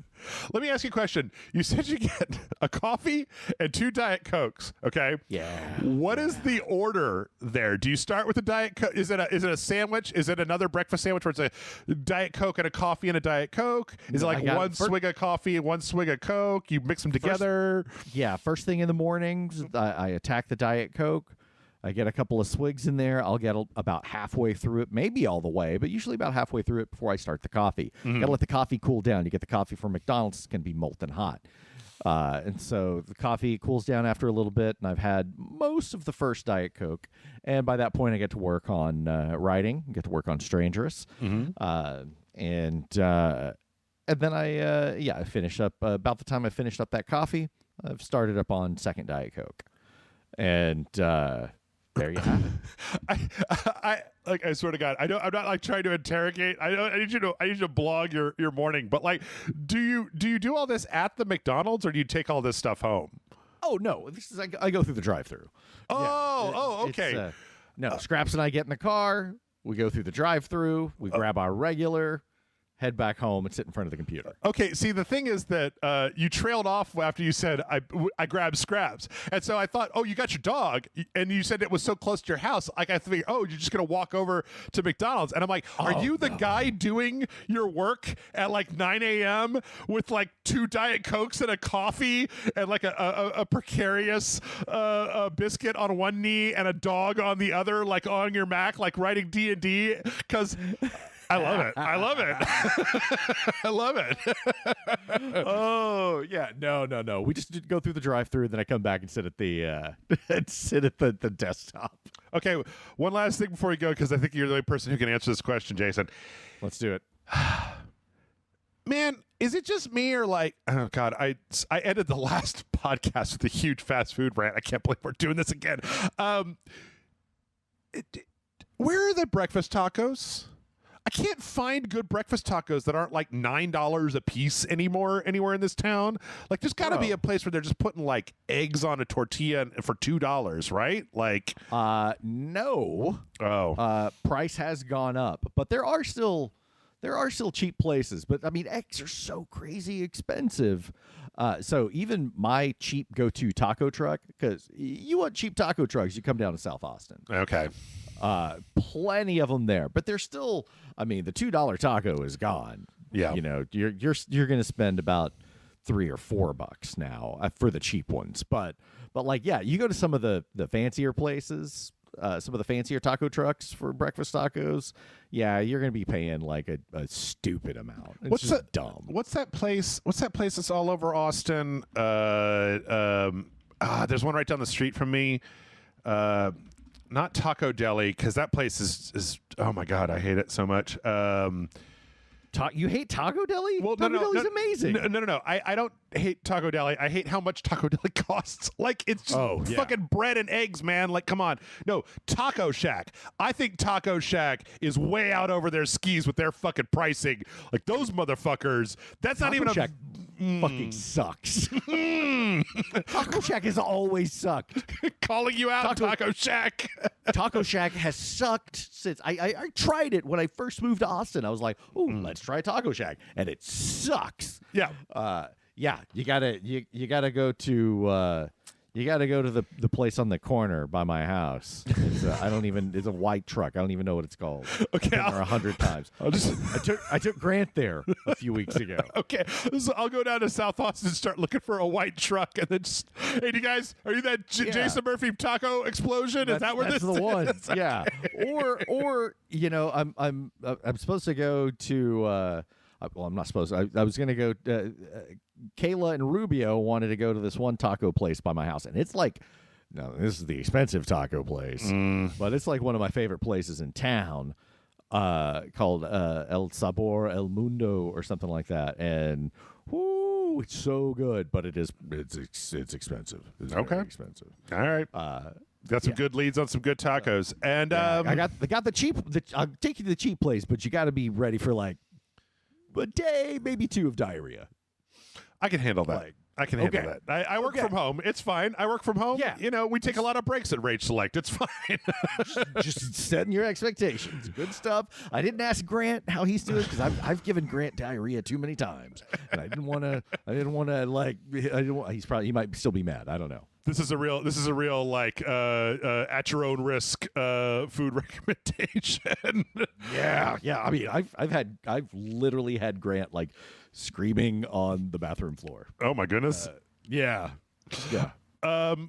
Let me ask you a question. You said you get a coffee and 2 Diet Cokes, okay? Yeah. What is the order there? Do you start with a Diet Coke? Is it a sandwich? Is it another breakfast sandwich where it's a Diet Coke and a coffee and a Diet Coke? Is it like one swig of coffee and 1 swig of Coke? You mix them together? First thing in the mornings, I attack the Diet Coke. I get a couple of swigs in there. I'll get about halfway through it, maybe all the way, but usually about halfway through it before I start the coffee. Got to let the coffee cool down. You get the coffee from McDonald's, it's going to be molten hot. And so the coffee cools down after a little bit, and I've had most of the first Diet Coke. And by that point, I get to work on writing, get to work on Strangerous. And then I finish up. About the time I finished up that coffee, I've started up on second Diet Coke. And there you have it. I swear to God, I'm not like trying to interrogate. I need you to blog your morning. But like, do you do all this at the McDonald's, or do you take all this stuff home? Oh no, I go through the drive-through. Okay. No, Scraps and I get in the car. We go through the drive-through. We grab our regular. head back home and sit in front of the computer. Okay, see, the thing is that you trailed off after you said, I grabbed scraps. And so I thought, oh, you got your dog, and you said it was so close to your house. Like, I figured, oh, you're just going to walk over to McDonald's. And I'm like, are you the guy doing your work at like 9 a.m. with like 2 Diet Cokes and a coffee and like a precarious biscuit on one knee and a dog on the other, like on your Mac, like writing D&D? Because... I love it. I love it. I love it. Oh yeah, no. We just go through the drive-through, then I come back and sit at the the desktop. Okay, one last thing before we go, because I think you're the only person who can answer this question, Jason. Let's do it. Man, is it just me or like, oh God, I ended the last podcast with a huge fast food rant. I can't believe we're doing this again. Where are the breakfast tacos? I can't find good breakfast tacos that aren't like $9 a piece anymore anywhere in this town. Like, there's got to be a place where they're just putting like eggs on a tortilla for $2, right? Like, no. Oh, price has gone up, but there are still cheap places. But I mean, eggs are so crazy expensive. So even my cheap go-to taco truck, because you want cheap taco trucks, you come down to South Austin. Okay. Plenty of them there, but they're still. I mean, the $2 taco is gone. Yeah, you know, you're going to spend about $3 or $4 now for the cheap ones. But like, yeah, you go to some of the fancier places, some of the fancier taco trucks for breakfast tacos. Yeah, you're going to be paying like a stupid amount. It's just dumb. What's that place? What's that place that's all over Austin? There's one right down the street from me. Not Taco Deli, because that place is oh my God, I hate it so much. You hate Taco Deli? Well, Taco Deli's amazing. No. I don't hate Taco Deli. I hate how much Taco Deli costs. Like, it's just fucking bread and eggs, man. Like, come on. No, Taco Shack. I think Taco Shack is way out over their skis with their fucking pricing. Like, those motherfuckers. That's Taco not even Shack fucking sucks. Taco Shack has always sucked. Calling you out, Taco Shack. Taco Shack has sucked since I tried it when I first moved to Austin. I was like, "Oh, let's try Taco Shack," and it sucks. Yeah, yeah. You gotta go to the place on the corner by my house. It's a white truck. I don't even know what it's called. Okay, I've been there 100 times. I took Grant there a few weeks ago. Okay, so I'll go down to South Austin and start looking for a white truck, and then just, hey, you guys, are you that Jason Murphy taco explosion? Is that where this is? That's the one. Yeah. Or you know, I'm supposed to go to. Well, I'm not supposed to. I was going to go. Kayla and Rubio wanted to go to this one taco place by my house, and it's like, no, this is the expensive taco place, but it's like one of my favorite places in town, called El Sabor El Mundo or something like that, and whoo, it's so good, but it's expensive. It's very expensive. All right. Got some good leads on some good tacos, and I got the cheap. I'll take you to the cheap place, but you got to be ready for like a day, maybe 2 of diarrhea. I can handle that. I can handle that. I work from home. It's fine. I work from home. Yeah. You know, we take a lot of breaks at RageSelect. It's fine. just setting your expectations. Good stuff. I didn't ask Grant how he's doing because I've given Grant diarrhea too many times, and I didn't want to like. He might still be mad. I don't know. This is a real like at your own risk food recommendation. Yeah. I mean, I've literally had Grant like screaming on the bathroom floor. Oh my goodness. Yeah. Well,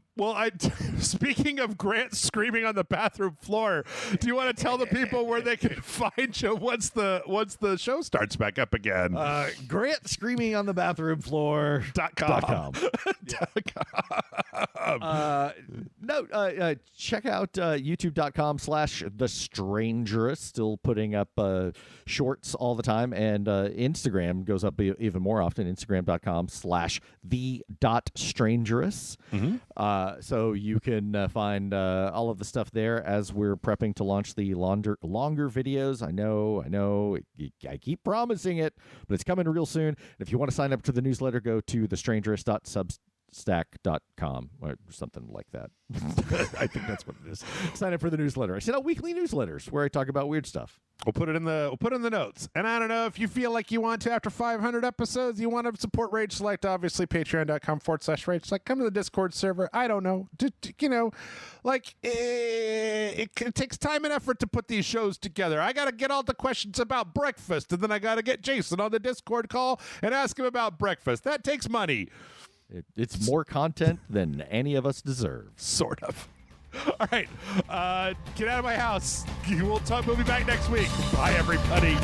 speaking of Grant screaming on the bathroom floor, do you want to tell the people where they can find you once the show starts back up again? Grant screaming on the bathroom floor .com. Check out youtube.com/The Strangerous. Still putting up shorts all the time, and Instagram goes up even more often. Instagram.com/the.strangerous. So you can find all of the stuff there as we're prepping to launch the longer videos. I know. I keep promising it, but it's coming real soon. And if you want to sign up to the newsletter, go to thestrangerous.substack.com or something like that. I think that's what it is. Sign up for the newsletter. I send out weekly newsletters where I talk about weird stuff. We'll put it in the notes. And I don't know if you feel like you want to after 500 episodes, you want to support RageSelect, obviously patreon.com/RageSelect. Come to the Discord server. I don't know. It takes time and effort to put these shows together. I got to get all the questions about breakfast, and then I got to get Jason on the Discord call and ask him about breakfast. That takes money. It's more content than any of us deserve. Sort of. All right. Get out of my house. We'll be back next week. Bye, everybody.